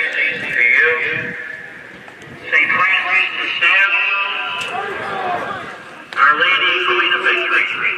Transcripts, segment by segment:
to you. St. Francis de Sales, Our Lady, Queen of Victory.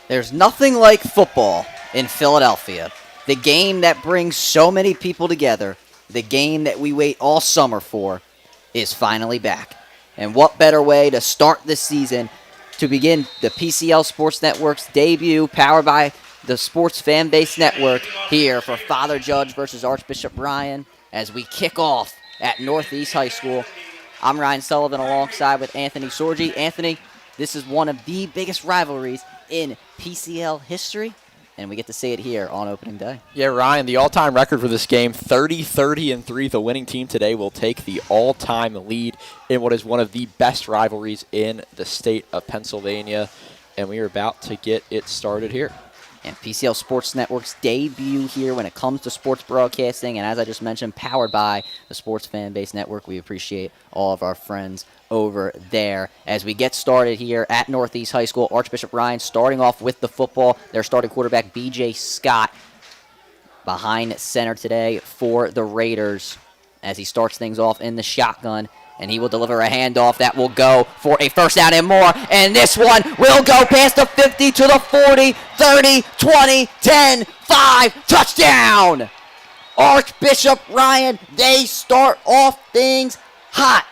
There's nothing like football in Philadelphia. The game that brings so many people together, the game that we wait all summer for, is finally back. And what better way to start this season to begin the PCL Sports Network's debut, powered by the Sports Fan Base Network, here for Father Judge versus Archbishop Ryan as we kick off at Northeast High School. I'm Ryan Sullivan alongside with Anthony Sorgi. Anthony, this is one of the biggest rivalries in PCL history, and we get to see it here on opening day. Yeah, Ryan, the all-time record for this game, 30-30-3. The winning team today will take the all-time lead in what is one of the best rivalries in the state of Pennsylvania, and we are about to get it started here. And PCL Sports Network's debut here when it comes to sports broadcasting, and as I just mentioned, powered by the Sports Fan Base Network. We appreciate all of our friends over there. As we get started here at Northeast High School, Archbishop Ryan starting off with the football. Their starting quarterback, B.J. Scott, behind center today for the Raiders as he starts things off in the shotgun. And he will deliver a handoff that will go for a first down and more. And this one will go past the 50 to the 40, 30, 20, 10, 5. Touchdown! Archbishop Ryan, they start off things hot.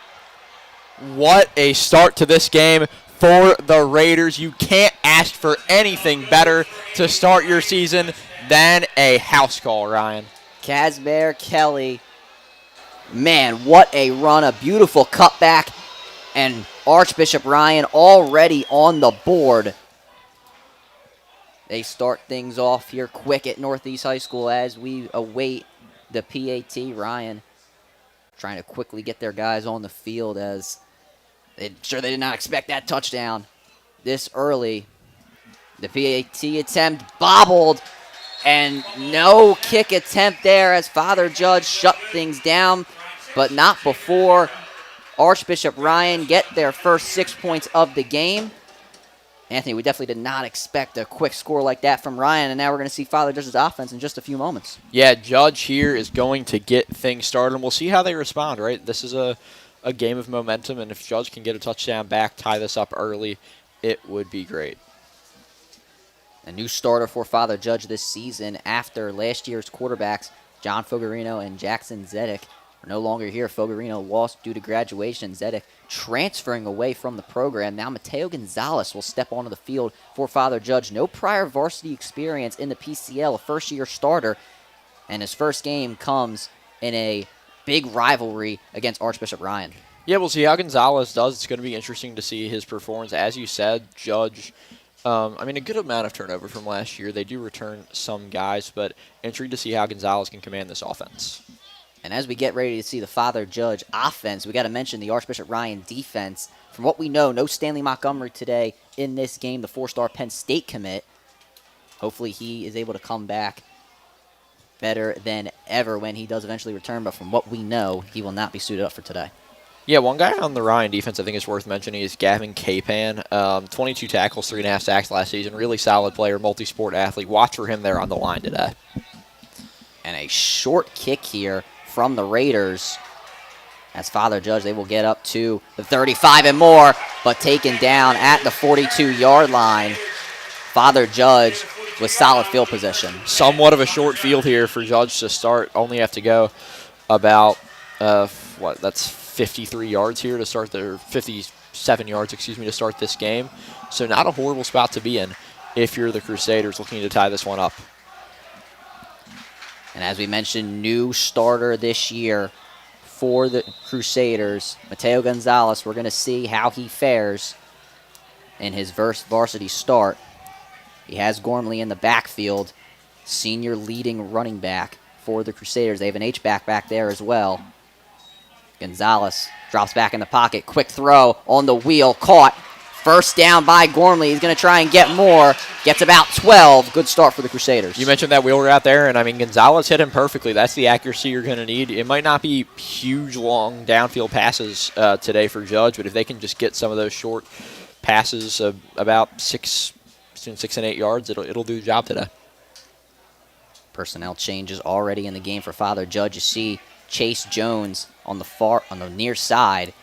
What a start to this game for the Raiders. You can't ask for anything better to start your season than a house call, Ryan. Casbear Kelly. Man, what a run, a beautiful cutback, and Archbishop Ryan already on the board. They start things off here quick at Northeast High School as we await the PAT. Ryan trying to quickly get their guys on the field as they did not expect that touchdown this early. The PAT attempt bobbled, and no kick attempt there as Father Judge shut things down, but not before Archbishop Ryan get their first 6 points of the game. Anthony, we definitely did not expect a quick score like that from Ryan, and now we're going to see Father Judge's offense in just a few moments. Yeah, Judge here is going to get things started, and we'll see how they respond, right? This is a game of momentum, and if Judge can get a touchdown back, tie this up early, it would be great. A new starter for Father Judge this season after last year's quarterbacks, John Fogarino and Jackson Zedek, are no longer here. Fogarino lost due to graduation. Zedek transferring away from the program. Now Mateo Gonzalez will step onto the field for Father Judge. No prior varsity experience in the PCL, a first-year starter, and his first game comes in a big rivalry against Archbishop Ryan. Yeah, we'll see how Gonzalez does. It's going to be interesting to see his performance. As you said, Judge I mean, a good amount of turnover from last year. They do return some guys, but intrigued to see how Gonzalez can command this offense. And as we get ready to see the Father Judge offense, we got to mention the Archbishop Ryan defense. From what we know, no Stanley Montgomery today in this game, the 4-star Penn State commit. Hopefully he is able to come back better than ever when he does eventually return, but from what we know, he will not be suited up for today. Yeah, one guy on the Ryan defense I think is worth mentioning is Gavin Capan. 22 tackles, 3.5 sacks last season. Really solid player, multi-sport athlete. Watch for him there on the line today. And a short kick here from the Raiders. As Father Judge, they will get up to the 35 and more, but taken down at the 42-yard line. Father Judge with solid field position. Somewhat of a short field here for Judge to start. Only have to go about, that's 53 yards here to start their 57 yards, to start this game. So not a horrible spot to be in if you're the Crusaders looking to tie this one up. And as we mentioned, new starter this year for the Crusaders, Mateo Gonzalez. We're going to see how he fares in his varsity start. He has Gormley in the backfield, senior leading running back for the Crusaders. They have an H-back back there as well. Gonzalez drops back in the pocket. Quick throw on the wheel. Caught. First down by Gormley. He's going to try and get more. Gets about 12. Good start for the Crusaders. You mentioned that wheel route there, and I mean, Gonzalez hit him perfectly. That's the accuracy you're going to need. It might not be huge, long downfield passes today for Judge, but if they can just get some of those short passes about between 6 and 8 yards, it'll do the job today. Personnel changes already in the game for Father Judge. You see Chase Jones on the near side.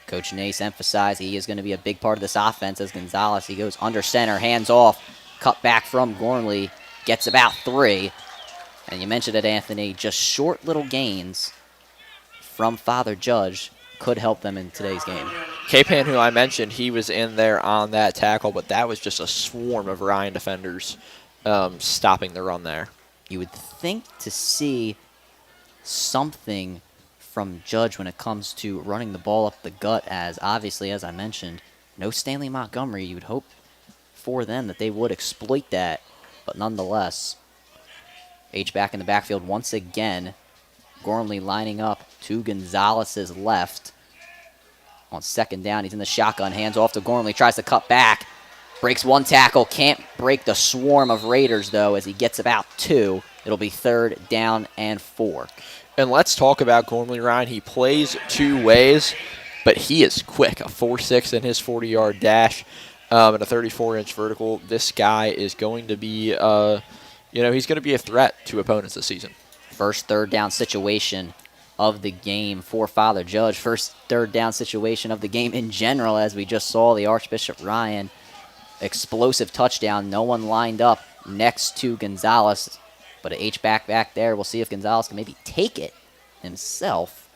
Coach Nace emphasized he is going to be a big part of this offense as Gonzalez. He goes under center, hands off, cut back from Gormley, gets about 3. And you mentioned it, Anthony, just short little gains from Father Judge could help them in today's game. Capan, who I mentioned, he was in there on that tackle, but that was just a swarm of Ryan defenders stopping the run there. You would think to see something from Judge when it comes to running the ball up the gut, as obviously, as I mentioned, no Stanley Montgomery. You would hope for them that they would exploit that, but nonetheless, H-back in the backfield once again. Gormley lining up to Gonzalez's left. On second down, he's in the shotgun, hands off to Gormley, tries to cut back. Breaks one tackle, can't break the swarm of Raiders, though, as he gets about 2. It'll be 3rd down and 4. And let's talk about Gormley, Ryan. He plays 2 ways, but he is quick. A 4.6 in his 40-yard dash and a 34-inch vertical. This guy is going to be, he's going to be a threat to opponents this season. First 3rd down situation of the game for Father Judge. First 3rd down situation of the game in general, as we just saw the Archbishop Ryan explosive touchdown. No one lined up next to Gonzalez, but an H-back back there. We'll see if Gonzalez can maybe take it himself.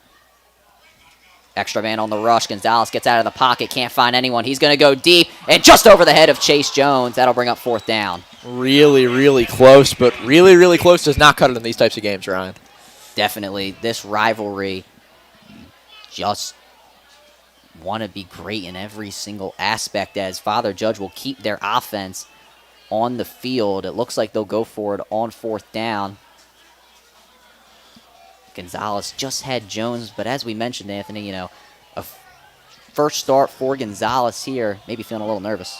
Extra man on the rush. Gonzalez gets out of the pocket, can't find anyone. He's going to go deep and just over the head of Chase Jones. That'll bring up 4th down. Really, really close, but really, really close does not cut it in these types of games, Ryan. Definitely, this rivalry just want to be great in every single aspect, as Father Judge will keep their offense on the field. It looks like they'll go for it on 4th down. Gonzalez just had Jones, but as we mentioned, Anthony, a first start for Gonzalez here, maybe feeling a little nervous.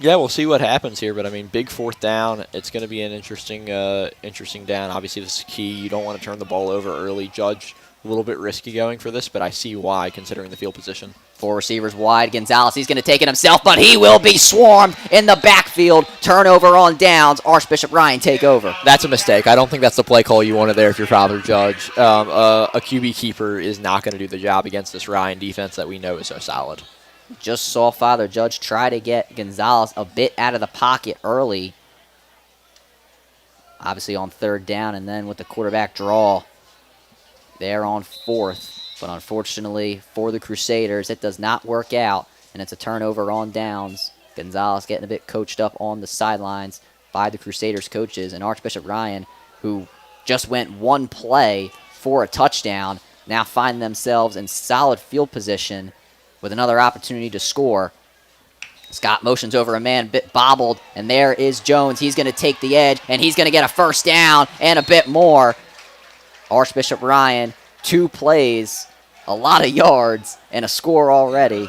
Yeah, we'll see what happens here, but I mean, big 4th down. It's going to be an interesting down. Obviously, this is key. You don't want to turn the ball over early. Judge, a little bit risky going for this, but I see why, considering the field position. 4 receivers wide. Gonzalez, he's going to take it himself, but he will be swarmed in the backfield. Turnover on downs. Archbishop Ryan take over. That's a mistake. I don't think that's the play call you wanted there if you're Father Judge. A QB keeper is not going to do the job against this Ryan defense that we know is so solid. Just saw Father Judge try to get Gonzalez a bit out of the pocket early. Obviously on 3rd down, and then with the quarterback draw there on 4th. But unfortunately for the Crusaders, it does not work out, and it's a turnover on downs. Gonzalez getting a bit coached up on the sidelines by the Crusaders coaches, and Archbishop Ryan, who just went one play for a touchdown, now find themselves in solid field position with another opportunity to score. Scott motions over a man, bit bobbled, and there is Jones. He's going to take the edge, and he's going to get a first down and a bit more. Archbishop Ryan, 2 plays, a lot of yards, and a score already.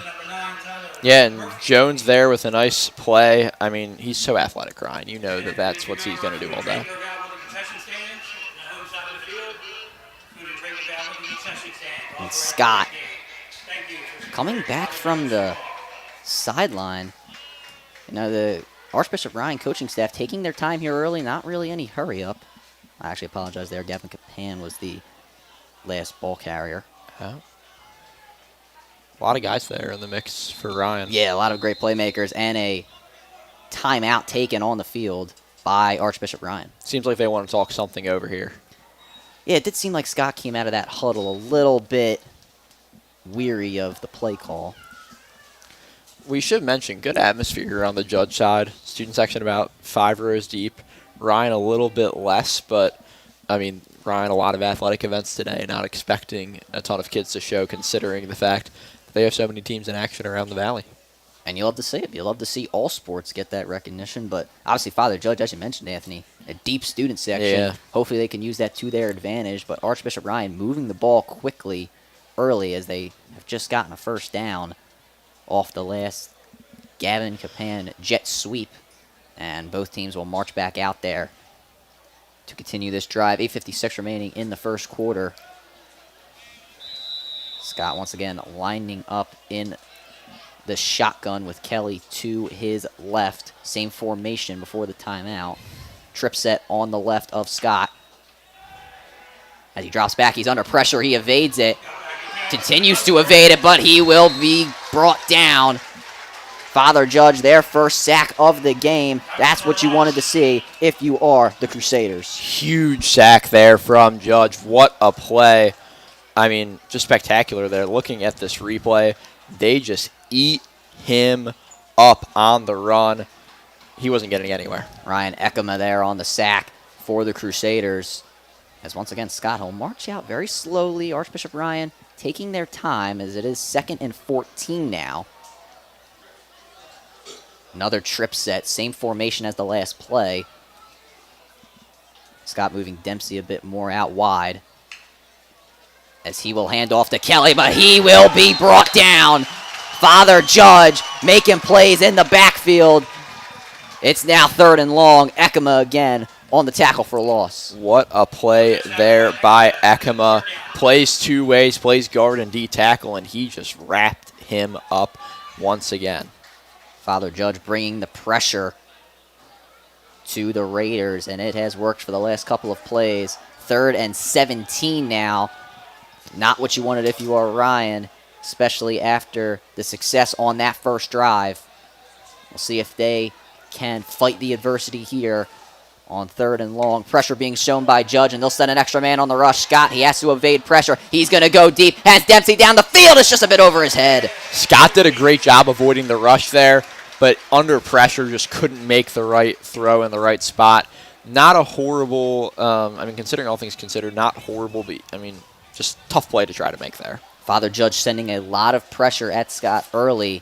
Yeah, and Jones there with a nice play. I mean, he's so athletic, Ryan. You know that that's what he's going to do all day. And Scott coming back from the sideline. You know, the Archbishop Ryan coaching staff taking their time here early, not really any hurry up. I actually apologize there. Gavin Capan was the last ball carrier. Yeah. A lot of guys there in the mix for Ryan. Yeah, a lot of great playmakers and a timeout taken on the field by Archbishop Ryan. Seems like they want to talk something over here. Yeah, it did seem like Scott came out of that huddle a little bit weary of the play call. We should mention good atmosphere on the Judge side. Student section about 5 rows deep. Ryan a little bit less, but, I mean, Ryan, a lot of athletic events today, not expecting a ton of kids to show considering the fact that they have so many teams in action around the valley. And you love to see it. You love to see all sports get that recognition. But obviously, Father Judge, as you mentioned, Anthony, a deep student section. Yeah. Hopefully they can use that to their advantage. But Archbishop Ryan moving the ball quickly early as they have just gotten a first down off the last Gavin Capan jet sweep. And both teams will march back out there to continue this drive. 8:56 remaining in the first quarter. Scott once again lining up in the shotgun with Kelly to his left. Same formation before the timeout. Trip set on the left of Scott. As he drops back, he's under pressure. He evades it. Continues to evade it, but he will be brought down. Father Judge, their first sack of the game. That's what you wanted to see if you are the Crusaders. Huge sack there from Judge. What a play. I mean, just spectacular there. Looking at this replay, they just eat him up on the run. He wasn't getting anywhere. Ryan Ekema there on the sack for the Crusaders. As once again, Scott will march out very slowly. Archbishop Ryan taking their time as it is 2nd and 14 now. Another trip set, same formation as the last play. Scott moving Dempsey a bit more out wide. As he will hand off to Kelly, but he will be brought down. Father Judge making plays in the backfield. It's now 3rd and long. Ekema again on the tackle for a loss. What a play there by Ekema. Plays 2 ways, plays guard and D tackle, and he just wrapped him up once again. Father Judge bringing the pressure to the Raiders, and it has worked for the last couple of plays. 3rd and 17 now. Not what you wanted if you are Ryan, especially after the success on that first drive. We'll see if they can fight the adversity here on 3rd and long. Pressure being shown by Judge, and they'll send an extra man on the rush. Scott, he has to evade pressure. He's going to go deep. Has Dempsey down the field. It's just a bit over his head. Scott did a great job avoiding the rush there, but under pressure just couldn't make the right throw in the right spot. Not a horrible, I mean, considering all things considered, not horrible, but, I mean, just tough play to try to make there. Father Judge sending a lot of pressure at Scott early,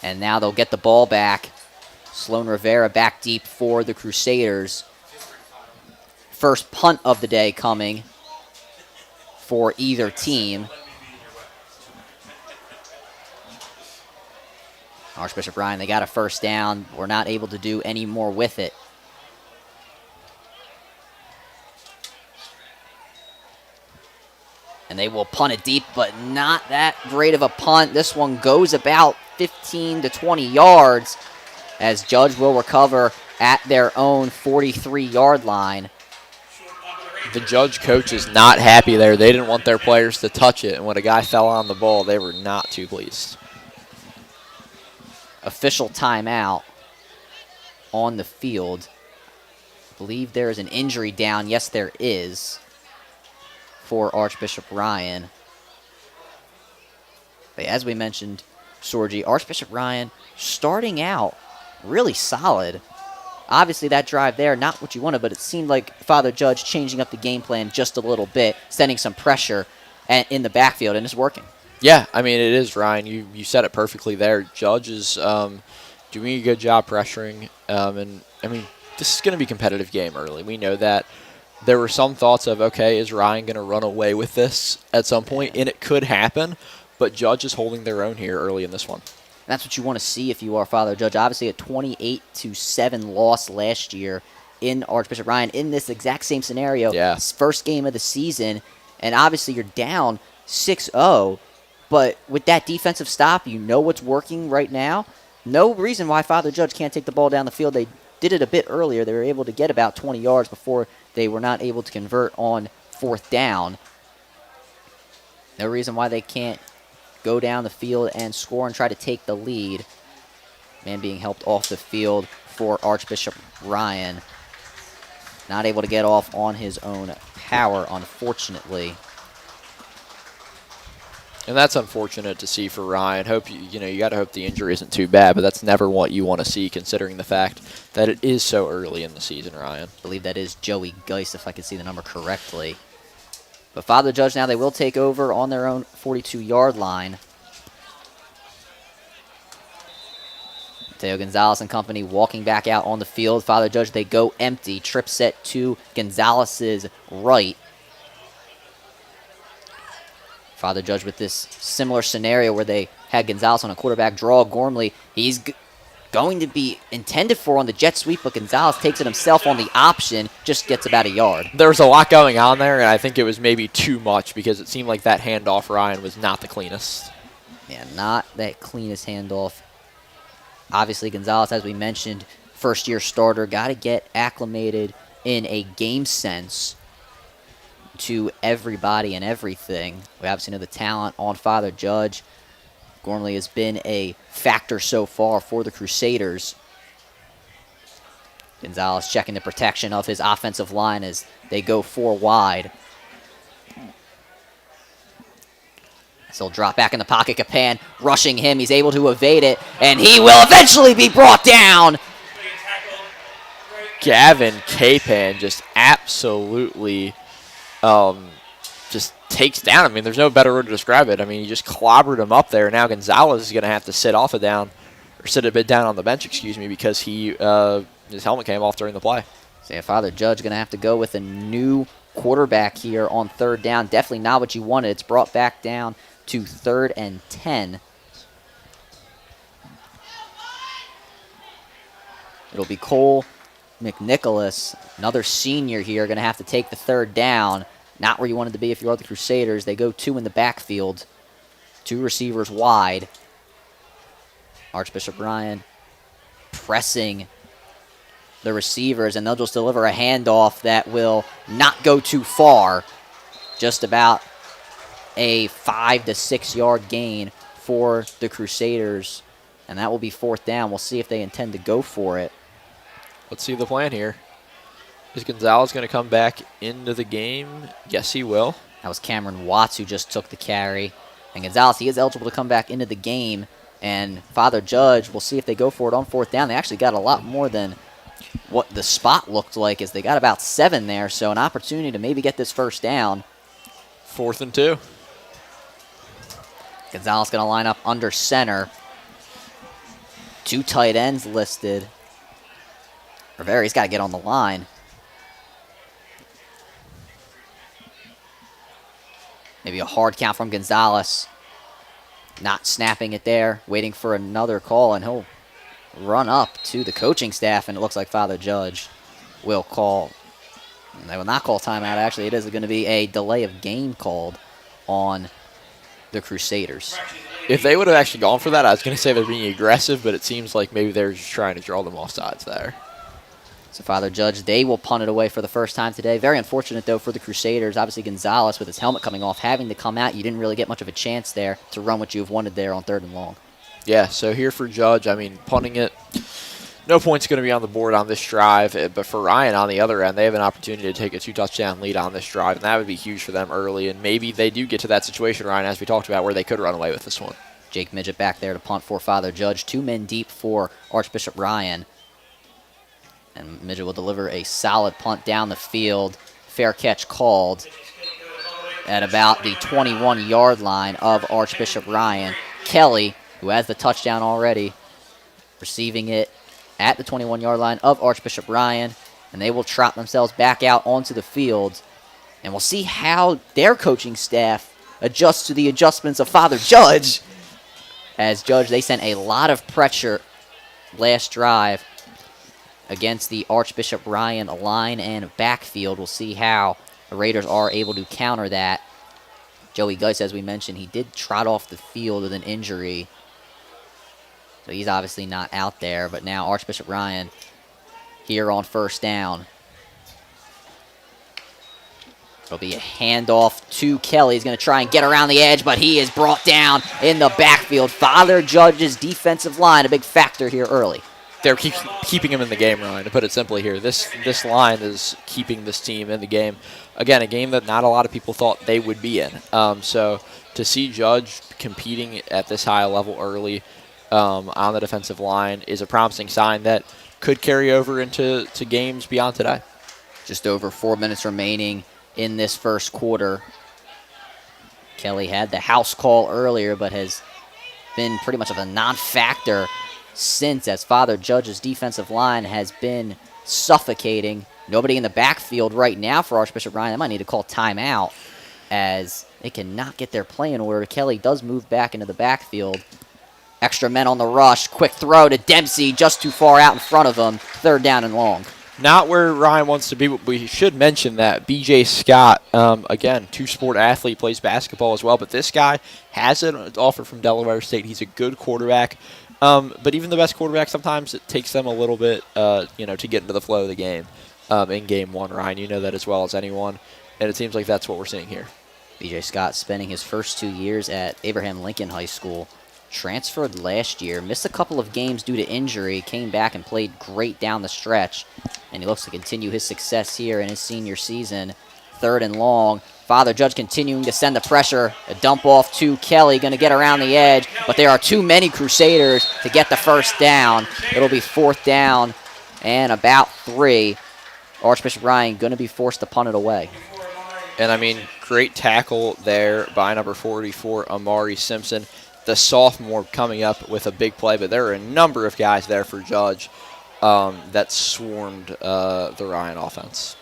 and now they'll get the ball back. Sloan Rivera back deep for the Crusaders. First punt of the day coming for either team. Archbishop Ryan, they got a first down. We're not able to do any more with it. And they will punt it deep, but not that great of a punt. This one goes about 15 to 20 yards as Judge will recover at their own 43-yard line. The Judge coach is not happy there. They didn't want their players to touch it, and when a guy fell on the ball, they were not too pleased. Official timeout on the field. I believe there is an injury down. Yes, there is for Archbishop Ryan. But as we mentioned, Sorgi, Archbishop Ryan starting out really solid. Obviously, that drive there, not what you wanted, but it seemed like Father Judge changing up the game plan just a little bit, sending some pressure in the backfield, and it's working. Yeah, I mean, it is, Ryan. You said it perfectly there. Judge is doing a good job pressuring. And, I mean, this is going to be a competitive game early. We know that. There were some thoughts of, okay, is Ryan going to run away with this at some point? And it could happen, but Judge is holding their own here early in this one. That's what you want to see if you are Father Judge. Obviously, a 28-7 loss last year in Archbishop Ryan in this exact same scenario. Yeah. First game of the season, and obviously you're down 6-0, but with that defensive stop, you know what's working right now. No reason why Father Judge can't take the ball down the field. They did it a bit earlier. They were able to get about 20 yards before they were not able to convert on 4th down. No reason why they can't go down the field and score and try to take the lead. Man being helped off the field for Archbishop Ryan. Not able to get off on his own power, unfortunately. And that's unfortunate to see for Ryan. Hope you got to hope the injury isn't too bad, but that's never what you want to see considering the fact that it is so early in the season, Ryan. I believe that is Joey Geist, if I can see the number correctly. But Father Judge now, they will take over on their own 42-yard line. Teo Gonzalez and company walking back out on the field. Father Judge, they go empty. Trip set to Gonzalez's right. Father Judge with this similar scenario where they had Gonzalez on a quarterback draw. Gormley, he's going to be intended for on the jet sweep, but Gonzalez takes it himself on the option, just gets about a yard. There was a lot going on there, and I think it was maybe too much because it seemed like that handoff, Ryan, was not the cleanest. Yeah, not that cleanest handoff. Obviously, Gonzalez, as we mentioned, first-year starter, got to get acclimated in a game sense to everybody and everything. We obviously know the talent on Father Judge. Gormley has been a factor so far for the Crusaders. Gonzalez checking the protection of his offensive line as they go 4 wide. So he'll drop back in the pocket. Capan rushing him. He's able to evade it, and he will eventually be brought down. Gavin Capan just absolutely just takes down. I mean, there's no better word to describe it. I mean, he just clobbered him up there. Now Gonzalez is going to have to sit a bit down on the bench, because his helmet came off during the play. So yeah, Father Judge going to have to go with a new quarterback here on 3rd down. Definitely not what you wanted. It's brought back down to 3rd and 10. It'll be Cole McNicholas, another senior here, going to have to take the 3rd down. Not where you wanted to be if you are the Crusaders. They go 2 in the backfield. 2 receivers wide. Archbishop Ryan pressing the receivers, and they'll just deliver a handoff that will not go too far. Just about a 5 to 6 yard gain for the Crusaders, and that will be 4th down. We'll see if they intend to go for it. Let's see the plan here. Is Gonzalez going to come back into the game? Yes, he will. That was Cameron Watts who just took the carry. And Gonzalez, he is eligible to come back into the game. And Father Judge, we'll see if they go for it on 4th down. They actually got a lot more than what the spot looked like, as they got about 7 there. So an opportunity to maybe get this 1st down. 4th and 2. Gonzalez going to line up under center. 2 tight ends listed. Rivera's got to get on the line. Maybe a hard count from Gonzalez. Not snapping it there. Waiting for another call, and he'll run up to the coaching staff, and it looks like Father Judge will call. They will not call timeout, actually. It is going to be a delay of game called on the Crusaders. If they would have actually gone for that, I was going to say they're being aggressive, but it seems like maybe they're just trying to draw them off sides there. So Father Judge, they will punt it away for the first time today. Very unfortunate, though, for the Crusaders. Obviously, Gonzalez, with his helmet coming off, having to come out. You didn't really get much of a chance there to run what you have wanted there on 3rd and long. Yeah, so here for Judge, I mean, punting it, no points going to be on the board on this drive. But for Ryan, on the other end, they have an opportunity to take a 2-touchdown lead on this drive, and that would be huge for them early. And maybe they do get to that situation, Ryan, as we talked about, where they could run away with this one. Jake Midget back there to punt for Father Judge. 2 men deep for Archbishop Ryan. And Midget will deliver a solid punt down the field. Fair catch called. at about the 21-yard line of Archbishop Ryan. Kelly, who has the touchdown already, receiving it at the 21-yard line of Archbishop Ryan, and they will trot themselves back out onto the field. And we'll see how their coaching staff adjusts to the adjustments of Father Judge. As Judge, they sent a lot of pressure last drive against the Archbishop Ryan line and backfield. We'll see how the Raiders are able to counter that. Joey Geis, as we mentioned, he did trot off the field with an injury, so he's obviously not out there. But now Archbishop Ryan here on first down. It'll be a handoff to Kelly. He's going to try and get around the edge, but he is brought down in the backfield. Father Judge's defensive line, a big factor here early. They're keeping him in the game, Ryan, to put it simply here. This line is keeping this team in the game. Again, a game that not a lot of people thought they would be in. So to see Judge competing at this high level early on the defensive line is a promising sign that could carry over into games beyond today. Just over 4 minutes remaining in this first quarter. Kelly had the house call earlier, but has been pretty much of a non-factor since, as Father Judge's defensive line has been suffocating. Nobody in the backfield right now for Archbishop Ryan. They might need to call timeout as they cannot get their play in order. Kelly does move back into the backfield. Extra men on the rush. Quick throw to Dempsey, just too far out in front of him. Third down and long. Not where Ryan wants to be, but we should mention that B.J. Scott, again, two-sport athlete, plays basketball as well, but this guy has an offer from Delaware State. He's a good quarterback, but even the best quarterback, sometimes it takes them a little bit, to get into the flow of the game in Game 1, Ryan. You know that as well as anyone, and it seems like that's what we're seeing here. B.J. Scott spending his first 2 years at Abraham Lincoln High School. Transferred last year, missed a couple of games due to injury, came back and played great down the stretch, and he looks to continue his success here in his senior season. Third and long. Father Judge continuing to send the pressure. A dump off to Kelly, going to get around the edge, but there are too many Crusaders to get the first down. It'll be fourth down and about 3. Archbishop Ryan going to be forced to punt it away. And, great tackle there by number 44, Amari Simpson. The sophomore coming up with a big play, but there are a number of guys there for Judge that swarmed the Ryan offense.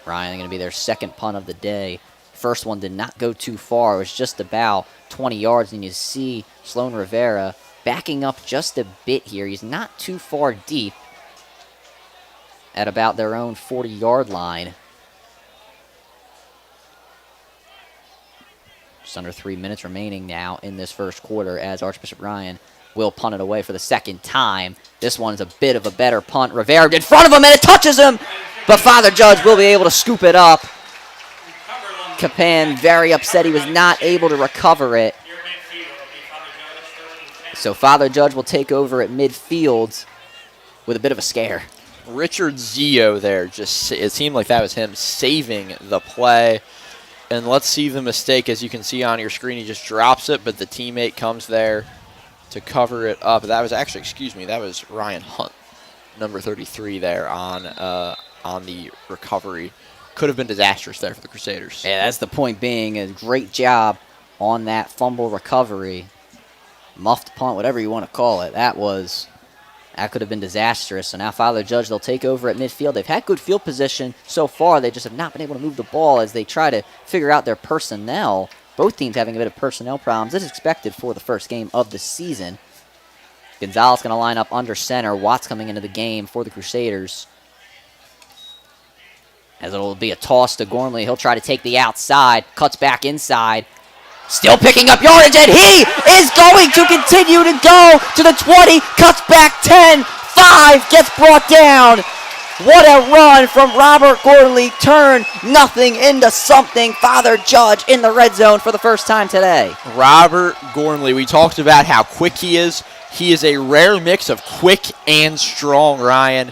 Ryan going to be their second punt of the day. First one did not go too far. It was just about 20 yards, and you see Sloan Rivera backing up just a bit here. He's not too far deep at about their own 40-yard line. Just under 3 minutes remaining now in this first quarter as Archbishop Ryan will punt it away for the second time. This one is a bit of a better punt. Rivera in front of him, and it touches him, but Father Judge will be able to scoop it up. Capan very upset he was not able to recover it. So Father Judge will take over at midfield with a bit of a scare. Richard Zio there, it seemed like that was him saving the play. And let's see the mistake. As you can see on your screen, he just drops it, but the teammate comes there to cover it up. That was actually, that was Ryan Hunt, number 33 there on the recovery. Could have been disastrous there for the Crusaders. Yeah, that's the point being. A great job on that fumble recovery. Muffed punt, whatever you want to call it. That could have been disastrous. So now Father Judge, they'll take over at midfield. They've had good field position so far. They just have not been able to move the ball as they try to figure out their personnel. Both teams having a bit of personnel problems. This is expected for the first game of the season. Gonzalez going to line up under center. Watts coming into the game for the Crusaders. As it'll be a toss to Gormley. He'll try to take the outside. Cuts back inside. Still picking up yardage, and he is going to continue to go to the 20, cuts back 10, 5, gets brought down. What a run from Robert Gorley. Turned nothing into something. Father Judge in the red zone for the first time today. Robert Gormley, we talked about how quick he is. He is a rare mix of quick and strong, Ryan.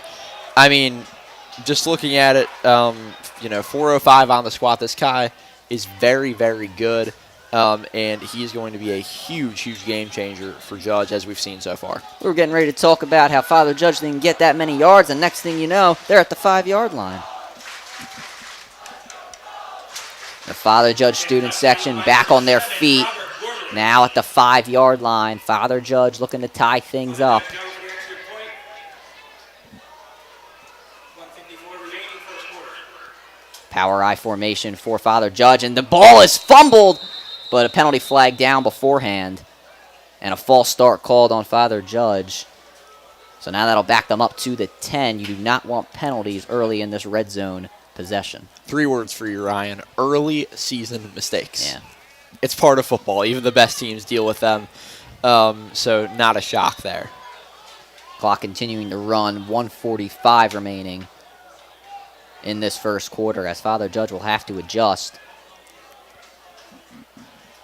Just looking at it, 405 on the squat. This guy is very, very good. And he's going to be a huge, huge game changer for Judge, as we've seen so far. We were getting ready to talk about how Father Judge didn't get that many yards, and next thing you know, they're at the 5-yard line. The Father Judge student section back on their feet. Now at the 5-yard line. Father Judge looking to tie things up. Power I formation for Father Judge, and the ball is fumbled, but a penalty flag down beforehand, and a false start called on Father Judge. So now that'll back them up to the 10. You do not want penalties early in this red zone possession. 3 words for you, Ryan. Early season mistakes. Yeah. It's part of football. Even the best teams deal with them, so not a shock there. Clock continuing to run, 1:45 remaining in this first quarter as Father Judge will have to adjust.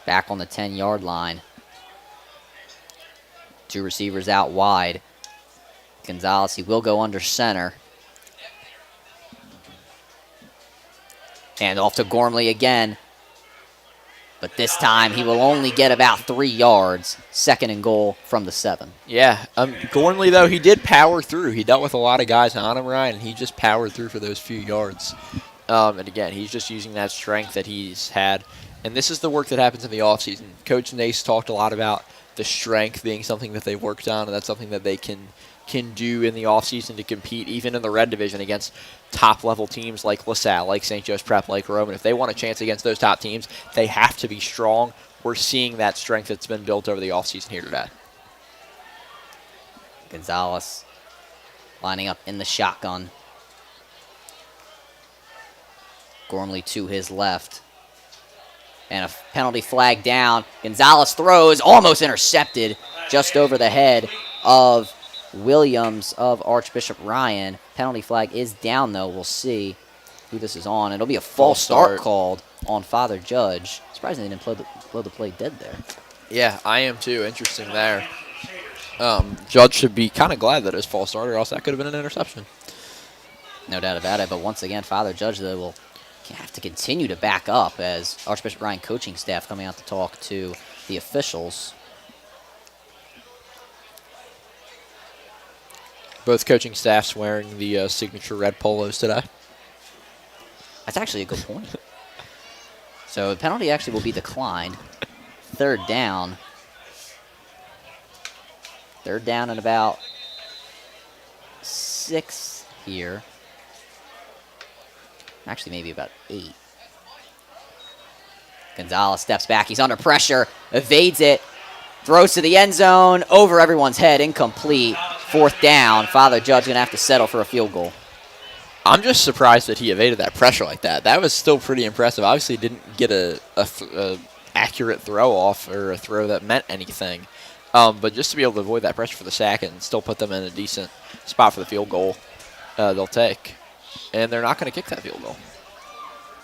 Back on the 10-yard line. 2 receivers out wide. Gonzalez, he will go under center. And off to Gormley again. But this time he will only get about 3 yards. 2nd and goal from the 7. Yeah, Gormley, though, he did power through. He dealt with a lot of guys on him, Ryan, and he just powered through for those few yards. And again, he's just using that strength that he's had. And this is the work that happens in the offseason. Coach Nace talked a lot about the strength being something that they've worked on, and that's something that they can do in the offseason to compete, even in the red division, against top-level teams like LaSalle, like St. Joe's Prep, like Roman. If they want a chance against those top teams, they have to be strong. We're seeing that strength that's been built over the offseason here today. Gonzalez lining up in the shotgun. Gormley to his left. And a penalty flag down. Gonzalez throws, almost intercepted, just over the head of Williams of Archbishop Ryan. Penalty flag is down, though. We'll see who this is on. It'll be a false start called on Father Judge. Surprisingly, they didn't blow the play dead there. Yeah, I am too. Interesting there. Judge should be kind of glad that it was false start, or else that could have been an interception. No doubt about it. But once again, Father Judge, though, will have to continue to back up as Archbishop Ryan coaching staff coming out to talk to the officials. Both coaching staffs wearing the signature red polos today. That's actually a good point. So the penalty actually will be declined. 3rd down. 3rd down and about 6 here. Actually, maybe about 8. Gonzalez steps back. He's under pressure. Evades it. Throws to the end zone. Over everyone's head. Incomplete. 4th down. Father Judge going to have to settle for a field goal. I'm just surprised that he evaded that pressure like that. That was still pretty impressive. Obviously, didn't get a accurate throw off or a throw that meant anything. But just to be able to avoid that pressure for the sack and still put them in a decent spot for the field goal, they'll take. And they're not going to kick that field goal.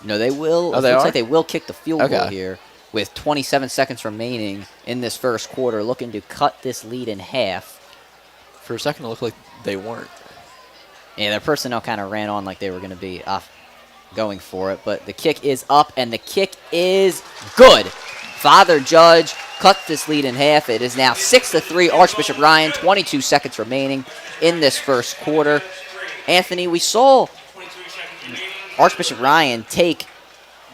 No, they will. Oh, it they looks are? like they will kick the field goal Okay. here with 27 seconds remaining in this first quarter, looking to cut this lead in half. For a second, it looked like they weren't. Yeah, their personnel kind of ran on like they were going to be going for it, but the kick is up, and the kick is good. Father Judge cut this lead in half. It is now 6-3, Archbishop Ryan, 22 seconds remaining in this first quarter. Anthony, we saw Archbishop Ryan take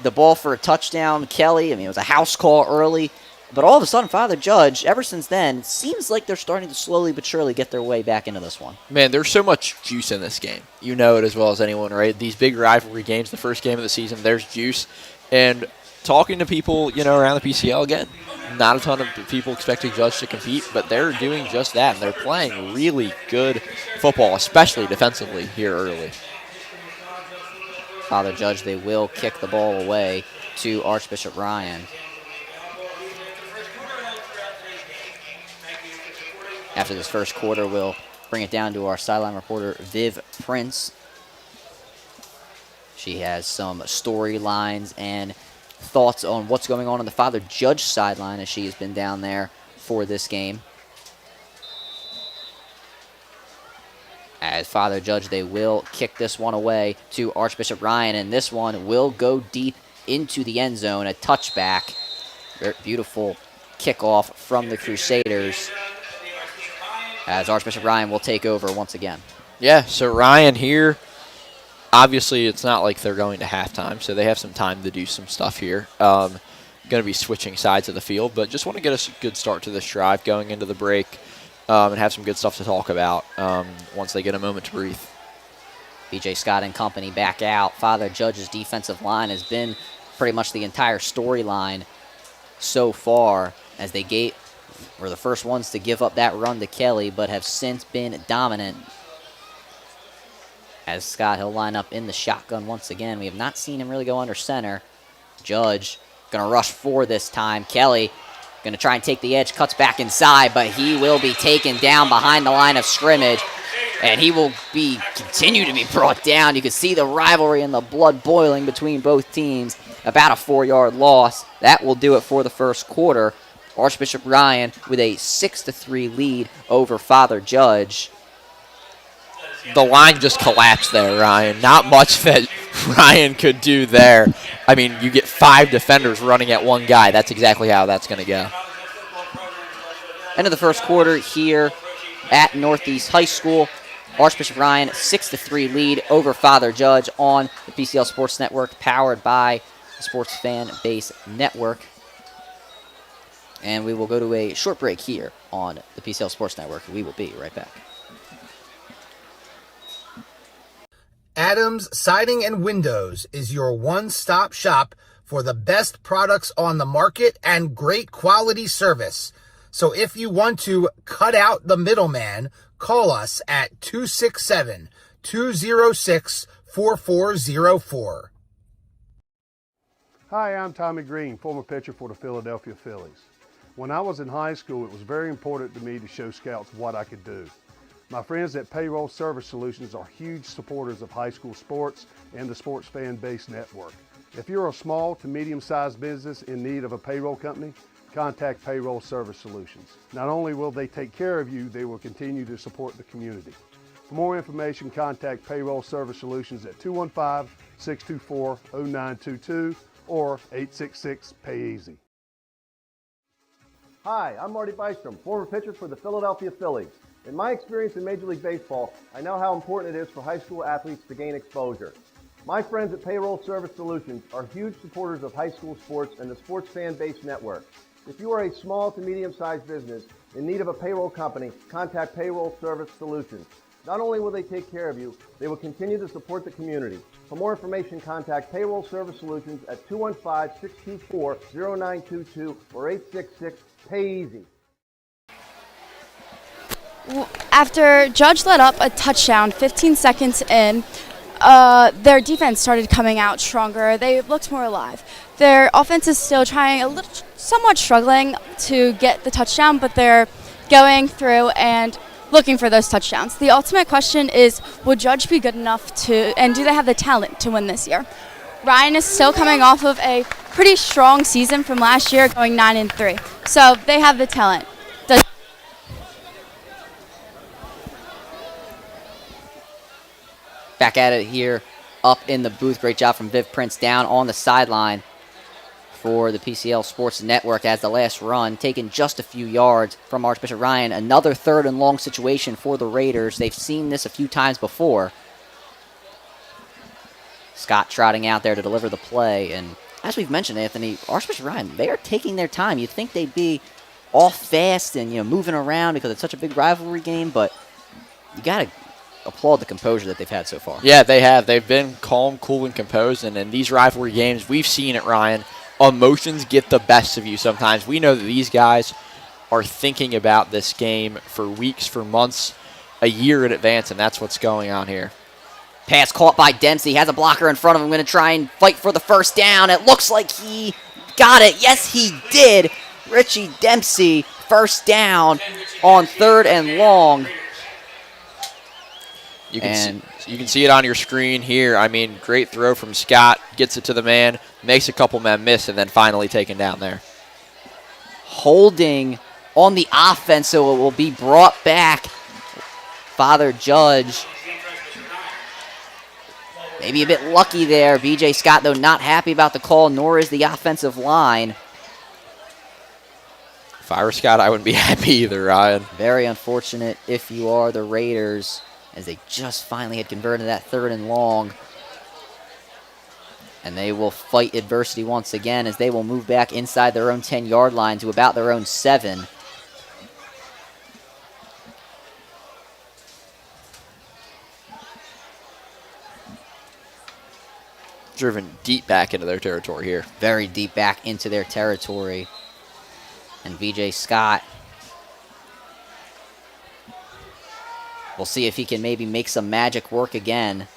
the ball for a touchdown. Kelly, I mean, it was a house call early. But all of a sudden, Father Judge, ever since then, it seems like they're starting to slowly but surely get their way back into this one. Man, there's so much juice in this game. You know it as well as anyone, right? These big rivalry games, the first game of the season, there's juice. And talking to people, around the PCL, again, not a ton of people expecting Judge to compete, but they're doing just that. And they're playing really good football, especially defensively here early. Father Judge, they will kick the ball away to Archbishop Ryan. After this first quarter, we'll bring it down to our sideline reporter, Viv Prince. She has some storylines and thoughts on what's going on the Father Judge sideline as she has been down there for this game. As Father Judge, they will kick this one away to Archbishop Ryan, and this one will go deep into the end zone, a touchback. Very beautiful kickoff from the Crusaders, as Archbishop Ryan will take over once again. Yeah, so Ryan here, obviously it's not like they're going to halftime, so they have some time to do some stuff here. Going to be switching sides of the field, but just want to get a good start to this drive going into the break and have some good stuff to talk about once they get a moment to breathe. B.J. Scott and company back out. Father Judge's defensive line has been pretty much the entire storyline so far, as they were the first ones to give up that run to Kelly, but have since been dominant. As Scott, he'll line up in the shotgun once again. We have not seen him really go under center. Judge going to rush 4 this time. Kelly going to try and take the edge, cuts back inside, but he will be taken down behind the line of scrimmage, and he will continue to be brought down. You can see the rivalry and the blood boiling between both teams. About a 4-yard loss. That will do it for the first quarter. Archbishop Ryan with a 6-3 lead over Father Judge. The line just collapsed there, Ryan. Not much that Ryan could do there. I mean, you get 5 defenders running at one guy. That's exactly how that's going to go. End of the first quarter here at Northeast High School. Archbishop Ryan, 6-3 lead over Father Judge on the PCL Sports Network, powered by the Sports Fan Base Network. And we will go to a short break here on the PCL Sports Network. We will be right back. Adams Siding and Windows is your one-stop shop for the best products on the market and great quality service. So if you want to cut out the middleman, call us at 267-206-4404. Hi, I'm Tommy Green, former pitcher for the Philadelphia Phillies. When I was in high school, it was very important to me to show scouts what I could do. My friends at Payroll Service Solutions are huge supporters of high school sports and the Sports Fan Base Network. If you're a small to medium-sized business in need of a payroll company, contact Payroll Service Solutions. Not only will they take care of you, they will continue to support the community. For more information, contact Payroll Service Solutions at 215-624-0922 or 866-PAY-EASY. Hi, I'm Marty Bystrom, former pitcher for the Philadelphia Phillies. In my experience in Major League Baseball, I know how important it is for high school athletes to gain exposure. My friends at Payroll Service Solutions are huge supporters of high school sports and the Sports Fan Base Network. If you are a small to medium-sized business in need of a payroll company, contact Payroll Service Solutions. Not only will they take care of you, they will continue to support the community. For more information, contact Payroll Service Solutions at 215-624-0922 or 866-PAY-EASY. After Judge let up a touchdown 15 seconds in, their defense started coming out stronger. They looked more alive. Their offense is still somewhat struggling to get the touchdown, but they're going through and looking for those touchdowns. The ultimate question is, will Judge be good enough and do they have the talent to win this year? Ryan is still coming off of a pretty strong season from last year, going 9-3. So they have the talent. Back at it here up in the booth. Great job from Viv Prince down on the sideline for the PCL Sports Network as the last run taken just a few yards from Archbishop Ryan. Another 3rd and long situation for the Raiders. They've seen this a few times before. Scott trotting out there to deliver the play. And as we've mentioned, Anthony, Archbishop Ryan, they are taking their time. You'd think they'd be all fast and moving around because it's such a big rivalry game, but you got to applaud the composure that they've had so far. Yeah, they have. They've been calm, cool, and composed. And in these rivalry games, we've seen it, Ryan. Emotions get the best of you sometimes. We know that these guys are thinking about this game for weeks, for months, a year in advance, and that's what's going on here. Pass caught by Dempsey. Has a blocker in front of him. Going to try and fight for the first down. It looks like he got it. Yes, he did. Richie Dempsey, first down on 3rd and long. You can see it on your screen here. I mean, great throw from Scott. Gets it to the man, makes a couple men miss, and then finally taken down there. Holding on the offense, so it will be brought back. Father Judge. Maybe a bit lucky there. B.J. Scott, though, not happy about the call, nor is the offensive line. If I were Scott, I wouldn't be happy either, Ryan. Very unfortunate if you are the Raiders, as they just finally had converted that 3rd and long. And they will fight adversity once again as they will move back inside their own 10-yard line to about their own 7. Driven deep back into their territory here. Very deep back into their territory. And VJ Scott, we'll see if he can maybe make some magic work again.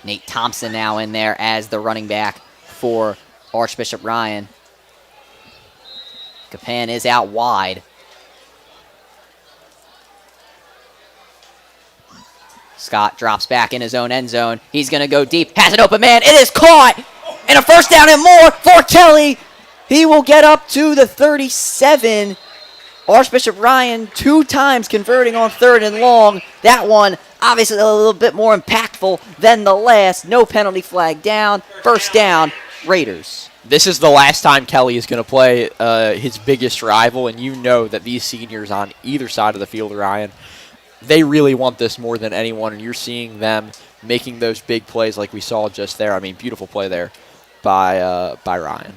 Nate Thompson now in there as the running back for Archbishop Ryan. Capan is out wide. Scott drops back in his own end zone. He's going to go deep. Has an open man. It is caught. And a first down and more for Kelly. He will get up to the 37. Archbishop Ryan 2 times converting on 3rd and long. That one obviously a little bit more impactful than the last. No penalty flag down. First down, Raiders. This is the last time Kelly is going to play his biggest rival, and you know that these seniors on either side of the field, Ryan, they really want this more than anyone, and you're seeing them making those big plays like we saw just there. I mean, beautiful play there by Ryan.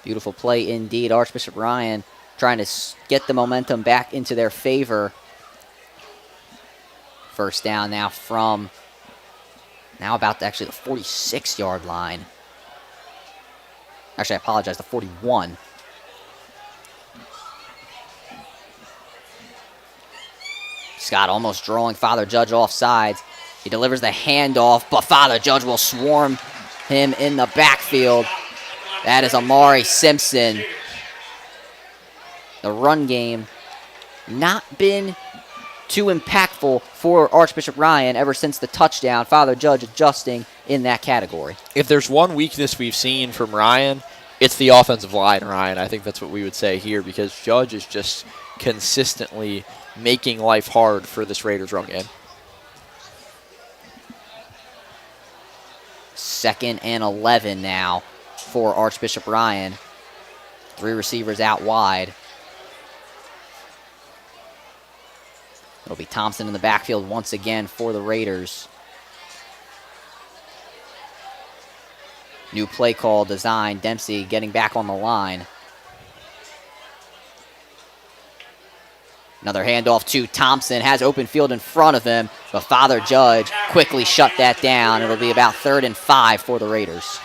Beautiful play indeed. Archbishop Ryan trying to get the momentum back into their favor. First down now from about actually the 46-yard line. Actually, I apologize, the 41. Scott almost drawing Father Judge off sides. He delivers the handoff, but Father Judge will swarm him in the backfield. That is Amari Simpson. The run game not been too impactful for Archbishop Ryan ever since the touchdown. Father Judge adjusting in that category. If there's one weakness we've seen from Ryan, it's the offensive line, Ryan. I think that's what we would say here, because Judge is just consistently making life hard for this Raiders run game. 2nd and 11 now for Archbishop Ryan. 3 receivers out wide. It'll be Thompson in the backfield once again for the Raiders. New play call design. Dempsey getting back on the line. Another handoff to Thompson. Has open field in front of him, but Father Judge quickly shut that down. It'll be about 3rd and 5 for the Raiders.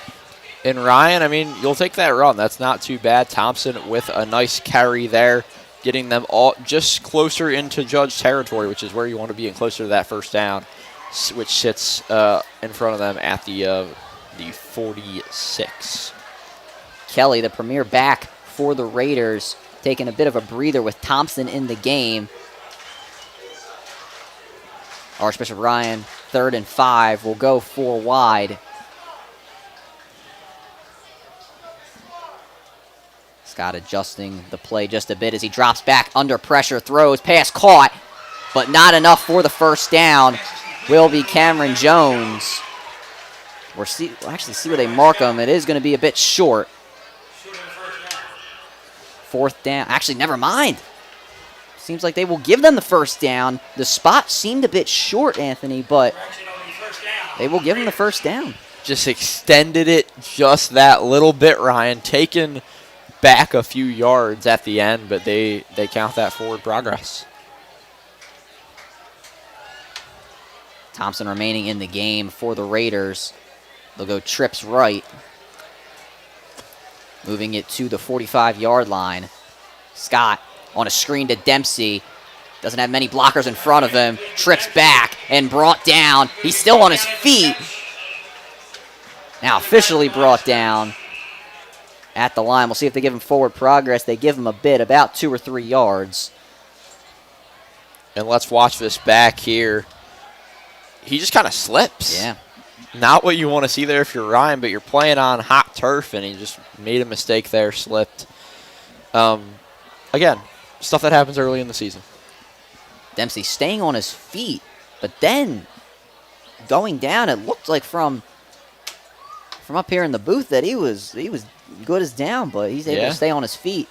And Ryan, I mean, you'll take that run. That's not too bad. Thompson with a nice carry there, getting them all just closer into Judge territory, which is where you want to be, and closer to that first down, which sits in front of them at the 46. Kelly, the premier back for the Raiders, taking a bit of a breather with Thompson in the game. Archbishop Ryan, 3rd and 5, will go 4 wide. Scott adjusting the play just a bit as he drops back under pressure, throws, pass caught, but not enough for the first down. Will be Cameron Jones. We'll actually see where they mark him. It is going to be a bit short. 4th down. Actually, never mind. Seems like they will give them the first down. The spot seemed a bit short, Anthony, but they will give them the first down. Just extended it just that little bit, Ryan. Taken back a few yards at the end, but they count that forward progress. Thompson remaining in the game for the Raiders. They'll go trips right. Moving it to the 45-yard line. Scott on a screen to Dempsey. Doesn't have many blockers in front of him. Trips back and brought down. He's still on his feet. Now officially brought down at the line. We'll see if they give him forward progress. They give him a bit, about 2 or 3 yards. And let's watch this back here. He just kind of slips. Yeah. Not what you want to see there if you're Ryan, but you're playing on hot turf, and he just made a mistake there, slipped. Again, stuff that happens early in the season. Dempsey staying on his feet, but then going down, it looked like from up here in the booth that he was good as down, but he's able to stay on his feet.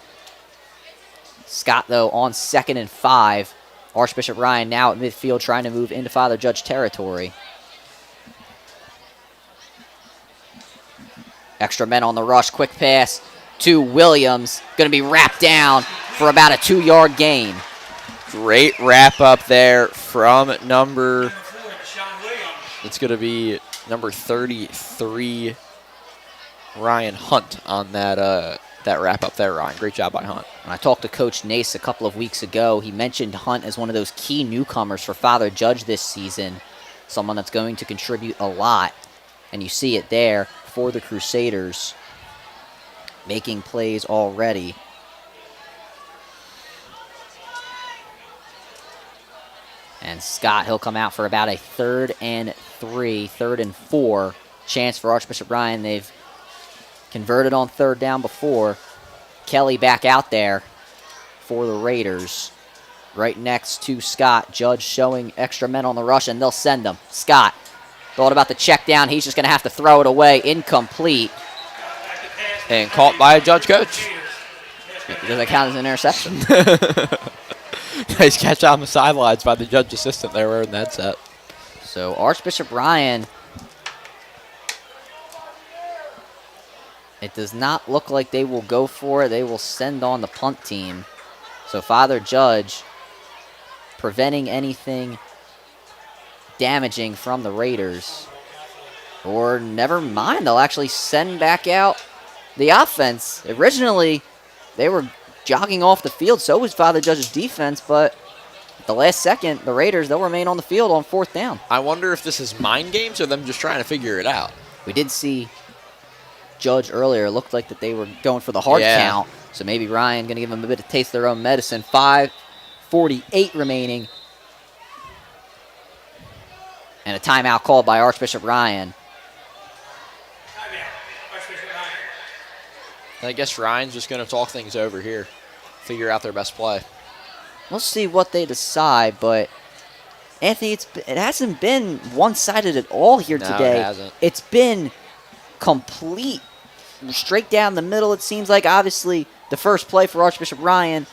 Scott, though, on 2nd and 5. Archbishop Ryan now at midfield trying to move into Father Judge territory. Extra men on the rush. Quick pass to Williams. Going to be wrapped down for about a 2-yard gain. Great wrap up there from number, it's going to be number 33, Ryan Hunt on that wrap up there, Ryan. Great job by Hunt. When I talked to Coach Nace a couple of weeks ago, he mentioned Hunt as one of those key newcomers for Father Judge this season, someone that's going to contribute a lot. And you see it there for the Crusaders, making plays already. And Scott, he'll come out for about a 3rd and 3, 3rd and 4 chance for Archbishop Ryan. They've converted on 3rd down before. Kelly back out there for the Raiders. Right next to Scott. Judge showing extra men on the rush, and they'll send them. Scott thought about the check down. He's just going to have to throw it away. Incomplete. And caught by a Judge coach. Does that count as an interception? Nice catch on the sidelines by the Judge assistant there wearing that set. So Archbishop Ryan, it does not look like they will go for it. They will send on the punt team. So Father Judge preventing anything damaging from the Raiders. Or never mind, they'll actually send back out the offense. Originally, they were jogging off the field, so was Father Judge's defense, but at the last second, the Raiders, they'll remain on the field on 4th down. I wonder if this is mind games or them just trying to figure it out. We did see Judge earlier. It looked like that they were going for the hard count, so maybe Ryan going to give them a bit of taste of their own medicine. 5:48 remaining. And a timeout called by Archbishop Ryan. I guess Ryan's just going to talk things over here, figure out their best play. We'll see what they decide, but Anthony, it hasn't been one-sided at all here today. It hasn't. It's been complete, straight down the middle, it seems like. Obviously, the first play for Archbishop Ryan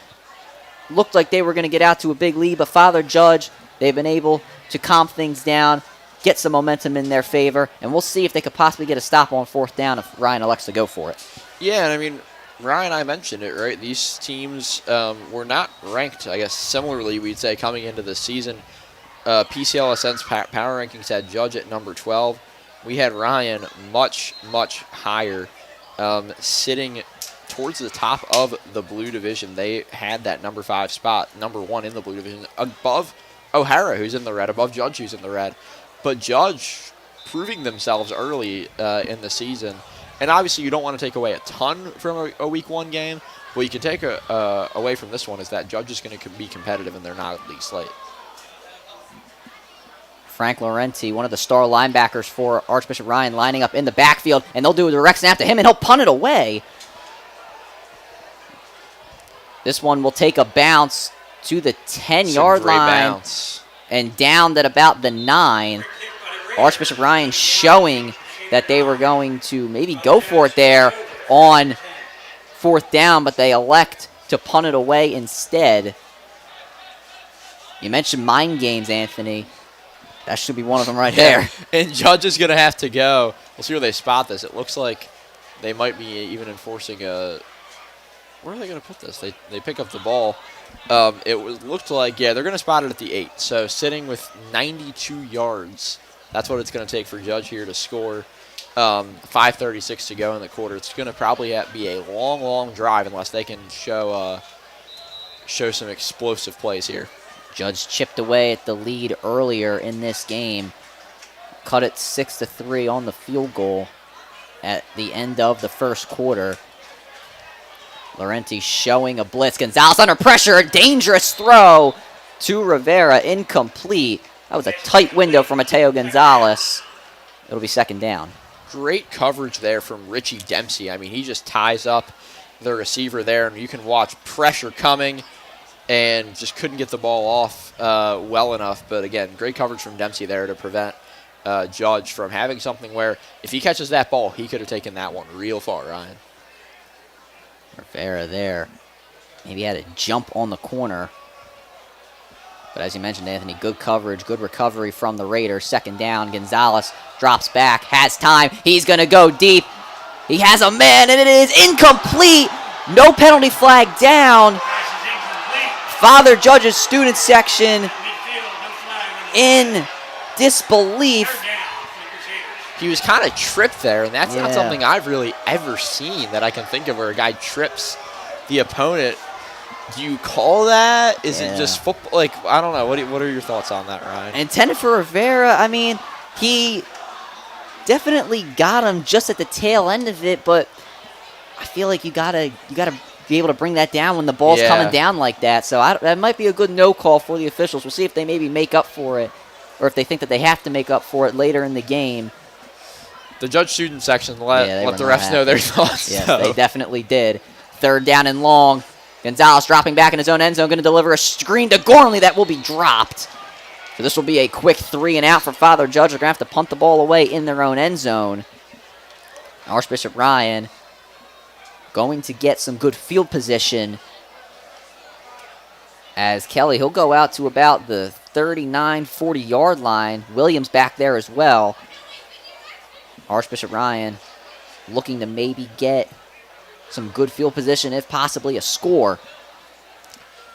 looked like they were going to get out to a big lead, but Father Judge, they've been able to calm things down, get some momentum in their favor, and we'll see if they could possibly get a stop on 4th down if Ryan elects to go for it. Yeah, and I mean, Ryan, I mentioned it, right? These teams were not ranked, I guess, similarly, we'd say, coming into the season. PCLSN's power rankings had Judge at number 12. We had Ryan much, much higher, sitting towards the top of the blue division. They had that number 5 spot, number 1 in the blue division, above O'Hara, who's in the red, above Judge, who's in the red. But Judge proving themselves early in the season. And obviously, you don't want to take away a ton from a Week 1 game. What you can take away from this one is that Judge is going to be competitive, and they're not at league slate. Frank Laurenti, one of the star linebackers for Archbishop Ryan, lining up in the backfield, and they'll do a direct snap to him, and he'll punt it away. This one will take a bounce to the 10-yard line bounce. And down at about the 9. Archbishop Ryan showing that they were going to maybe go for it there on 4th down, but they elect to punt it away instead. You mentioned mind games, Anthony. That should be one of them right there. And Judge is going to have to go. We'll see where they spot this. It looks like they might be even enforcing a... Where are they going to put this? They pick up the ball. Looked like, they're going to spot it at the 8. So sitting with 92 yards. That's what it's going to take for Judge here to score. 5:36 to go in the quarter. It's going to probably be a long, long drive unless they can show some explosive plays here. Judge chipped away at the lead earlier in this game. Cut it 6-3 on the field goal at the end of the first quarter. Laurenti showing a blitz. Gonzalez under pressure. A dangerous throw to Rivera. Incomplete. That was a tight window for Mateo Gonzalez. It'll be 2nd down. Great coverage there from Richie Dempsey. I mean, he just ties up the receiver there, and you can watch pressure coming and just couldn't get the ball off well enough. But, again, great coverage from Dempsey there to prevent Judge from having something where if he catches that ball, he could have taken that one real far, Ryan. Rivera there. Maybe had a jump on the corner. But as you mentioned, Anthony, good coverage, good recovery from the Raiders. Second down, Gonzalez drops back, has time. He's going to go deep. He has a man, and it is incomplete. No penalty flag down. Father Judge's student section in disbelief. He was kind of tripped there, and that's not Yeah. something I've really ever seen that I can think of where a guy trips the opponent. Do you call that? Is it just football? Like, I don't know. What are your thoughts on that, Ryan? Intended for Rivera. I mean, he definitely got him just at the tail end of it, but I feel like you gotta be able to bring that down when the ball's coming down like that. So that might be a good no call for the officials. We'll see if they maybe make up for it, or if they think that they have to make up for it later in the game. The judge student section let the refs happy. know their thoughts. Yes, so. they definitely did. Third down and long. Gonzalez dropping back in his own end zone, going to deliver a screen to Gormley that will be dropped. So this will be a quick 3 and out for Father Judge. They're going to have to punt the ball away in their own end zone. Archbishop Ryan going to get some good field position as Kelly, he'll go out to about the 39, 40-yard line. Williams back there as well. Archbishop Ryan looking to maybe get some good field position, if possibly a score.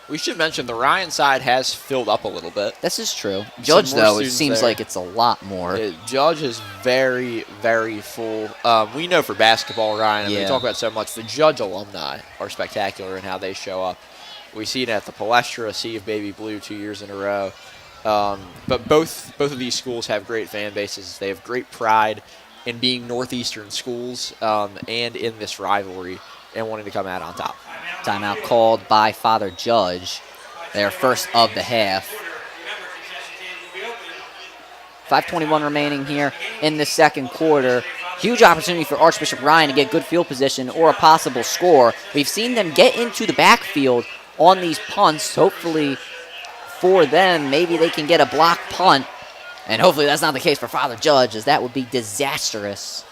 We should mention the Ryan side has filled up a little bit. This is true. Judge, though, it seems like it's a lot more. Judge is very, very full. We know for basketball, Ryan, and we talk about so much, the Judge alumni are spectacular in how they show up. We see it at the Palestra, Sea of Baby Blue 2 years in a row. But both of these schools have great fan bases. They have great pride in being Northeastern schools and in this rivalry and wanting to come out on top. Timeout called by Father Judge. Their first of the half. 5:21 remaining here in the second quarter. Huge opportunity for Archbishop Ryan to get good field position or a possible score. We've seen them get into the backfield on these punts. Hopefully for them, maybe they can get a block punt. And hopefully that's not the case for Father Judge, as that would be disastrous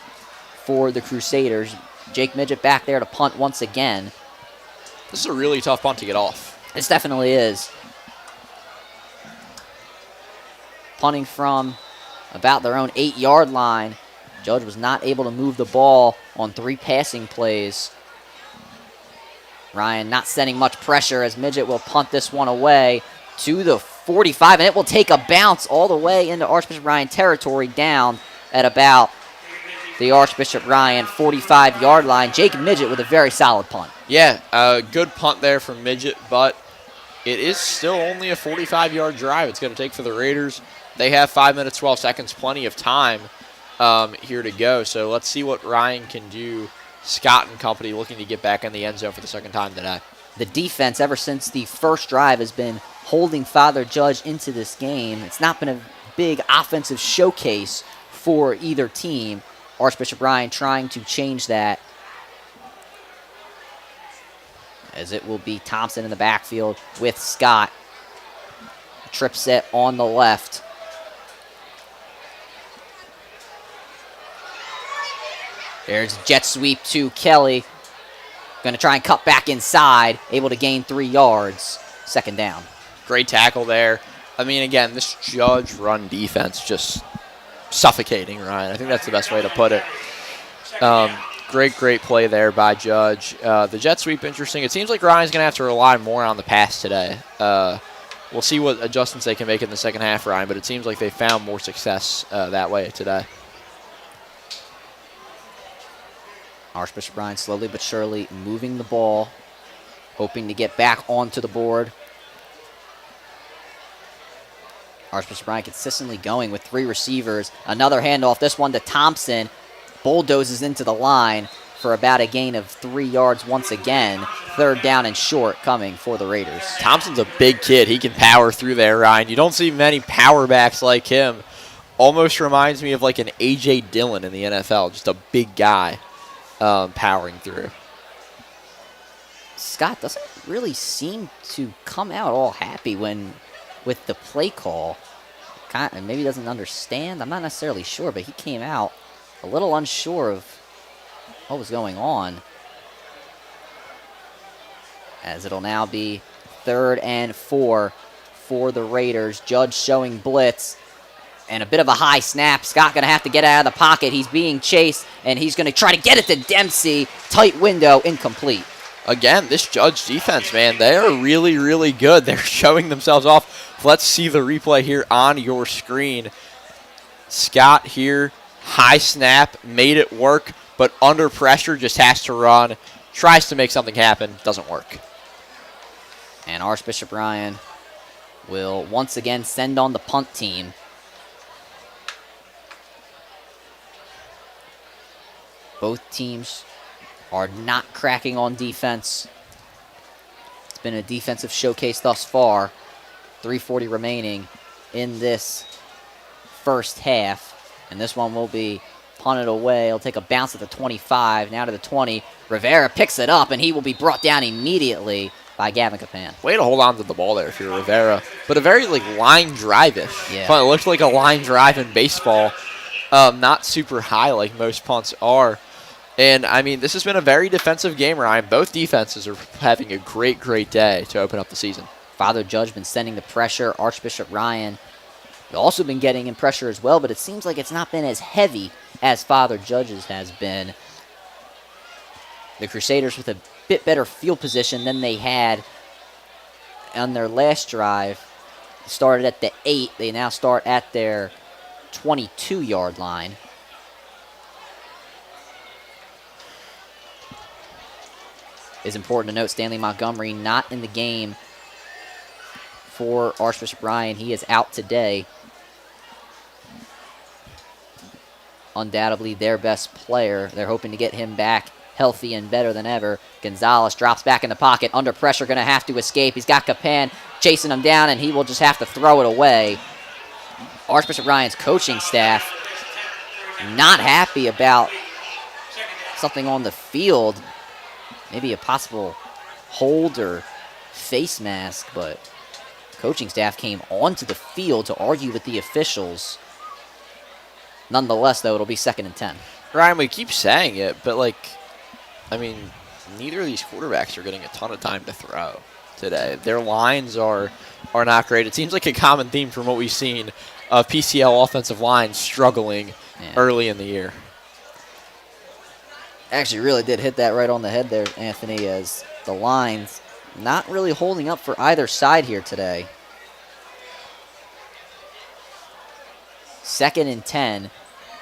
for the Crusaders. Jake Midget back there to punt once again. This is a really tough punt to get off. This definitely is. Punting from about their own 8-yard line. Judge was not able to move the ball on 3 passing plays. Ryan not sending much pressure as Midget will punt this one away to the 45, and it will take a bounce all the way into Archbishop Ryan territory down at about the Archbishop Ryan 45-yard line. Jake Midget with a very solid punt. Yeah, good punt there from Midget, but it is still only a 45-yard drive it's going to take for the Raiders. They have 5 minutes, 12 seconds, plenty of time here to go. So let's see what Ryan can do. Scott and company looking to get back in the end zone for the second time today. The defense, ever since the first drive, has been holding Father Judge into this game. It's not been a big offensive showcase for either team. Archbishop Ryan trying to change that, as it will be Thompson in the backfield with Scott. Trip set on the left. There's jet sweep to Kelly. Going to try and cut back inside. Able to gain 3 yards. Second down. Great tackle there. I mean, again, this Judge run defense just suffocating, Ryan. I think that's the best way to put it. Great play there by Judge. The jet sweep, interesting. It seems like Ryan's going to have to rely more on the pass today. We'll see what adjustments they can make in the second half, Ryan, but it seems like they found more success that way today. Archbishop Ryan slowly but surely moving the ball, hoping to get back onto the board. Archbishop Ryan consistently going with 3 receivers. Another handoff, this one to Thompson. Bulldozes into the line for about a gain of 3 yards once again. Third down and short coming for the Raiders. Thompson's a big kid. He can power through there, Ryan. You don't see many power backs like him. Almost reminds me of like an A.J. Dillon in the NFL. Just a big guy powering through. Scott doesn't really seem to come out all happy with the play call. Maybe doesn't understand. I'm not necessarily sure, but he came out a little unsure of what was going on. As it'll now be 3rd and 4 for the Raiders. Judge showing blitz. And a bit of a high snap. Scott going to have to get out of the pocket. He's being chased, and he's going to try to get it to Dempsey. Tight window, incomplete. Again, this Judge defense, man, they are really, really good. They're showing themselves off. Let's see the replay here on your screen. Scott here, high snap, made it work, but under pressure just has to run. Tries to make something happen, doesn't work. And Archbishop Ryan will once again send on the punt team. Both teams are not cracking on defense. It's been a defensive showcase thus far. 3:40 remaining in this first half. And this one will be punted away. He'll take a bounce at the 25, now to the 20. Rivera picks it up, and he will be brought down immediately by Gavin Capan. Way to hold on to the ball there if you're Rivera. But a very, line drive-ish. Yeah. Punt. It looks like a line drive in baseball. Not super high like most punts are. And, I mean, this has been a very defensive game, Ryan. Both defenses are having a great, great day to open up the season. Father Judge been sending the pressure. Archbishop Ryan also been getting in pressure as well, but it seems like it's not been as heavy as Father Judge's has been. The Crusaders with a bit better field position than they had on their last drive. Started at the 8. They now start at their 22-yard line. It's important to note Stanley Montgomery not in the game for Archbishop Ryan. He is out today. Undoubtedly their best player. They're hoping to get him back healthy and better than ever. Gonzalez drops back in the pocket. Under pressure, going to have to escape. He's got Capan chasing him down, and he will just have to throw it away. Archbishop Ryan's coaching staff not happy about something on the field. Maybe a possible hold or face mask, but coaching staff came onto the field to argue with the officials. Nonetheless, though, it'll be 2nd and 10. Ryan, we keep saying it, but, neither of these quarterbacks are getting a ton of time to throw today. Their lines are not great. It seems like a common theme from what we've seen of PCL offensive lines struggling early in the year. Actually really did hit that right on the head there, Anthony, as the lines not really holding up for either side here today. 2nd and 10.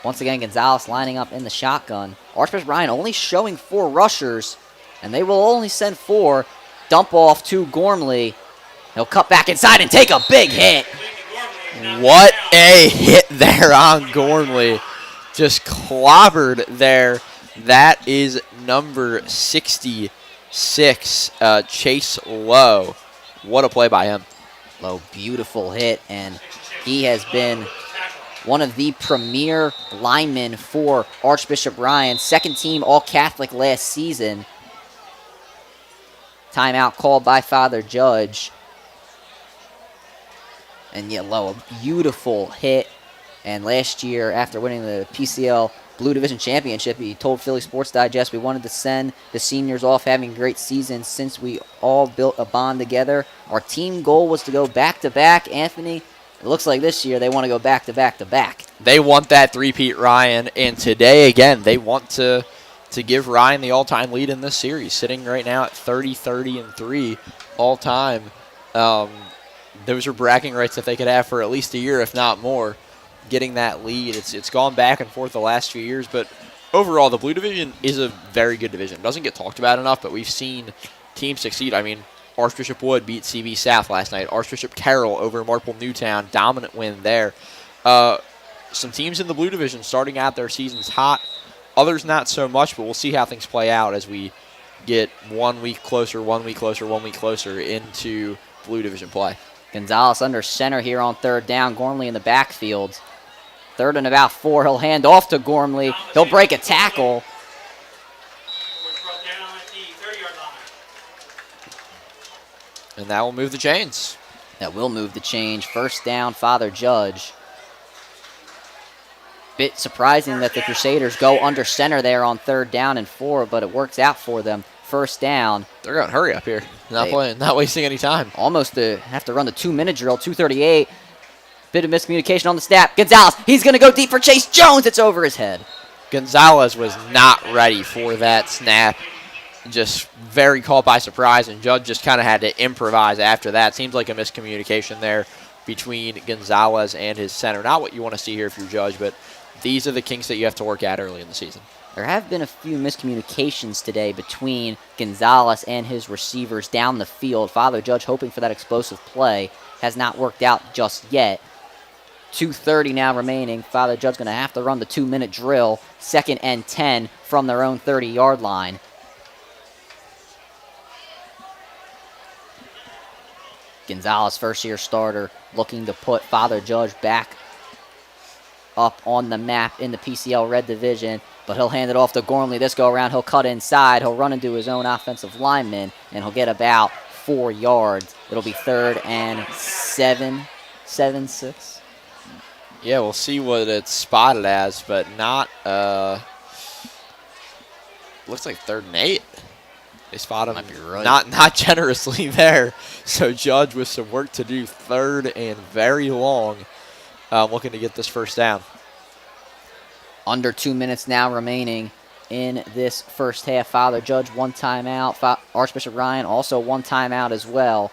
Once again, Gonzalez lining up in the shotgun. Archbishop Ryan only showing 4 rushers, and they will only send 4. Dump off to Gormley. He'll cut back inside and take a big hit. What a hit there on Gormley. Just clobbered there. That is number 66, Chase Lowe. What a play by him. Lowe, beautiful hit, and he has been one of the premier linemen for Archbishop Ryan. 2nd team All-Catholic last season. Timeout called by Father Judge. And Lowe, a beautiful hit. And last year, after winning the PCL Blue Division Championship, he told Philly Sports Digest, we wanted to send the seniors off having a great season since we all built a bond together. Our team goal was to go back-to-back. Anthony, it looks like this year they want to go back-to-back-to-back. They want that three-peat, Ryan. And today, again, they want to give Ryan the all-time lead in this series, sitting right now at 30-30-3 all-time. Those are bragging rights that they could have for at least a year, if not more. Getting that lead. It's gone back and forth the last few years, but overall, the Blue Division is a very good division. It doesn't get talked about enough, but we've seen teams succeed. I mean, Archbishop Wood beat CV South last night. Archbishop Carroll over Marple Newtown, dominant win there. Some teams in the Blue Division starting out their seasons hot. Others not so much, but we'll see how things play out as we get 1 week closer, 1 week closer, 1 week closer into Blue Division play. Gonzalez under center here on 3rd down. Gormley in the backfield. 3rd and about 4. He'll hand off to Gormley. He'll break a tackle. And that will move the chains. That will move the change. 1st down, Father Judge. Bit surprising that the Crusaders go under center there on 3rd down and 4, but it works out for them. first down. They're going to hurry up here. Not wasting any time. Almost to have to run the 2-minute drill, 2:38. Bit of miscommunication on the snap. Gonzalez, he's going to go deep for Chase Jones. It's over his head. Gonzalez was not ready for that snap. Just very caught by surprise, and Judge just kind of had to improvise after that. Seems like a miscommunication there between Gonzalez and his center. Not what you want to see here if you're Judge, but these are the kinks that you have to work at early in the season. There have been a few miscommunications today between Gonzalez and his receivers down the field. Father Judge hoping for that explosive play. Has not worked out just yet. 2:30 now remaining. Father Judge going to have to run the 2-minute drill. 2nd and 10 from their own 30-yard line. Gonzalez, first-year starter, looking to put Father Judge back up on the map in the PCL Red Division, but he'll hand it off to Gormley this go-around. He'll cut inside. He'll run into his own offensive lineman, and he'll get about 4 yards. It'll be 3rd and 6. Yeah, we'll see what it's spotted as, but not, looks like 3rd and 8. They spot him Might be right. not generously there. So Judge with some work to do, 3rd and very long, looking to get this first down. Under 2 minutes now remaining in this first half. Father Judge, 1 timeout. Archbishop Ryan also 1 timeout as well.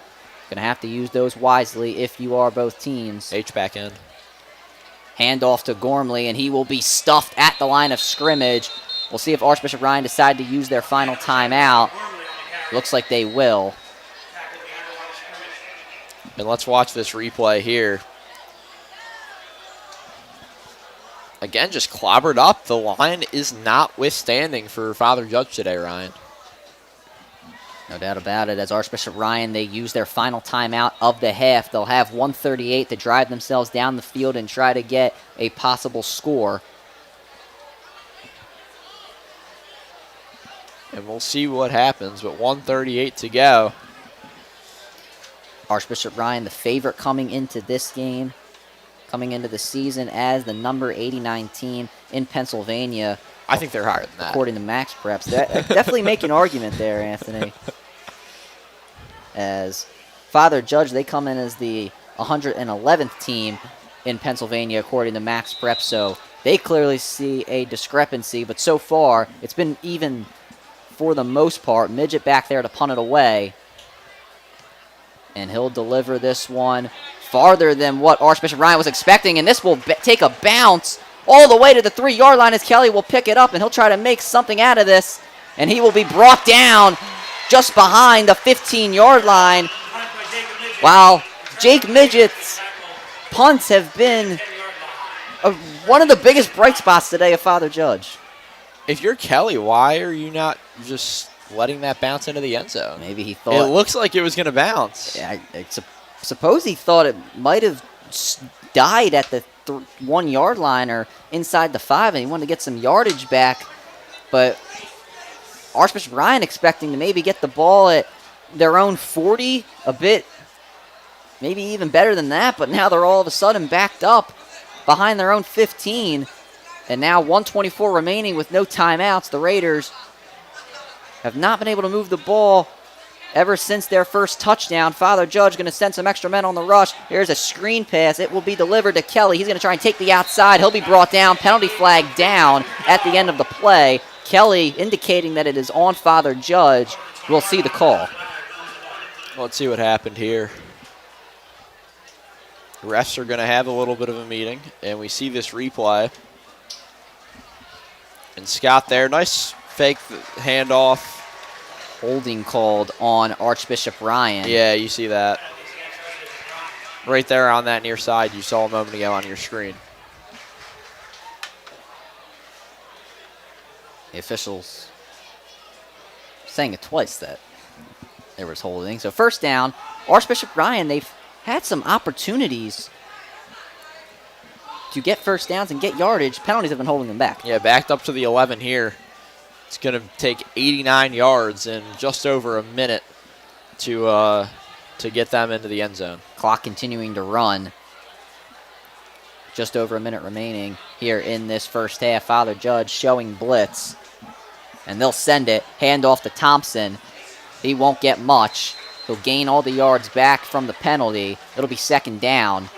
Going to have to use those wisely if you are both teams. H-back end. Handoff to Gormley, and he will be stuffed at the line of scrimmage. We'll see if Archbishop Ryan decide to use their final timeout. Looks like they will. And let's watch this replay here. Again, just clobbered up. The line is not withstanding for Father Judge today, Ryan. No doubt about it. As Archbishop Ryan, they use their final timeout of the half. They'll have 1:38 to drive themselves down the field and try to get a possible score. And we'll see what happens, but 1:38 to go. Archbishop Ryan, the favorite coming into this game, coming into the season as the number 89 team in Pennsylvania. I think they're higher than that. According to Max Preps. Definitely make an argument there, Anthony. As Father Judge, they come in as the 111th team in Pennsylvania, according to Max Preps. So they clearly see a discrepancy, but so far it's been even for the most part. Midget back there to punt it away. And he'll deliver this one farther than what Archbishop Ryan was expecting, and this will take a bounce all the way to the 3-yard line as Kelly will pick it up, and he'll try to make something out of this, and he will be brought down just behind the 15-yard line. While Jake Midget's punts have been one of the biggest bright spots today of Father Judge. If you're Kelly, why are you not just letting that bounce into the end zone? Maybe he thought... It looks like it was going to bounce. Yeah, I suppose he thought it might have died at the 1-yard line or inside the 5, and he wanted to get some yardage back. But Archbishop Ryan expecting to maybe get the ball at their own 40, a bit, maybe even better than that, but now they're all of a sudden backed up behind their own 15. And now 1:24 remaining with no timeouts. The Raiders have not been able to move the ball ever since their first touchdown. Father Judge going to send some extra men on the rush. Here's a screen pass. It will be delivered to Kelly. He's going to try and take the outside. He'll be brought down. Penalty flag down at the end of the play. Kelly indicating that it is on Father Judge. We'll see the call. Let's see what happened here. The refs are going to have a little bit of a meeting, and we see this replay. And Scott there, nice fake handoff. Holding called on Archbishop Ryan. Yeah, you see that. Right there on that near side you saw a moment ago on your screen. The officials saying it twice that there was holding. So first down, Archbishop Ryan, they've had some opportunities to get first downs and get yardage. Penalties have been holding them back. Yeah, backed up to the 11 here. It's going to take 89 yards in just over a minute to get them into the end zone. Clock continuing to run. Just over a minute remaining here in this first half. Father Judge showing blitz. And they'll send it. Hand off to Thompson. He won't get much. He'll gain all the yards back from the penalty. It'll be second down.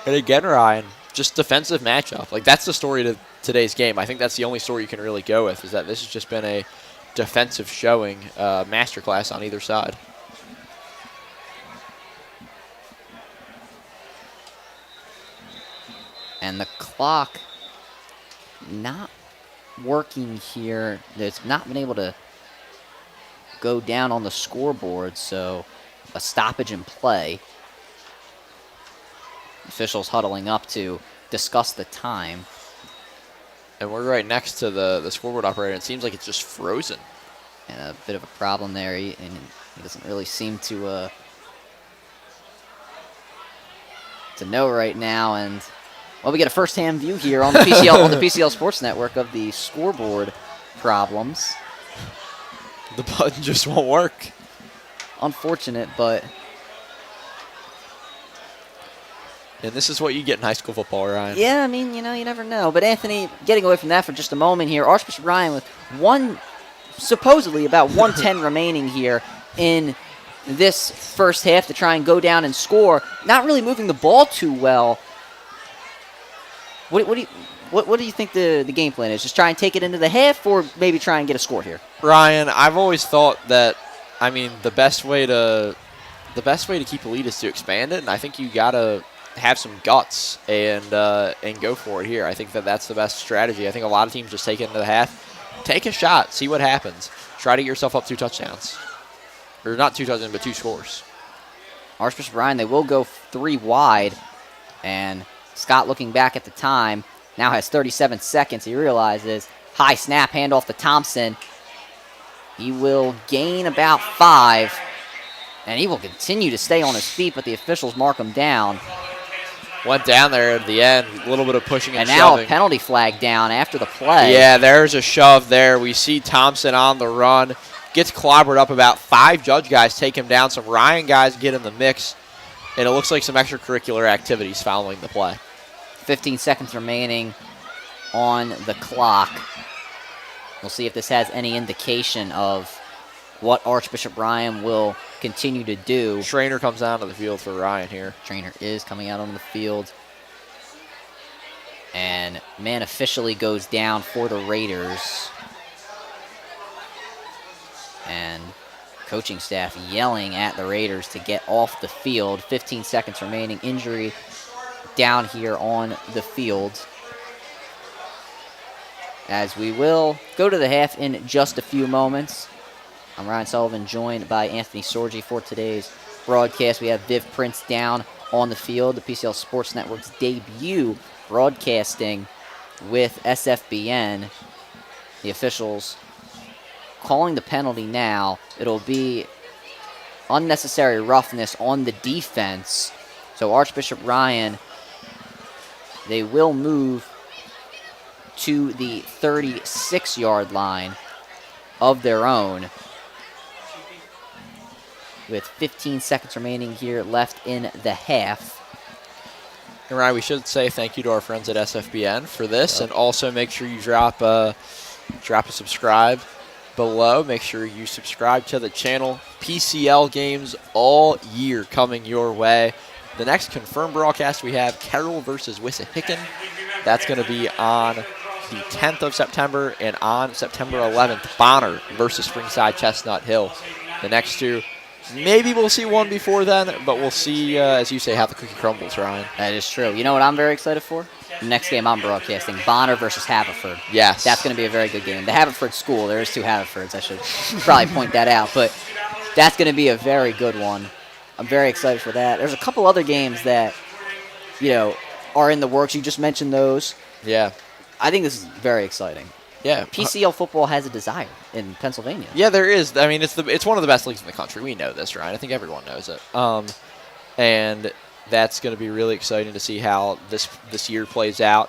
And again, Ryan, just defensive matchup. Like, that's the story to today's game. I think that's the only story you can really go with, is that this has just been a defensive showing, masterclass on either side. And the clock not working here. It's not been able to go down on the scoreboard, so a stoppage in play. Officials huddling up to discuss the time. And we're right next to the scoreboard operator. It seems like it's just frozen. And a bit of a problem there, and he doesn't really seem to know right now. And well, we get a first-hand view here on the PCL Sports Network of the scoreboard problems. The button just won't work. Unfortunate, but. And this is what you get in high school football, Ryan. Yeah, I mean, you never know. But Anthony, getting away from that for just a moment here, Archbishop Ryan with supposedly about 1:10 remaining here in this first half to try and go down and score. Not really moving the ball too well. What do you think the game plan is? Just try and take it into the half, or maybe try and get a score here? Ryan, I've always thought that, I mean, the best way to keep a lead is to expand it, and I think you gotta have some guts and go for it here. I think that's the best strategy. I think a lot of teams just take it into the half, take a shot, see what happens. Try to get yourself up 2 touchdowns. Or not 2 touchdowns, but 2 scores. Archbishop Ryan, they will go 3 wide, and Scott, looking back at the time, now has 37 seconds. He realizes high snap, handoff to Thompson. He will gain about 5, and he will continue to stay on his feet, but the officials mark him down. Went down there at the end, a little bit of pushing and shoving. And now shoving. A penalty flag down after the play. Yeah, there's a shove there. We see Thompson on the run. Gets clobbered up. About 5 judge guys take him down. Some Ryan guys get in the mix. And it looks like some extracurricular activities following the play. 15 seconds remaining on the clock. We'll see if this has any indication of what Archbishop Ryan will continue to do. Trainer comes out of the field for Ryan here. Trainer is coming out on the field. And man officially goes down for the Raiders. And coaching staff yelling at the Raiders to get off the field. 15 seconds remaining. Injury down here on the field. As we will go to the half in just a few moments. I'm Ryan Sullivan, joined by Anthony Sorgi for today's broadcast. We have Viv Prince down on the field, the PCL Sports Network's debut broadcasting with SFBN. The officials calling the penalty now. It'll be unnecessary roughness on the defense. So Archbishop Ryan, they will move to the 36-yard line of their own. With 15 seconds remaining here left in the half. And Ryan, we should say thank you to our friends at SFBN for this, and also make sure you drop a subscribe below. Make sure you subscribe to the channel. PCL games all year coming your way. The next confirmed broadcast we have Carroll versus Wissahickon. That's going to be on the 10th of September, and on September 11th, Bonner versus Springside Chestnut Hill. The next 2. Maybe we'll see one before then, but we'll see, as you say, how the cookie crumbles, Ryan. That is true. You know what I'm very excited for? The next game I'm broadcasting, Bonner versus Haverford. Yes. That's going to be a very good game. The Haverford school, there is 2 Haverfords. I should probably point that out, but that's going to be a very good one. I'm very excited for that. There's a couple other games that, are in the works. You just mentioned those. Yeah. I think this is very exciting. Yeah. PCL football has a desire in Pennsylvania. Yeah, there is. I mean, it's one of the best leagues in the country. We know this, Ryan. I think everyone knows it. And that's going to be really exciting to see how this year plays out.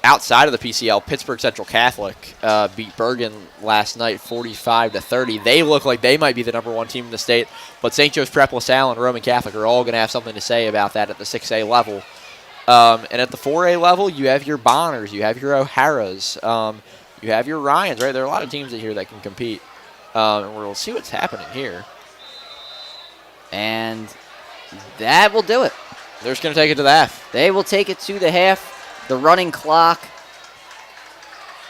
Outside of the PCL, Pittsburgh Central Catholic beat Bergen last night 45-30. They look like they might be the number 1 team in the state, but St. Joe's Prep, LaSalle, and Roman Catholic are all going to have something to say about that at the 6A level. And at the 4A level, you have your Bonners, you have your O'Haras, you have your Ryans, right? There are a lot of teams here that can compete. And we'll see what's happening here. And that will do it. They're just going to take it to the half. They will take it to the half. The running clock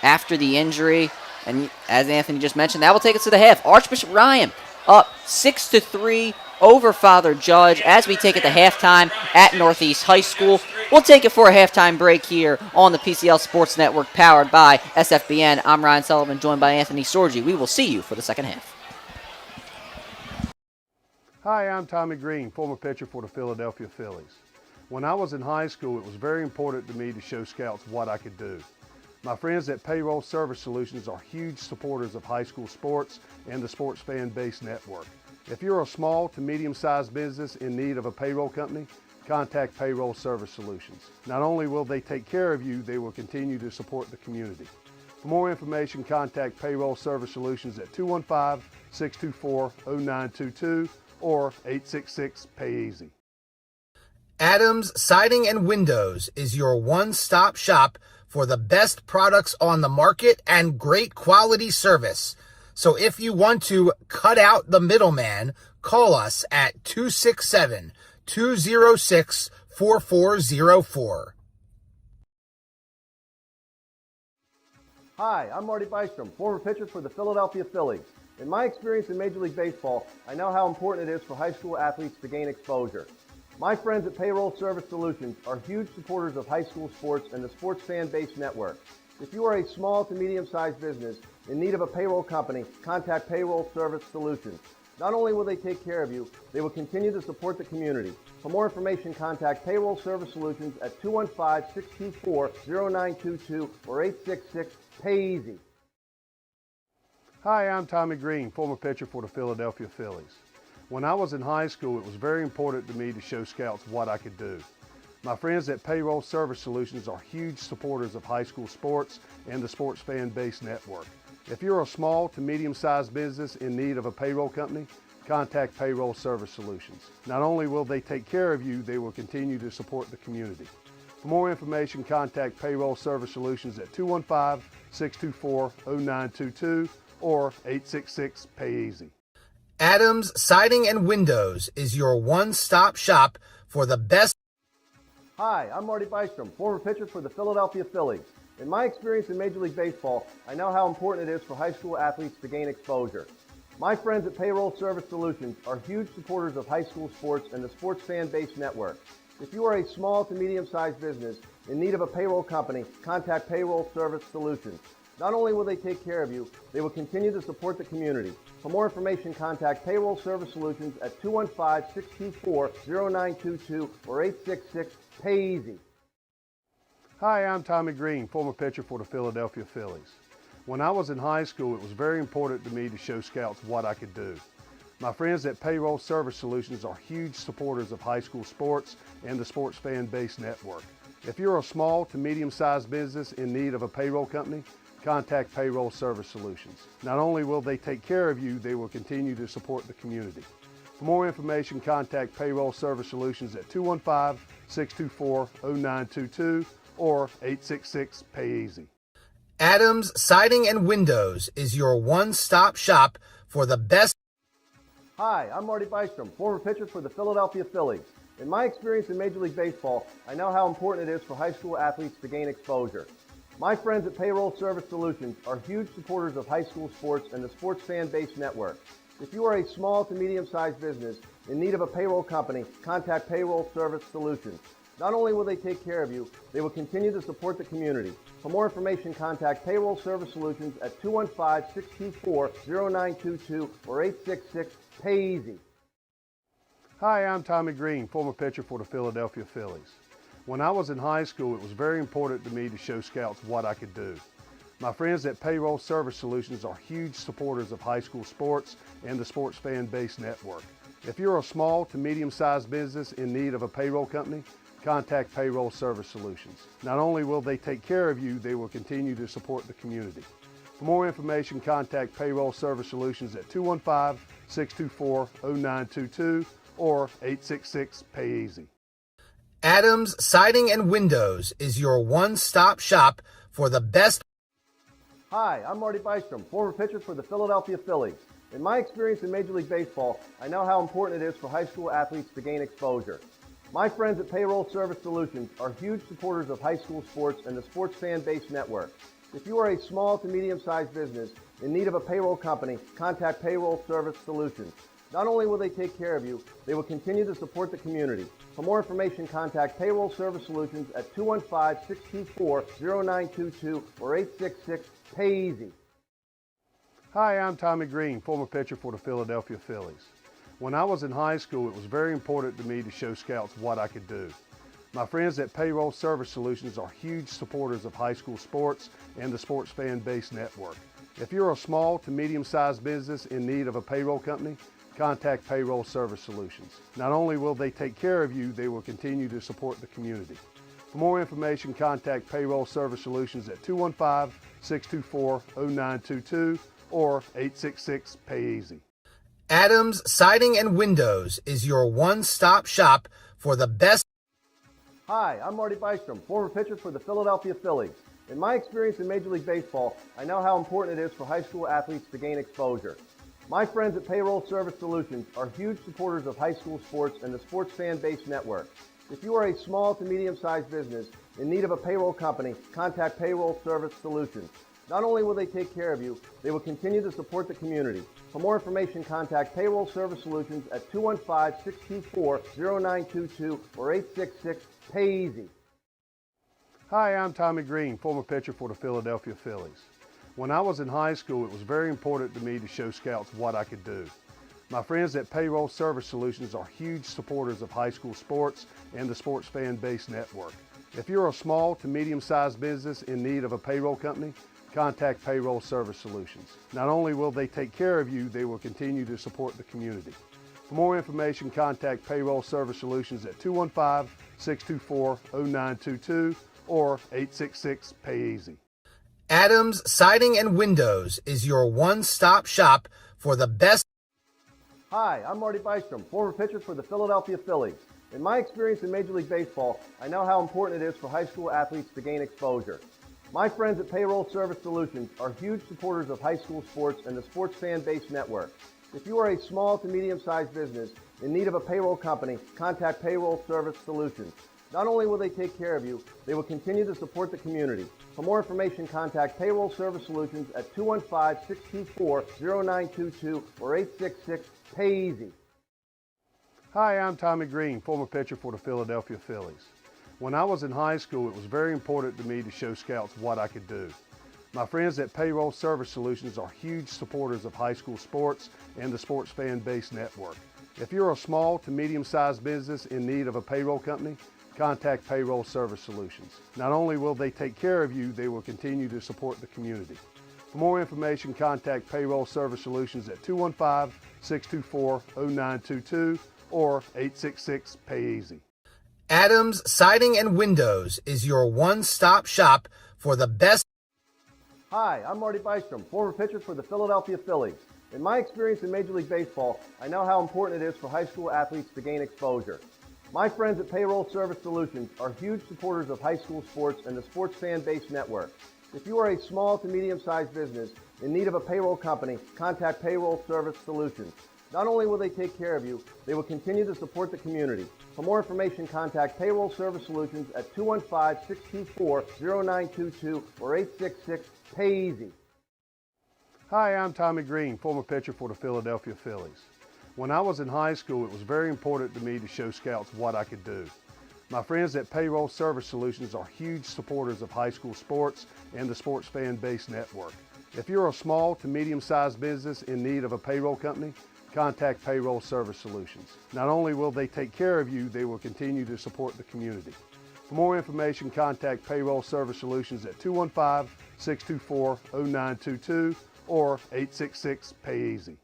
after the injury. And as Anthony just mentioned, that will take us to the half. Archbishop Ryan up 6-3 over Father Judge as we take it to halftime at Northeast High School. We'll take it for a halftime break here on the PCL Sports Network powered by SFBN. I'm Ryan Sullivan, joined by Anthony Sorgi. We will see you for the second half. Hi, I'm Tommy Green, former pitcher for the Philadelphia Phillies. When I was in high school, it was very important to me to show scouts what I could do. My friends at Payroll Service Solutions are huge supporters of high school sports and the Sports Fan Base Network. If you're a small to medium-sized business in need of a payroll company, contact Payroll Service Solutions. Not only will they take care of you, they will continue to support the community. For more information, contact Payroll Service Solutions at 215-624-0922 or 866-PAY-EASY. Adams Siding and Windows is your one-stop shop for the best products on the market and great quality service. So if you want to cut out the middleman, call us at 267-206-4404. Hi, I'm Marty Bystrom, former pitcher for the Philadelphia Phillies. In my experience in Major League Baseball, I know how important it is for high school athletes to gain exposure. My friends at Payroll Service Solutions are huge supporters of high school sports and the Sports Fan Base Network. If you are a small to medium-sized business in need of a payroll company, contact Payroll Service Solutions. Not only will they take care of you, they will continue to support the community. For more information, contact Payroll Service Solutions at 215-624-0922 or 866-PAY-EASY. Hi, I'm Tommy Green, former pitcher for the Philadelphia Phillies. When I was in high school, it was very important to me to show scouts what I could do. My friends at Payroll Service Solutions are huge supporters of high school sports and the Sports Fan Base Network. If you're a small to medium-sized business in need of a payroll company, contact Payroll Service Solutions. Not only will they take care of you, they will continue to support the community. For more information, contact Payroll Service Solutions at 215-624-0922 or 866-PAY-EASY. Adams Siding and Windows is your one-stop shop for the best. Hi, I'm Marty Bystrom, former pitcher for the Philadelphia Phillies. In my experience in Major League Baseball, I know how important it is for high school athletes to gain exposure. My friends at Payroll Service Solutions are huge supporters of high school sports and the Sports Fan Base Network. If you are a small to medium-sized business in need of a payroll company, contact Payroll Service Solutions. Not only will they take care of you, they will continue to support the community. For more information, contact Payroll Service Solutions at 215-624-0922 or 866-PAY-EASY. Hi, I'm Tommy Green, former pitcher for the Philadelphia Phillies. When I was in high school, it was very important to me to show scouts what I could do. My friends at Payroll Service Solutions are huge supporters of high school sports and the Sports Fan Base Network. If you're a small to medium-sized business in need of a payroll company, contact Payroll Service Solutions. Not only will they take care of you, they will continue to support the community. For more information, contact Payroll Service Solutions at 215-624-0922 or 866-PAY-EASY. Adams Siding and Windows is your one-stop shop for the best. Hi, I'm Marty Bystrom, former pitcher for the Philadelphia Phillies. In my experience in Major League Baseball, I know how important it is for high school athletes to gain exposure. My friends at Payroll Service Solutions are huge supporters of high school sports and the Sports Fan Base Network. If you are a small to medium-sized business in need of a payroll company, contact Payroll Service Solutions. Not only will they take care of you, they will continue to support the community. For more information, contact Payroll Service Solutions at 215-624-0922 or 866-PAY-EASY. Hi, I'm Tommy Green, former pitcher for the Philadelphia Phillies. When I was in high school, it was very important to me to show scouts what I could do. My friends at Payroll Service Solutions are huge supporters of high school sports and the Sports Fan Base Network. If you're a small to medium-sized business in need of a payroll company, contact Payroll Service Solutions. Not only will they take care of you, they will continue to support the community. For more information, contact Payroll Service Solutions at 215-624-0922 or 866-PAY-EASY. Adams Siding and Windows is your one-stop shop for the best. Hi, I'm Marty Bystrom, former pitcher for the Philadelphia Phillies. In my experience in Major League Baseball, I know how important it is for high school athletes to gain exposure. My friends at Payroll Service Solutions are huge supporters of high school sports and the sports fan-based network. If you are a small to medium-sized business in need of a payroll company, contact Payroll Service Solutions. Not only will they take care of you, they will continue to support the community. For more information, contact Payroll Service Solutions at 215-624-0922 or 866-PAY-EASY. Hi, I'm Tommy Green, former pitcher for the Philadelphia Phillies. When I was in high school, it was very important to me to show scouts what I could do. My friends at Payroll Service Solutions are huge supporters of high school sports and the sports fan-based network. If you're a small to medium-sized business in need of a payroll company, contact Payroll Service Solutions. Not only will they take care of you, they will continue to support the community. For more information, contact Payroll Service Solutions at 215-624-0922 or 866-PAY-EASY. Adams Siding and Windows is your one-stop shop for the best. Hi, I'm Marty Bystrom, former pitcher for the Philadelphia Phillies. In my experience in Major League Baseball, I know how important it is for high school athletes to gain exposure. My friends at Payroll Service Solutions are huge supporters of high school sports and the sports fan-based network. If you are a small to medium-sized business in need of a payroll company, contact Payroll Service Solutions. Not only will they take care of you, they will continue to support the community. For more information, contact Payroll Service Solutions at 215-624-0922 or 866-PAY-EASY. Hi, I'm Tommy Green, former pitcher for the Philadelphia Phillies. When I was in high school, it was very important to me to show scouts what I could do. My friends at Payroll Service Solutions are huge supporters of high school sports and the sports fan-based network. If you're a small to medium-sized business in need of a payroll company, contact Payroll Service Solutions. Not only will they take care of you, they will continue to support the community. For more information, contact Payroll Service Solutions at 215-624-0922 or 866-PAY-EASY. Adams Siding and Windows is your one-stop shop for the best. Hi, I'm Marty Bystrom, former pitcher for the Philadelphia Phillies. In my experience in Major League Baseball, I know how important it is for high school athletes to gain exposure. My friends at Payroll Service Solutions are huge supporters of high school sports and the sports fan-based network. If you are a small to medium-sized business in need of a payroll company, contact Payroll Service Solutions. Not only will they take care of you, they will continue to support the community. For more information, contact Payroll Service Solutions at 215-624-0922 or 866-PAY-EASY. Hi, I'm Tommy Green, former pitcher for the Philadelphia Phillies. When I was in high school, it was very important to me to show scouts what I could do. My friends at Payroll Service Solutions are huge supporters of high school sports and the sports fan-based network. If you're a small to medium-sized business in need of a payroll company, contact Payroll Service Solutions. Not only will they take care of you, they will continue to support the community. For more information, contact Payroll Service Solutions at 215-624-0922 or 866-PAY-EASY. Adams Siding and Windows is your one-stop shop for the best. Hi, I'm Marty Bystrom, former pitcher for the Philadelphia Phillies. In my experience in Major League Baseball, I know how important it is for high school athletes to gain exposure. My friends at Payroll Service Solutions are huge supporters of high school sports and the sports fan-based network. If you are a small to medium-sized business in need of a payroll company, contact Payroll Service Solutions. Not only will they take care of you, they will continue to support the community. For more information, contact Payroll Service Solutions at 215-624-0922 or 866-PAY-EASY. Hi, I'm Tommy Green, former pitcher for the Philadelphia Phillies. When I was in high school, it was very important to me to show scouts what I could do. My friends at Payroll Service Solutions are huge supporters of high school sports and the sports fan-based network. If you're a small to medium-sized business in need of a payroll company, contact Payroll Service Solutions. Not only will they take care of you, they will continue to support the community. For more information, contact Payroll Service Solutions at 215-624-0922 or 866-PAY-EASY.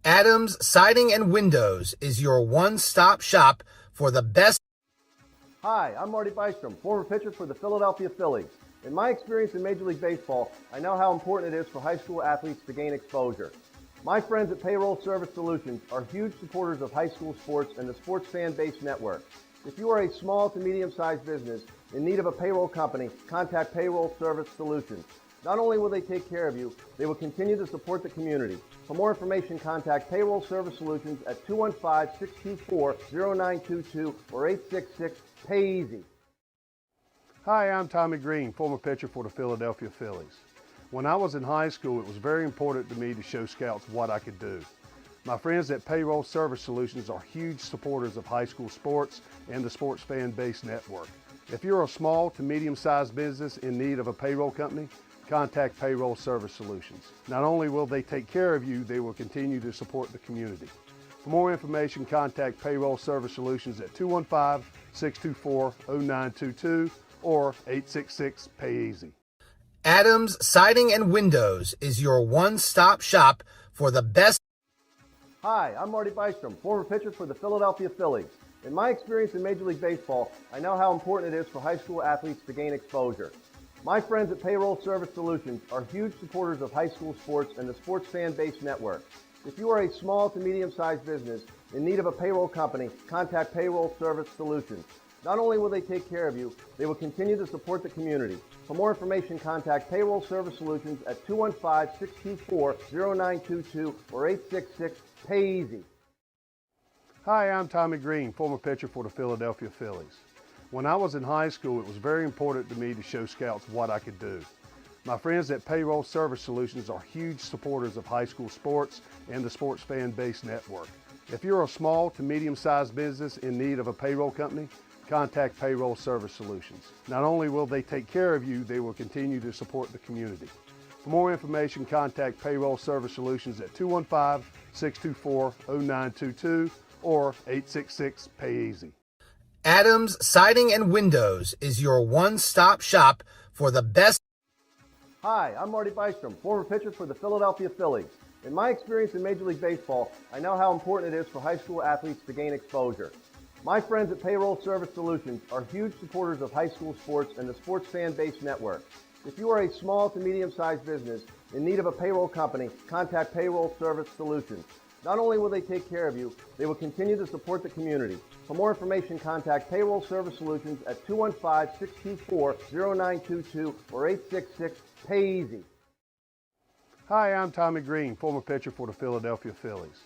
Adams Siding and Windows is your one-stop shop for the best. Hi, I'm Marty Bystrom, former pitcher for the Philadelphia Phillies. In my experience in Major League Baseball, I know how important it is for high school athletes to gain exposure. My friends at Payroll Service Solutions are huge supporters of high school sports and the sports fan-based network. If you are a small to medium-sized business in need of a payroll company, contact Payroll Service Solutions. Not only will they take care of you, they will continue to support the community. For more information, contact Payroll Service Solutions at 215-624-0922 or 866-PAY-EASY. Hi, I'm Tommy Green, former pitcher for the Philadelphia Phillies. When I was in high school, it was very important to me to show scouts what I could do. My friends at Payroll Service Solutions are huge supporters of high school sports and the Sports Fan Base Network. If you're a small to medium-sized business in need of a payroll company, contact Payroll Service Solutions. Not only will they take care of you, they will continue to support the community. For more information, contact Payroll Service Solutions at 215-624-0922 or 866-PAY-EASY. Adams Siding and Windows is your one-stop shop for the best. Hi, I'm Marty Bystrom, former pitcher for the Philadelphia Phillies. In my experience in Major League Baseball, I know how important it is for high school athletes to gain exposure. My friends at Payroll Service Solutions are huge supporters of high school sports and the Sports Fan Base Network. If you are a small to medium-sized business in need of a payroll company, contact Payroll Service Solutions. Not only will they take care of you, they will continue to support the community. For more information, contact Payroll Service Solutions at 215-624-0922 or 866-PAY-EASY. Hi, I'm Tommy Green, former pitcher for the Philadelphia Phillies. When I was in high school, it was very important to me to show scouts what I could do. My friends at Payroll Service Solutions are huge supporters of high school sports and the Sports Fan Base Network. If you're a small to medium-sized business in need of a payroll company, contact Payroll Service Solutions. Not only will they take care of you, they will continue to support the community. For more information, contact Payroll Service Solutions at 215-624-0922 or 866-PAY-EASY. Adams Siding and Windows is your one-stop shop for the best. Hi, I'm Marty Bystrom, former pitcher for the Philadelphia Phillies. In my experience in Major League Baseball, I know how important it is for high school athletes to gain exposure. My friends at Payroll Service Solutions are huge supporters of high school sports and the Sports Fan Base Network. If you are a small to medium-sized business in need of a payroll company, contact Payroll Service Solutions. Not only will they take care of you, they will continue to support the community. For more information, contact Payroll Service Solutions at 215-624-0922 or 866-PAY-EASY. Hi, I'm Tommy Green, former pitcher for the Philadelphia Phillies.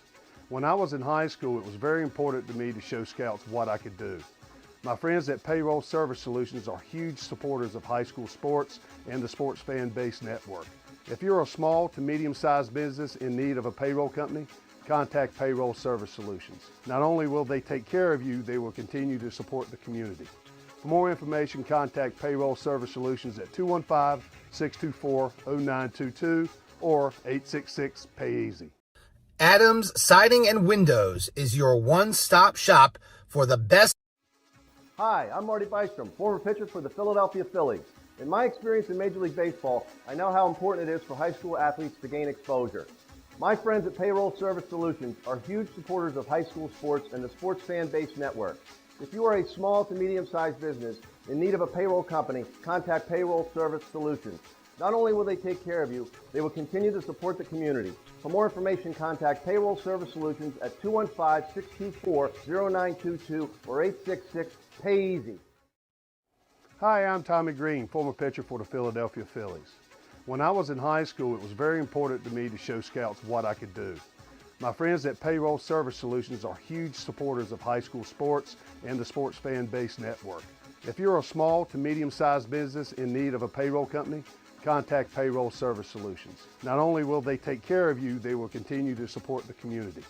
When I was in high school, it was very important to me to show scouts what I could do. My friends at Payroll Service Solutions are huge supporters of high school sports and the Sports Fan Base Network. If you're a small to medium-sized business in need of a payroll company, contact Payroll Service Solutions. Not only will they take care of you, they will continue to support the community. For more information, contact Payroll Service Solutions at 215-624-0922 or 866-PAY-EASY. Adams Siding and Windows is your one-stop shop for the best. Hi, I'm Marty Bystrom, former pitcher for the Philadelphia Phillies. In my experience in Major League Baseball, I know how important it is for high school athletes to gain exposure. My friends at Payroll Service Solutions are huge supporters of high school sports and the Sports Fan Base Network. If you are a small to medium-sized business in need of a payroll company, contact Payroll Service Solutions. Not only will they take care of you, they will continue to support the community. For more information, contact Payroll Service Solutions at 215-624-0922 or 866-PAY-EASY. Hi, I'm Tommy Green, former pitcher for the Philadelphia Phillies. When I was in high school, it was very important to me to show scouts what I could do. My friends at Payroll Service Solutions are huge supporters of high school sports and the Sports Fan Base Network. If you're a small to medium-sized business in need of a payroll company, contact Payroll Service Solutions. Not only will they take care of you, they will continue to support the community.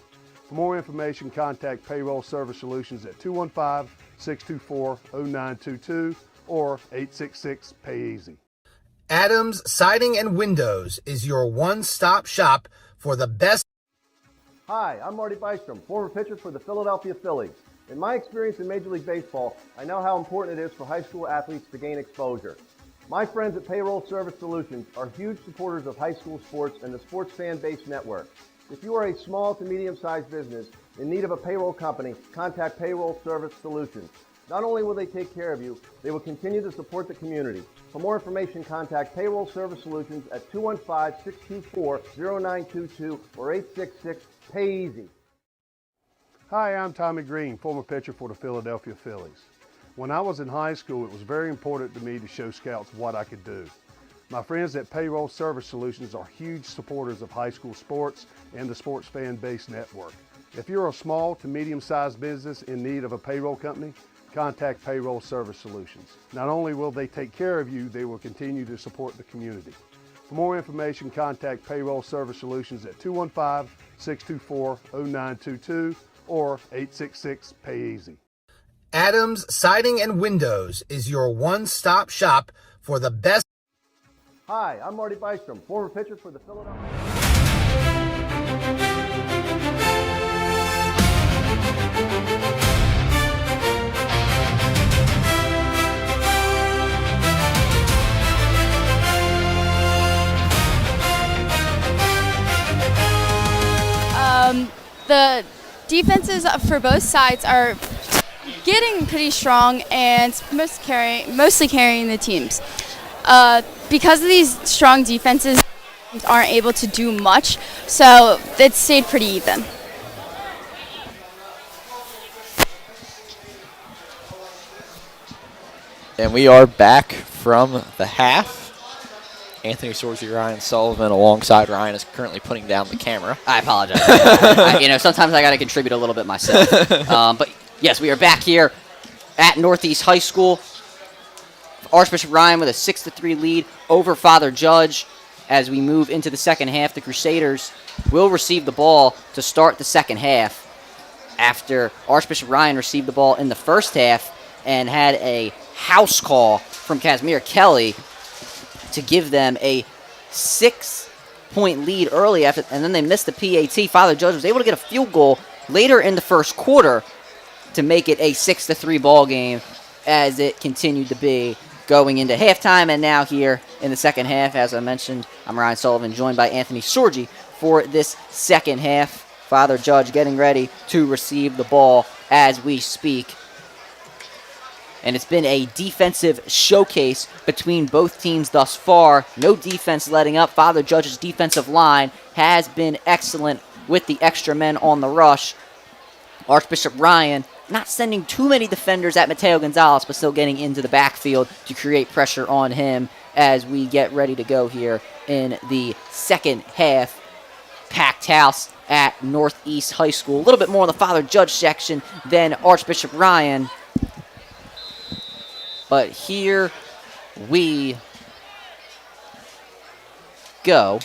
For more information, contact Payroll Service Solutions at 215-624-0922 or 866-PAY-EASY. Adams Siding and Windows is your one-stop shop for the best. Hi, I'm Marty Bystrom, former pitcher for the Philadelphia Phillies. In my experience in Major League Baseball, I know how important it is for high school athletes to gain exposure. My friends at Payroll Service Solutions are huge supporters of high school sports and the Sports Fan Base Network. If you are a small to medium-sized business in need of a payroll company, contact Payroll Service Solutions. Not only will they take care of you, they will continue to support the community. For more information, contact Payroll Service Solutions at 215-624-0922 or 866-PAY-EASY. Hi, I'm Tommy Green, former pitcher for the Philadelphia Phillies. When I was in high school, it was very important to me to show scouts what I could do. My friends at Payroll Service Solutions are huge supporters of high school sports and the sports fan base network. If you're a small to medium-sized business in need of a payroll company, contact Payroll Service Solutions. Not only will they take care of you, they will continue to support the community. For more information, contact Payroll Service Solutions at 215-624-0922 or 866-PAY-EASY. Adams Siding and Windows is your one-stop shop for the best. Hi, I'm Marty Bystrom, former pitcher for the Philadelphia. The defenses for both sides are getting pretty strong and mostly carrying the teams. Because of these strong defenses, aren't able to do much, so it stayed pretty even. And we are back from the half. Anthony Sorgi, Ryan Sullivan, alongside Ryan, is currently putting down the camera. I apologize. Sometimes I got to contribute a little bit myself. But yes, we are back here at Northeast High School. Archbishop Ryan with a 6-3 lead over Father Judge. As we move into the second half, the Crusaders will receive the ball to start the second half after Archbishop Ryan received the ball in the first half and had a house call from Casimir Kelly to give them a 6-point lead early, and then they missed the PAT. Father Judge was able to get a field goal later in the first quarter to make it a 6-3 ball game, as it continued to be going into halftime. And now here in the second half, as I mentioned, I'm Ryan Sullivan, joined by Anthony Sorgi for this second half. Father Judge getting ready to receive the ball as we speak. And it's been a defensive showcase between both teams thus far. No defense letting up. Father Judge's defensive line has been excellent with the extra men on the rush. Archbishop Ryan not sending too many defenders at Mateo Gonzalez, but still getting into the backfield to create pressure on him as we get ready to go here in the second half. Packed house at Northeast High School. A little bit more on the Father Judge section than Archbishop Ryan. But here we go.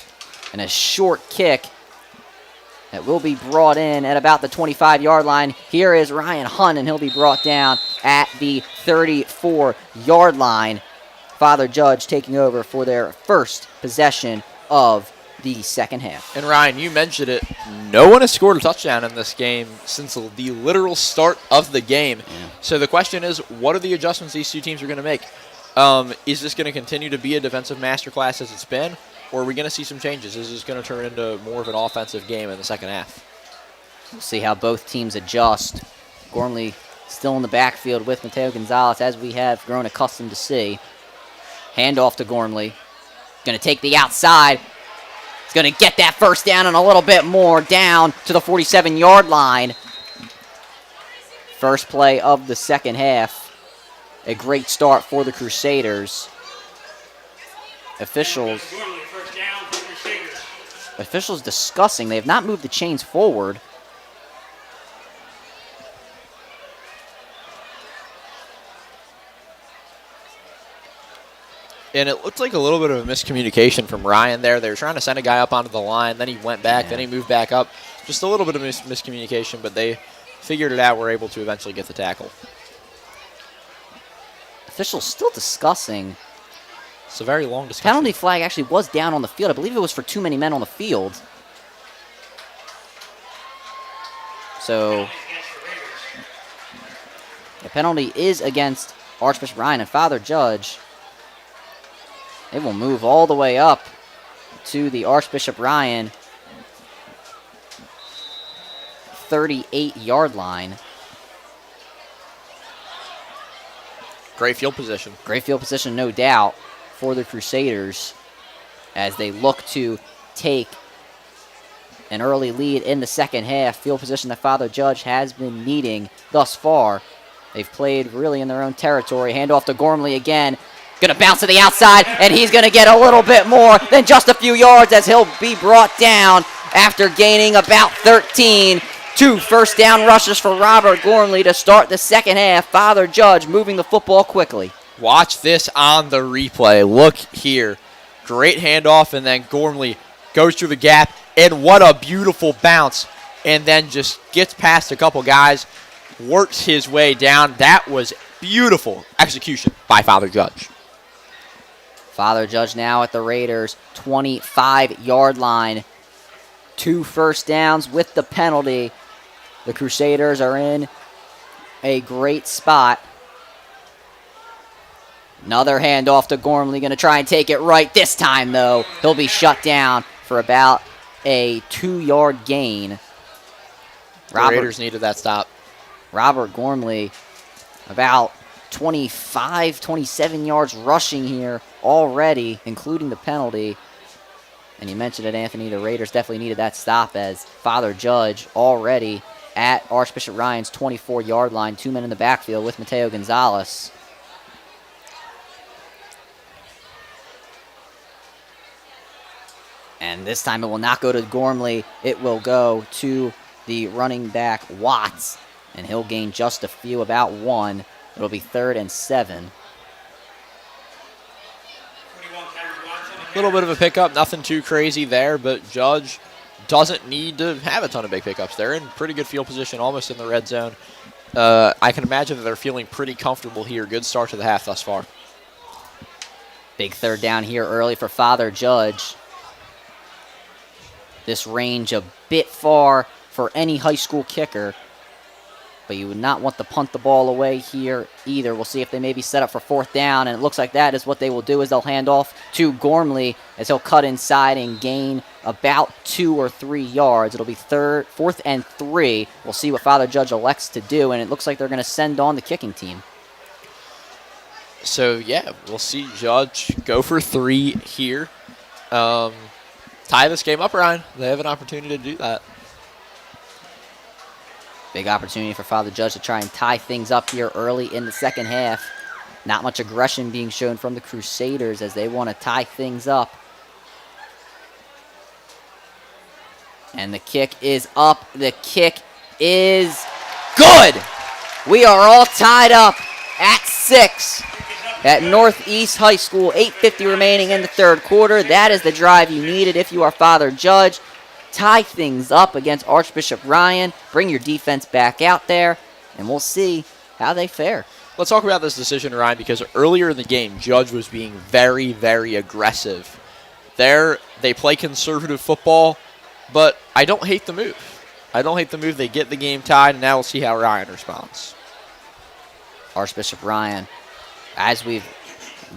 And a short kick that will be brought in at about the 25-yard line. Here is Ryan Hunt, and he'll be brought down at the 34-yard line. Father Judge taking over for their first possession of the second half. And Ryan, you mentioned it. No one has scored a touchdown in this game since the literal start of the game. Yeah. So the question is, what are the adjustments these two teams are going to make? Is this going to continue to be a defensive masterclass as it's been, or are we going to see some changes? Is this going to turn into more of an offensive game in the second half? We'll see how both teams adjust. Gormley still in the backfield with Mateo Gonzalez, as we have grown accustomed to see. Handoff to Gormley. Going to take the outside. He's going to get that first down and a little bit more, down to the 47-yard line. First play of the second half. A great start for the Crusaders. Officials discussing. They have not moved the chains forward. And it looked like a little bit of a miscommunication from Ryan there. They were trying to send a guy up onto the line, then he went back, then he moved back up. Just a little bit of miscommunication, but they figured it out, were able to eventually get the tackle. Officials still discussing. It's a very long discussion. Penalty flag actually was down on the field. I believe it was for too many men on the field. So the penalty is against Archbishop Ryan, and Father Judge, they will move all the way up to the Archbishop Ryan 38-yard line. Great field position. Great field position, no doubt, for the Crusaders as they look to take an early lead in the second half. Field position that Father Judge has been needing thus far. They've played really in their own territory. Handoff to Gormley again. Going to bounce to the outside, and he's going to get a little bit more than just a few yards as he'll be brought down after gaining about 13. 2 first down rushes for Robert Gormley to start the second half. Father Judge moving the football quickly. Watch this on the replay. Look here. Great handoff, and then Gormley goes through the gap, and what a beautiful bounce. And then just gets past a couple guys, works his way down. That was beautiful execution by Father Judge. Father Judge now at the Raiders' 25-yard line. 2 first downs with the penalty. The Crusaders are in a great spot. Another handoff to Gormley. Going to try and take it right this time, though. He'll be shut down for about a 2-yard gain. The Raiders needed that stop. Robert Gormley about 25, 27 yards rushing here already, including the penalty. And you mentioned it, Anthony, the Raiders definitely needed that stop as Father Judge already at Archbishop Ryan's 24-yard line. 2 men in the backfield with Mateo Gonzalez. And this time it will not go to Gormley. It will go to the running back, Watts. And he'll gain just a few, about 1. It'll be 3rd and 7. A little bit of a pickup, nothing too crazy there, but Judge doesn't need to have a ton of big pickups. They're in pretty good field position, almost in the red zone. I can imagine that they're feeling pretty comfortable here. Good start to the half thus far. Big 3rd down here early for Father Judge. This range a bit far for any high school kicker, but you would not want to punt the ball away here either. We'll see if they maybe set up for 4th down, and it looks like that is what they will do, is they'll hand off to Gormley as he'll cut inside and gain about 2 or 3 yards. It'll be 4th and 3. We'll see what Father Judge elects to do, and it looks like they're going to send on the kicking team. So, yeah, we'll see Judge go for 3 here. Tie this game up, Ryan. They have an opportunity to do that. Big opportunity for Father Judge to try and tie things up here early in the second half. Not much aggression being shown from the Crusaders as they want to tie things up. And the kick is up. The kick is good. We are all tied up at 6 at Northeast High School. 8:50 remaining in the 3rd quarter. That is the drive you needed if you are Father Judge. Tie things up against Archbishop Ryan. Bring your defense back out there, and we'll see how they fare. Let's talk about this decision, Ryan, because earlier in the game, Judge was being very, very aggressive. There, they play conservative football, but I don't hate the move. I don't hate the move. They get the game tied, and now we'll see how Ryan responds. Archbishop Ryan, as we've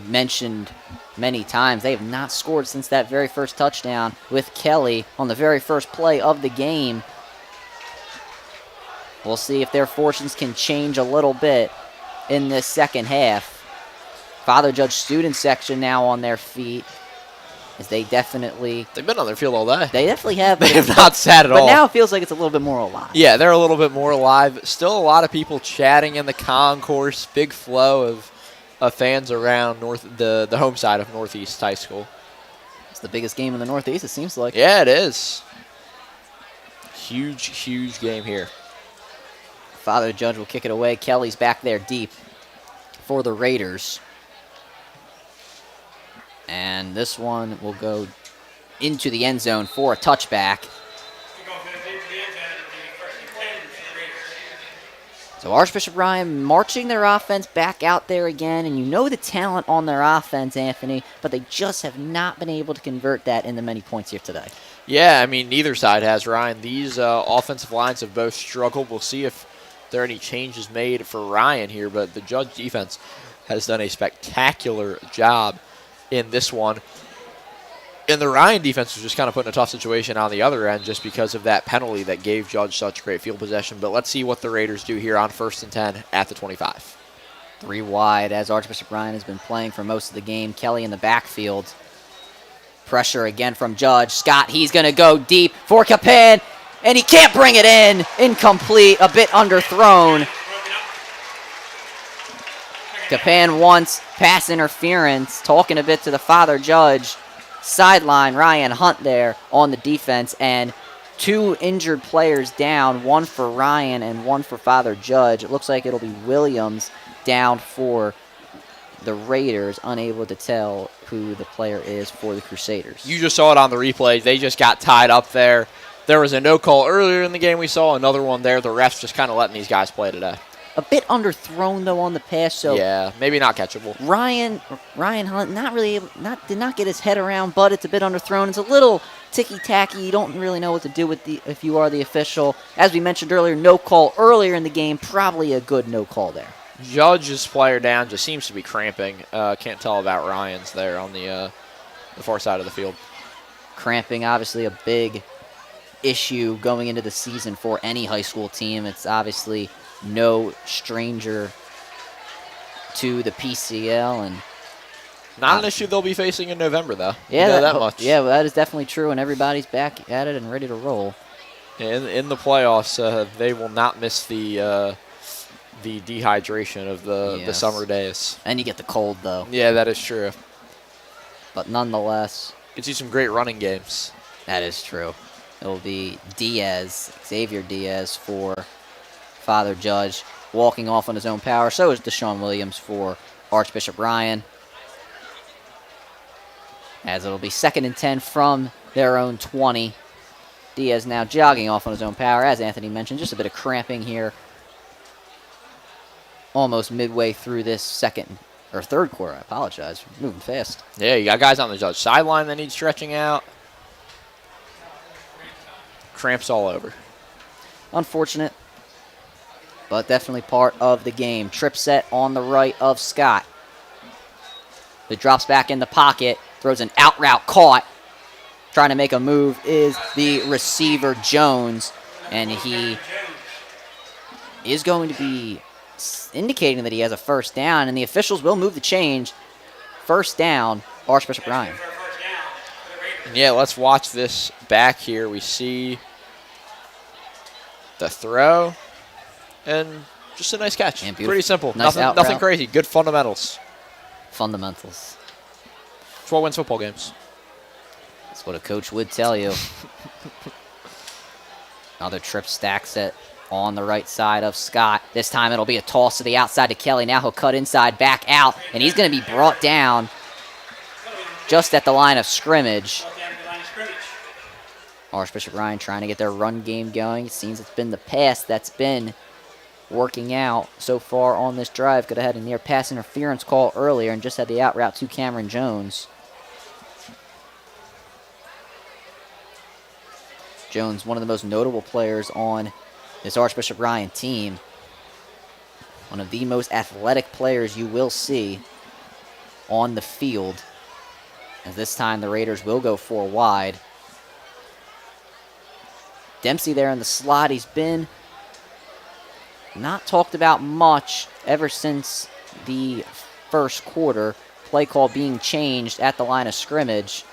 mentioned many times, they have not scored since that very first touchdown with Kelly on the very first play of the game. We'll see if their fortunes can change a little bit in this second half. Father Judge student section now on their feet, as they've been on their field all day. They definitely have. They have not sat at all. But now it feels like it's a little bit more alive. Yeah, they're a little bit more alive. Still a lot of people chatting in the concourse. Big flow of fans around the home side of Northeast High School. It's the biggest game in the Northeast, it seems like. Yeah, it is. Huge, huge game here. Father Judge will kick it away. Kelly's back there deep for the Raiders. And this one will go into the end zone for a touchback. So Archbishop Ryan marching their offense back out there again, and you know the talent on their offense, Anthony, but they just have not been able to convert that into many points here today. Yeah, I mean, neither side has, Ryan. These offensive lines have both struggled. We'll see if there are any changes made for Ryan here, but the Judge defense has done a spectacular job in this one. And the Ryan defense was just kind of put in a tough situation on the other end just because of that penalty that gave Judge such great field possession. But let's see what the Raiders do here on 1st and 10 at the 25. 3 wide as Archbishop Ryan has been playing for most of the game. Kelly in the backfield. Pressure again from Judge. Scott, he's going to go deep for Capan, and he can't bring it in. Incomplete, a bit underthrown. Capan wants pass interference, talking a bit to the Father Judge. Sideline, Ryan Hunt there on the defense, and 2 injured players down, 1 for Ryan and 1 for Father Judge. It looks like it'll be Williams down for the Raiders, unable to tell who the player is for the Crusaders. You just saw it on the replay. They just got tied up there. There was a no call earlier in the game we saw, another one there. The refs just kind of letting these guys play today. A bit underthrown, though, on the pass, so yeah, maybe not catchable. Ryan Hunt did not get his head around, but it's a bit underthrown. It's a little ticky-tacky. You don't really know what to do with if you are the official. As we mentioned earlier, no call earlier in the game. Probably a good no call there. Judge's player down just seems to be cramping. Can't tell about Ryan's there on the far side of the field. Cramping, obviously a big issue going into the season for any high school team. It's obviously no stranger to the PCL, and not an issue they'll be facing in November, though. Yeah, that much. Yeah, well, that is definitely true, and everybody's back at it and ready to roll. In the playoffs, they will not miss the dehydration of the summer days. And you get the cold, though. Yeah, that is true. But nonetheless, gets you some great running games. That is true. It will be Xavier Diaz for Father Judge, walking off on his own power. So is Deshaun Williams for Archbishop Ryan. As it'll be 2nd and 10 from their own 20. Diaz now jogging off on his own power. As Anthony mentioned, just a bit of cramping here. Almost midway through this third quarter. I apologize. We're moving fast. Yeah, you got guys on the Judge sideline that need stretching out. Cramps all over. Unfortunate, but definitely part of the game. Trip set on the right of Scott. He drops back in the pocket, throws an out route caught. Trying to make a move is the receiver, Jones, and he is going to be indicating that he has a first down, and the officials will move the change. First down, Archbishop Ryan. Yeah, let's watch this back here. We see the throw, and just a nice catch. Pretty simple. Nice nothing crazy. Good fundamentals. Fundamentals. That's what wins football games. That's what a coach would tell you. Another trip stacks it on the right side of Scott. This time it'll be a toss to the outside to Kelly. Now he'll cut inside, back out, and he's going to be brought down just at the line of scrimmage. Archbishop Ryan trying to get their run game going. It seems it's been the pass that's been working out so far on this drive. Could have had a near pass interference call earlier and just had the out route to Cameron Jones. Jones, one of the most notable players on this Archbishop Ryan team. One of the most athletic players you will see on the field. As this time the Raiders will go 4 wide. Dempsey there in the slot. He's been not talked about much ever since the first quarter. Play call being changed at the line of scrimmage.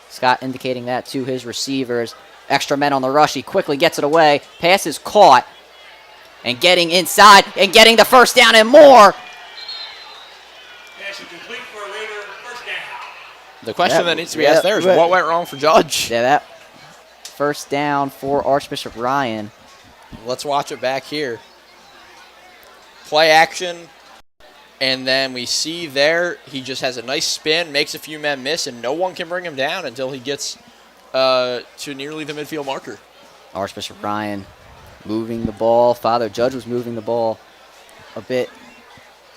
Scott indicating that to his receivers. Extra men on the rush. He quickly gets it away. Pass is caught. And getting inside and getting the first down and more. The question that needs to be asked there is what went wrong for Judge? Yeah, that first down for Archbishop Ryan. Let's watch it back here. Play action. And then we see there he just has a nice spin, makes a few men miss, and no one can bring him down until he gets to nearly the midfield marker. Archbishop Ryan moving the ball. Father Judge was moving the ball a bit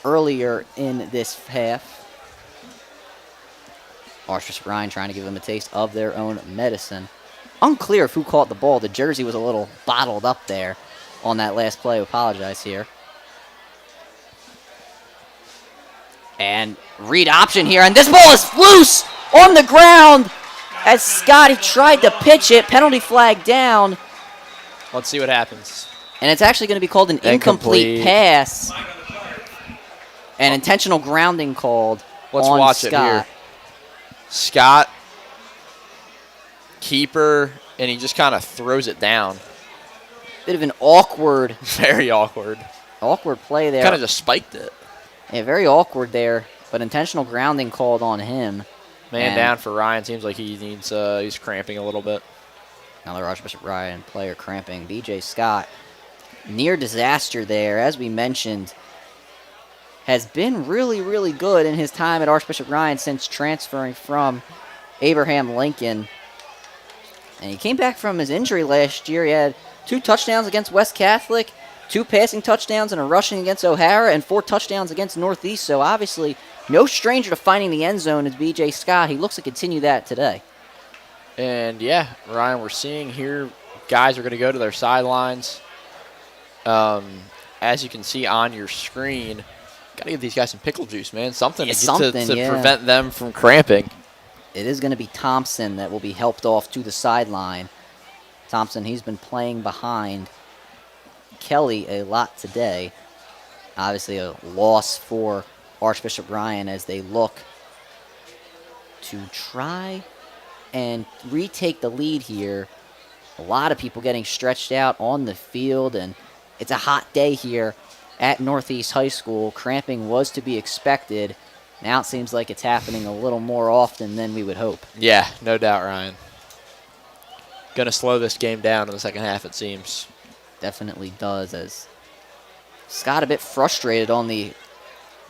earlier in this half. Archbishop Ryan trying to give them a taste of their own medicine. Unclear if who caught the ball. The jersey was a little bottled up there on that last play. I apologize here. And read option here. And this ball is loose on the ground as Scotty tried to pitch it. Penalty flag down. Let's see what happens. And it's actually going to be called an incomplete pass. An intentional grounding called Let's on watch Scott. it here. Scott, keeper, and he just kind of throws it down. Bit of an awkward, Very awkward. play there. Kind of just spiked it. Yeah, very awkward there, but intentional grounding called on him. Man And down for Ryan. Seems like he needs, he's cramping a little bit. another Archbishop Ryan player cramping. BJ Scott, near disaster there, as we mentioned, has been really, really good in his time at Archbishop Ryan since transferring from Abraham Lincoln. And he came back from his injury last year. He had 2 touchdowns against West Catholic, 2 passing touchdowns and a rushing against O'Hara, and 4 touchdowns against Northeast. So obviously, no stranger to finding the end zone is B.J. Scott. He looks to continue that today. And yeah, Ryan, we're seeing here guys are going to go to their sidelines. As you can see on your screen, got to give these guys some pickle juice, man. Something Yeah, to, something, to yeah. prevent them from cramping. It is going to be Thompson that will be helped off to the sideline. Thompson, he's been playing behind Kelly a lot today. Obviously a loss for Archbishop Ryan as they look to try and retake the lead here. A lot of people getting stretched out on the field, and it's a hot day here at Northeast High School. Cramping was to be expected. Now it seems like it's happening a little more often than we would hope. Yeah, no doubt, Ryan. Going to slow this game down in the second half, it seems. Definitely does, as Scott a bit frustrated on the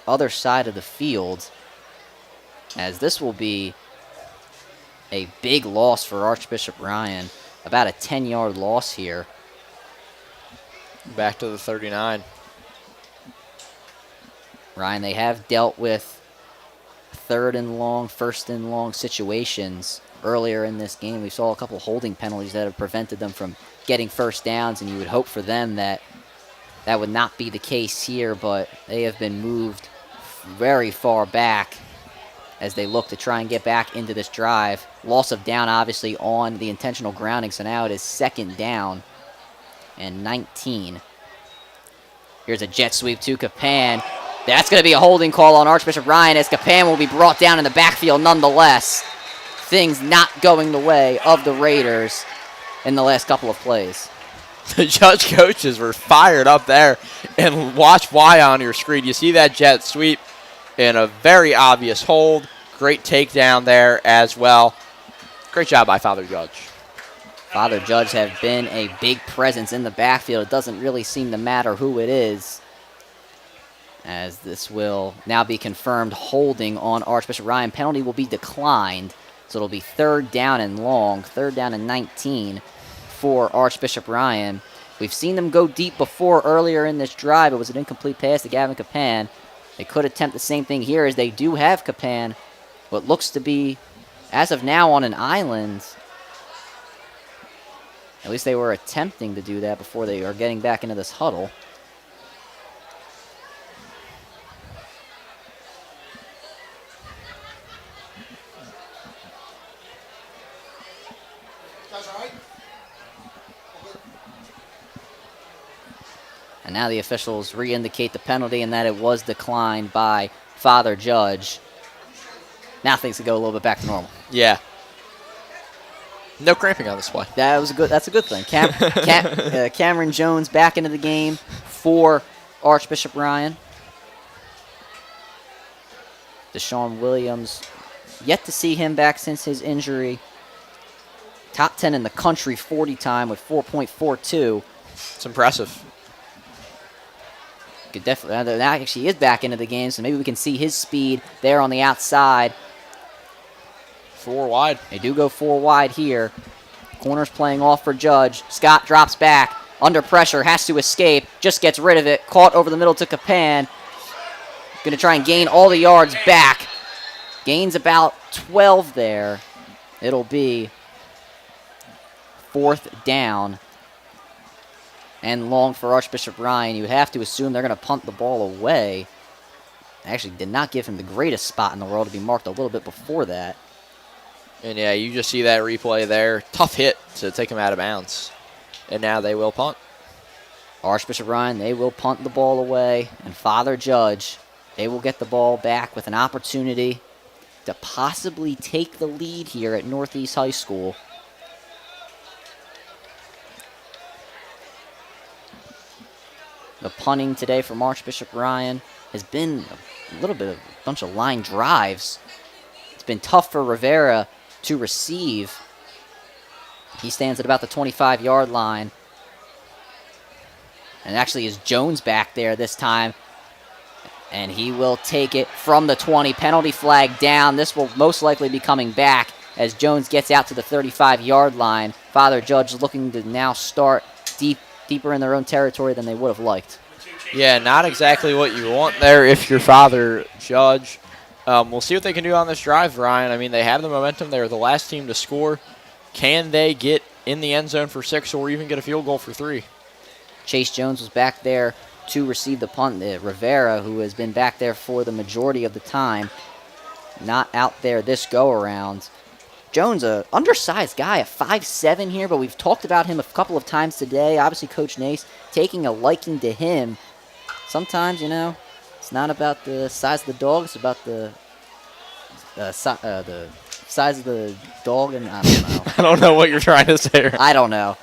other side of the field, as this will be a big loss for Archbishop Ryan. About a 10-yard loss here. Back to the 39. Ryan, they have dealt with 3rd and long, 1st and long situations earlier in this game. We saw a couple holding penalties that have prevented them from getting first downs, and you would hope for them that that would not be the case here, but they have been moved very far back as they look to try and get back into this drive. Loss of down, obviously, on the intentional grounding, so now it is 2nd down and 19. Here's a jet sweep to Capan. That's going to be a holding call on Archbishop Ryan, as Capan will be brought down in the backfield nonetheless. Things not going the way of the Raiders in the last couple of plays. The Judge coaches were fired up there, and watch why on your screen. You see that jet sweep and a very obvious hold. Great takedown there as well. Great job by Father Judge. Father Judge have been a big presence in the backfield. It doesn't really seem to matter who it is, as this will now be confirmed holding on Archbishop Ryan. Penalty will be declined, so it'll be 3rd down and long, 3rd down and 19 for Archbishop Ryan. We've seen them go deep before earlier in this drive. It was an incomplete pass to Gavin Capan. They could attempt the same thing here, as they do have Capan, what looks to be, as of now, on an island. At least they were attempting to do that before they are getting back into this huddle. And now the officials re-indicate the penalty and that it was declined by Father Judge. Now things can go a little bit back to normal. Yeah. No cramping on this play. That's a good thing. Cameron Jones back into the game for Archbishop Ryan. Deshaun Williams, yet to see him back since his injury. Top 10 in the country 40 time with 4.42. It's impressive. Could definitely, now actually is back into the game, so maybe we can see his speed there on the outside. 4 wide. They do go 4 wide here. Corners playing off for Judge. Scott drops back. Under pressure. Has to escape. Just gets rid of it. Caught over the middle to Capan. Going to try and gain all the yards back. Gains about 12 there. It'll be 4th down and long for Archbishop Ryan. You would have to assume they're going to punt the ball away. Actually did not give him the greatest spot in the world to be marked a little bit before that. And yeah, you just see that replay there. Tough hit to take him out of bounds. And now they will punt. Archbishop Ryan, they will punt the ball away. And Father Judge, they will get the ball back with an opportunity to possibly take the lead here at Northeast High School. The punting today from Archbishop Ryan has been a little bit of a bunch of line drives. It's been tough for Rivera to receive. He stands at about the 25-yard line. And actually is Jones back there this time. And he will take it from the 20. Penalty flag down. This will most likely be coming back as Jones gets out to the 35-yard line. Father Judge looking to now start deeper in their own territory than they would have liked. Yeah, not exactly what you want there if you're Father Judge. We'll see what they can do on this drive, Ryan. I mean, they have the momentum. They were the last team to score. Can they get in the end zone for 6 or even get a field goal for 3? Chase Jones was back there to receive the punt. Rivera, who has been back there for the majority of the time, not out there this go-around. Jones, a undersized guy, a 5'7" here, but we've talked about him a couple of times today. Obviously, Coach Nace taking a liking to him. Sometimes, it's not about the size of the dog; it's about the size of the dog. And I don't know. I don't know what you're trying to say. I don't know.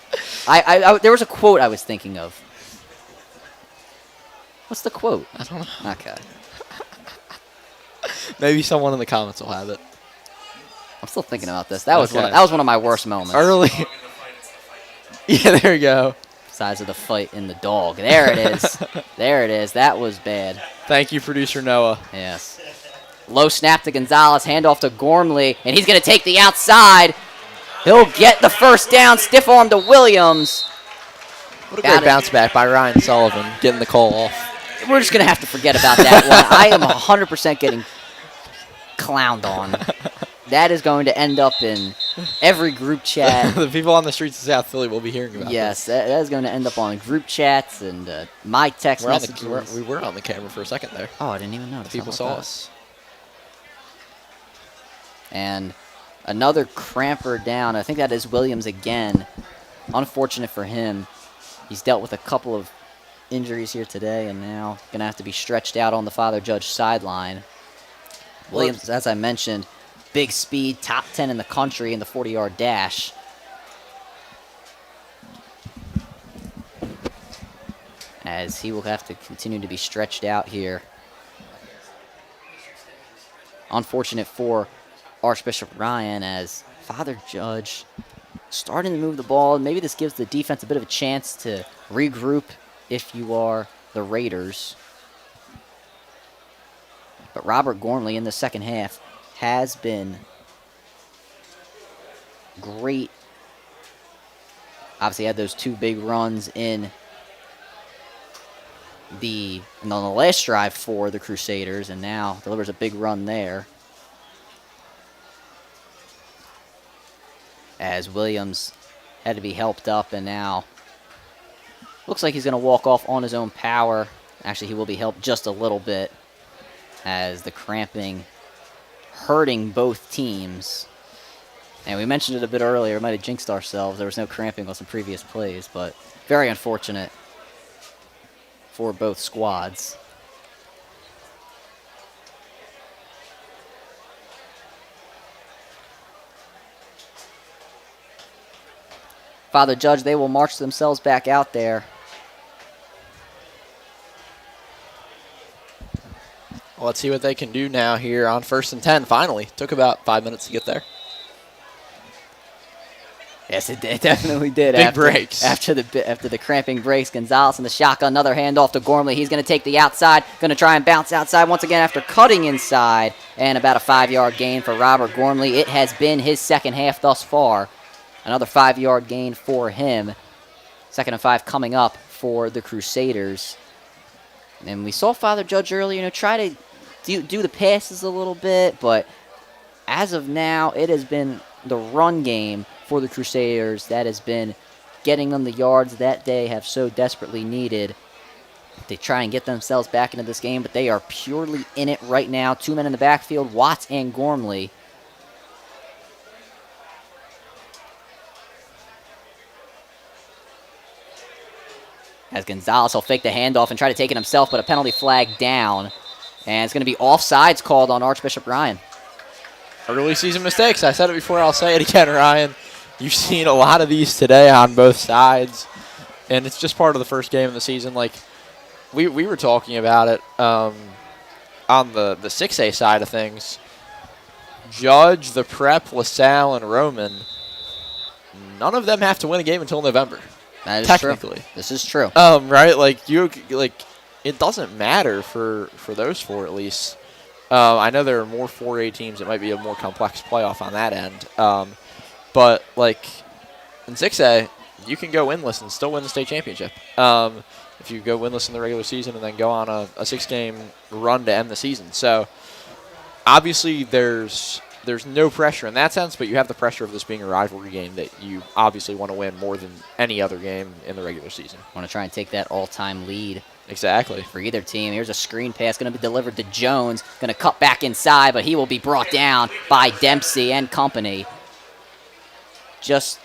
There was a quote I was thinking of. What's the quote? I don't know. Okay. Maybe someone in the comments will have it. I'm still thinking about this. That was Okay. that was one of my worst moments. Early. Yeah, there you go. Size of the fight in the dog. There it is. There it is. That was bad. Thank you, producer Noah. Yes. Low snap to Gonzalez. Handoff to Gormley. And he's going to take the outside. He'll get the first down. Stiff arm to Williams. What a great bounce back by Ryan Sullivan, getting the call off. We're just going to have to forget about that one. I am 100% getting clowned on. That is going to end up in every group chat. The people on the streets of South Philly will be hearing about Yes, this. that is going to end up on group chats and my text messages. We were on the camera for a second there. Oh, I didn't even notice. People saw us. And another cramper down. I think that is Williams again. Unfortunate for him. He's dealt with a couple of injuries here today and now going to have to be stretched out on the Father Judge sideline. Williams, as I mentioned, big speed, top 10 in the country in the 40-yard dash. As he will have to continue to be stretched out here. Unfortunate for Archbishop Ryan as Father Judge starting to move the ball. Maybe this gives the defense a bit of a chance to regroup if you are the Raiders. But Robert Gormley in the second half has been great. Obviously had those 2 big runs on the last drive for the Crusaders, and now delivers a big run there. As Williams had to be helped up, and now looks like he's going to walk off on his own power. Actually, he will be helped just a little bit as the cramping hurting both teams. And we mentioned it a bit earlier. We might have jinxed ourselves. There was no cramping on some previous plays, but very unfortunate for both squads. Father Judge, they will march themselves back out there. Well, let's see what they can do now here on 1st and 10, finally. Took about 5 minutes to get there. Yes, it definitely did. Big breaks. After the cramping breaks, Gonzalez in the shotgun, another handoff to Gormley. He's going to take the outside, going to try and bounce outside once again after cutting inside, and about a 5-yard gain for Robert Gormley. It has been his second half thus far. Another 5-yard gain for him. 2nd and 5 coming up for the Crusaders. And we saw Father Judge earlier, try to do the passes a little bit, but as of now, it has been the run game for the Crusaders that has been getting them the yards that they have so desperately needed. They try and get themselves back into this game, but they are purely in it right now. 2 men in the backfield, Watts and Gormley. As Gonzalez will fake the handoff and try to take it himself, but a penalty flag down. And it's going to be offsides called on Archbishop Ryan. early season mistakes. I said it before, I'll say it again, Ryan. You've seen a lot of these today on both sides, and it's just part of the first game of the season. Like, we were talking about it on the 6A side of things. Judge, the Prep, LaSalle, and Roman, none of them have to win a game until November. That is technically. True. This is true. Right? Like, it doesn't matter for those four at least. I know there are more 4A teams. It might be a more complex playoff on that end. But, like, in 6A, you can go winless and still win the state championship. If you go winless in the regular season and then go on a 6-game run to end the season. So, obviously, there's no pressure in that sense, but you have the pressure of this being a rivalry game that you obviously want to win more than any other game in the regular season. Want to try and take that all-time lead. Exactly. For either team. Here's a screen pass going to be delivered to Jones. Going to cut back inside, but he will be brought down by Dempsey and company. Just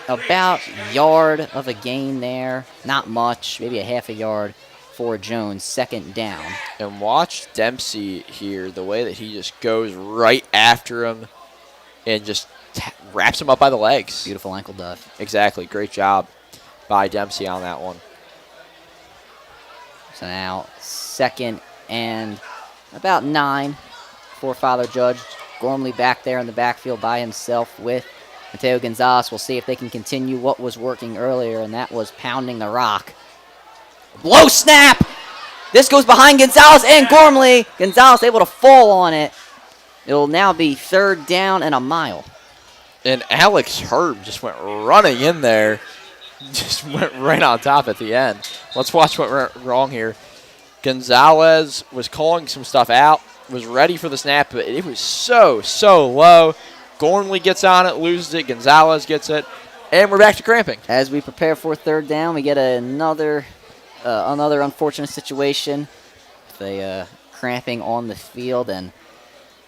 about yard of a gain there. Not much. Maybe a half a yard for Jones. 2nd down. And watch Dempsey here, the way that he just goes right after him and just wraps him up by the legs. Beautiful ankle dive. Exactly. Great job by Dempsey on that one. So now 2nd and about 9 for Father Judge. Gormley back there in the backfield by himself with Mateo Gonzalez. We'll see if they can continue what was working earlier, and that was pounding the rock. Low snap! This goes behind Gonzalez and Gormley. Gonzalez able to fall on it. It'll now be 3rd down and a mile. And Alex Herb just went running in there. Just went right on top at the end. Let's watch what went wrong here. Gonzalez was calling some stuff out, was ready for the snap, but it was so low. Gormley gets on it, loses it. Gonzalez gets it, and we're back to cramping. As we prepare for 3rd down, we get another unfortunate situation with a cramping on the field, and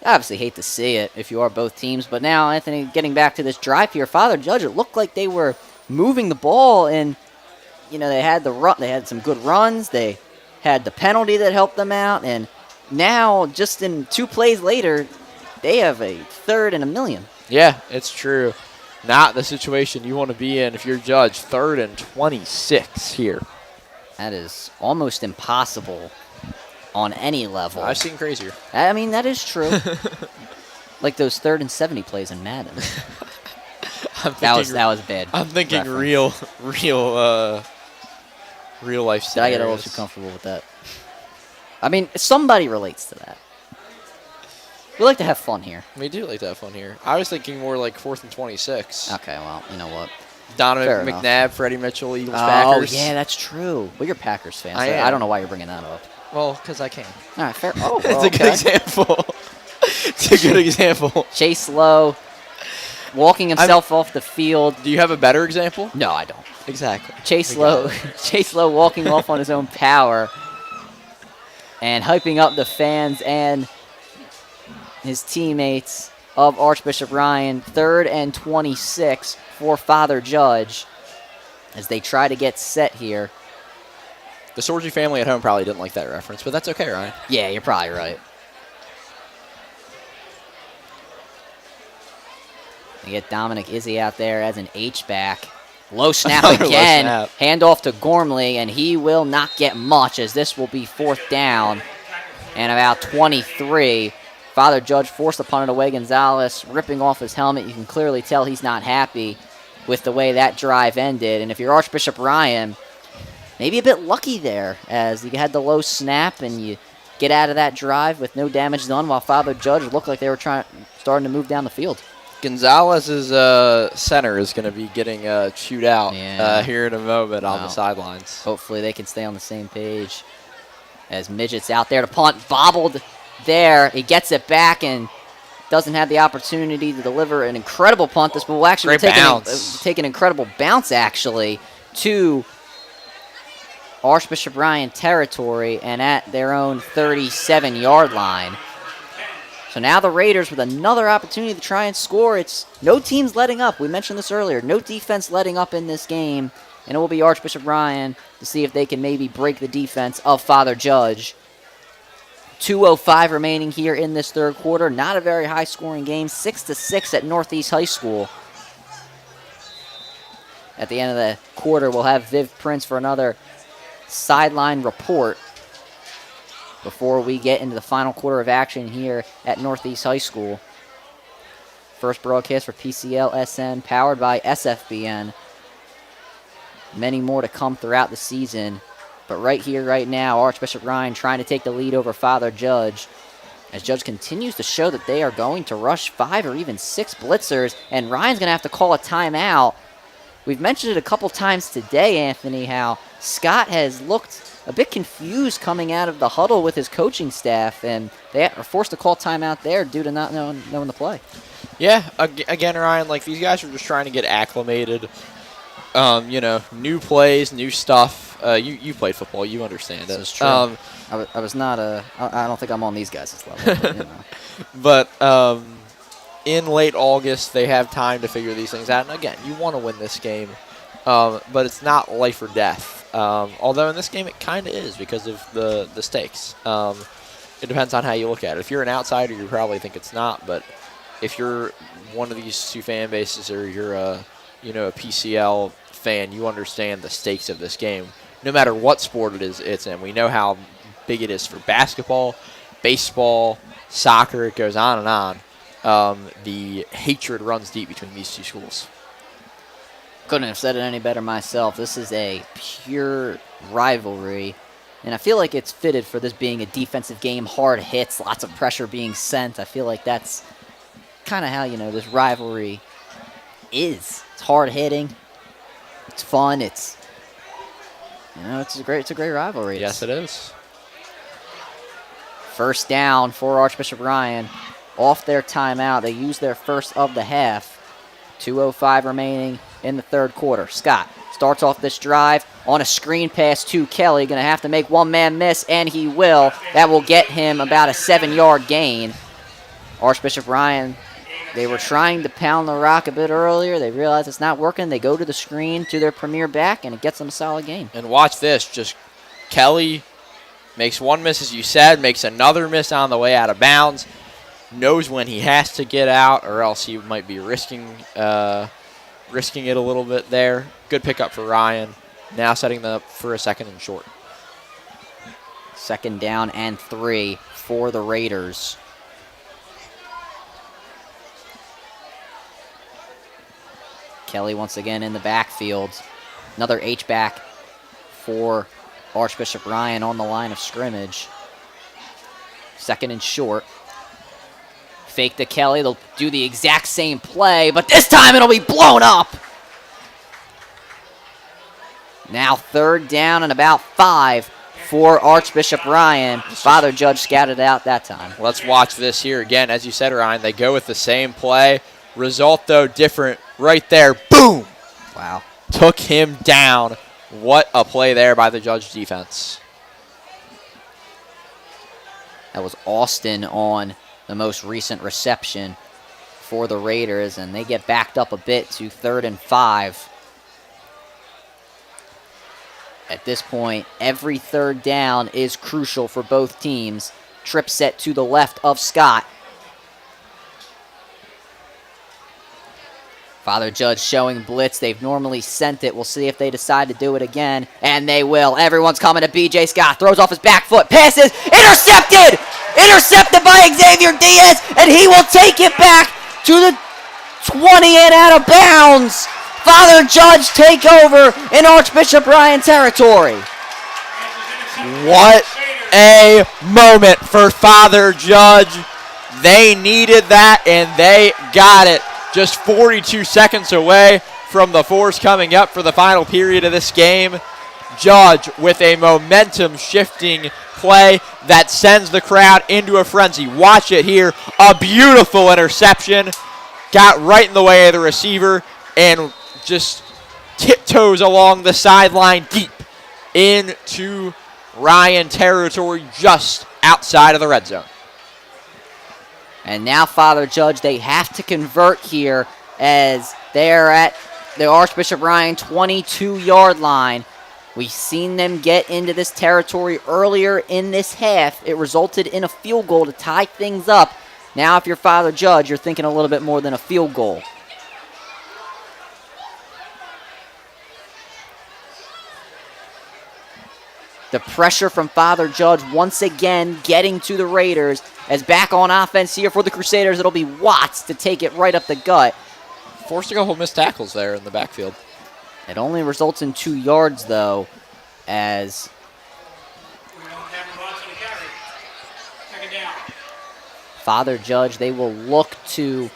I obviously hate to see it if you are both teams. But now, Anthony, getting back to this drive here, Father Judge, it looked like they were moving the ball, and they had the run. They had some good runs. They had the penalty that helped them out, and now just in 2 plays later, they have a 3rd and a million. Yeah, it's true. Not the situation you want to be in if you're Judge. 3rd and 26 here. That is almost impossible on any level. I've seen crazier. I mean, that is true. Like those 3rd and 70 plays in Madden. That was bad. I'm thinking reference. real life scenarios. Did I get a little too comfortable with that? I mean, somebody relates to that. We like to have fun here. We do like to have fun here. I was thinking more like 4th and 26. Okay, well, you know what? Donovan Fair McNabb, enough. Freddie Mitchell, Eagles, Packers. Oh, yeah, that's true. Well, you're Packers fans. I So am. I don't know why you're bringing that up. Well, because I can. All right, fair. Oh, It's well, a good example. It's a good example. Chase Lowe walking himself off the field. Do you have a better example? No, I don't. Exactly. Chase Lowe walking off on his own power and hyping up the fans and his teammates of Archbishop Ryan. 3rd and 26 for Father Judge as they try to get set here. The Sorgi family at home probably didn't like that reference, but that's okay, Ryan. Yeah, you're probably right. You get Dominic Izzy out there as an H-back. Low snap Another low again. snap. Handoff to Gormley, and he will not get much as this will be 4th down and about 23. Father Judge forced to punt it away. Gonzalez ripping off his helmet. You can clearly tell he's not happy with the way that drive ended. And if you're Archbishop Ryan, maybe a bit lucky there as you had the low snap and you get out of that drive with no damage done while Father Judge looked like they were starting to move down the field. Gonzalez's center is going to be getting chewed out here in a moment on the sidelines. Hopefully they can stay on the same page as Midget's out there to punt. Bobbled there. He gets it back and doesn't have the opportunity to deliver an incredible punt. This will actually take an incredible bounce, actually, to Archbishop Ryan territory and at their own 37-yard line. So now the Raiders with another opportunity to try and score. It's no teams letting up. We mentioned this earlier. No defense letting up in this game. And it will be Archbishop Ryan to see if they can maybe break the defense of Father Judge. 2:05 remaining here in this third quarter. Not a very high-scoring game. 6-6 at Northeast High School. At the end of the quarter, we'll have Viv Prince for another sideline report before we get into the final quarter of action here at Northeast High School. First broadcast for PCLSN, powered by SFBN. Many more to come throughout the season. But right here, right now, Archbishop Ryan trying to take the lead over Father Judge, as Judge continues to show that they are going to rush 5 or even 6 blitzers, and Ryan's going to have to call a timeout. We've mentioned it a couple times today, Anthony, how Scott has looked a bit confused coming out of the huddle with his coaching staff, and they are forced to call timeout there due to not knowing the play. Yeah, again, Ryan, like these guys are just trying to get acclimated. New plays, new stuff. You played football, you understand it. This is true. I was not I don't think I'm on these guys' level. But, But in late August, they have time to figure these things out. And again, you want to win this game, but it's not life or death. Although in this game, it kind of is because of the stakes. It depends on how you look at it. If you're an outsider, you probably think it's not. But if you're one of these two fan bases, or you're a PCL fan, you understand the stakes of this game. No matter what sport it's in. We know how big it is for basketball, baseball, soccer. It goes on and on. The hatred runs deep between these two schools. Couldn't have said it any better myself. This is a pure rivalry, and I feel like it's fitted for this being a defensive game. Hard hits, lots of pressure being sent. I feel like that's kind of how this rivalry is. It's hard hitting. It's fun. It's a great rivalry. Yes, it is. First down for Archbishop Ryan. Off their timeout. They use their first of the half. 2:05 remaining in the third quarter. Scott starts off this drive on a screen pass to Kelly. Going to have to make one man miss, and he will. That will get him about a 7-yard gain. Archbishop Ryan, they were trying to pound the rock a bit earlier. They realize it's not working. They go to the screen to their premier back, and it gets them a solid gain. And watch this. Just Kelly makes one miss, as you said, makes another miss on the way out of bounds. Knows when he has to get out, or else he might be risking it a little bit there. Good pickup for Ryan. Now setting them up for a second and short. Second down and 3 for the Raiders. Kelly once again in the backfield. Another H-back for Archbishop Ryan on the line of scrimmage. Second and short. Fake to Kelly. They'll do the exact same play, but this time it'll be blown up. Now third down and about 5 for Archbishop Ryan. Father Judge scouted out that time. Let's watch this here again. As you said, Ryan, they go with the same play. Result, though, different. Right there. Boom! Wow. Took him down. What a play there by the Judge defense. That was Austin on the most recent reception for the Raiders, and they get backed up a bit to 3rd and 5. At this point, every third down is crucial for both teams. Trip set to the left of Scott. Father Judge showing blitz. They've normally sent it. We'll see if they decide to do it again, and they will. Everyone's coming to B.J. Scott. Throws off his back foot. Passes. Intercepted! Intercepted by Xavier Diaz, and he will take it back to the 20 and out of bounds. Father Judge take over in Archbishop Ryan territory. What a moment for Father Judge. They needed that, and they got it. Just 42 seconds away from the force coming up for the final period of this game. Judge with a momentum-shifting play that sends the crowd into a frenzy. Watch it here. A beautiful interception. Got right in the way of the receiver and just tiptoes along the sideline deep into Ryan territory just outside of the red zone. And now Father Judge, they have to convert here as they are at the Archbishop Ryan 22-yard line. We've seen them get into this territory earlier in this half. It resulted in a field goal to tie things up. Now, if you're Father Judge, you're thinking a little bit more than a field goal. The pressure from Father Judge once again getting to the Raiders. As back on offense here for the Crusaders, it'll be Watts to take it right up the gut. Forced a couple missed tackles there in the backfield. It only results in 2 yards, though, as Father Judge, they will look to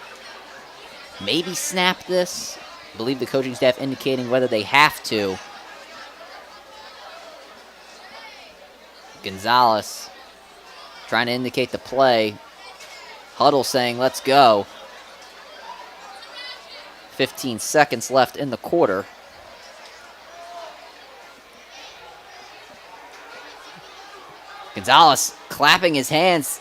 maybe snap this. I believe the coaching staff indicating whether they have to. Gonzalez trying to indicate the play. Huddle saying, let's go. 15 seconds left in the quarter. Gonzalez clapping his hands.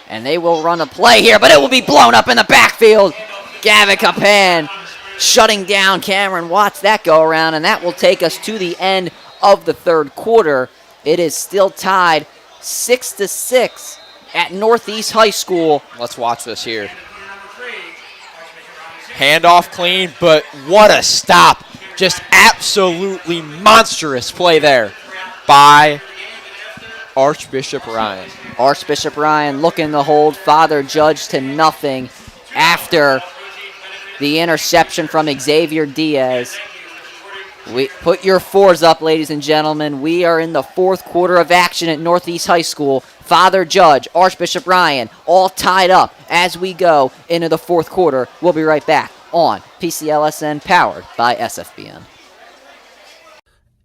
And they will run a play here, but it will be blown up in the backfield. Gavin Capan shutting down Cameron Watts that go around, and that will take us to the end of the third quarter. It is still tied 6-6 at Northeast High School. Let's watch this here. Handoff clean, but what a stop. Just absolutely monstrous play there by Archbishop Ryan. Archbishop Ryan looking to hold Father Judge to nothing after the interception from Xavier Diaz. We put your 4s up, ladies and gentlemen. We are in the fourth quarter of action at Northeast High School. Father Judge, Archbishop Ryan, all tied up as we go into the fourth quarter. We'll be right back on PCLSN, powered by SFBN.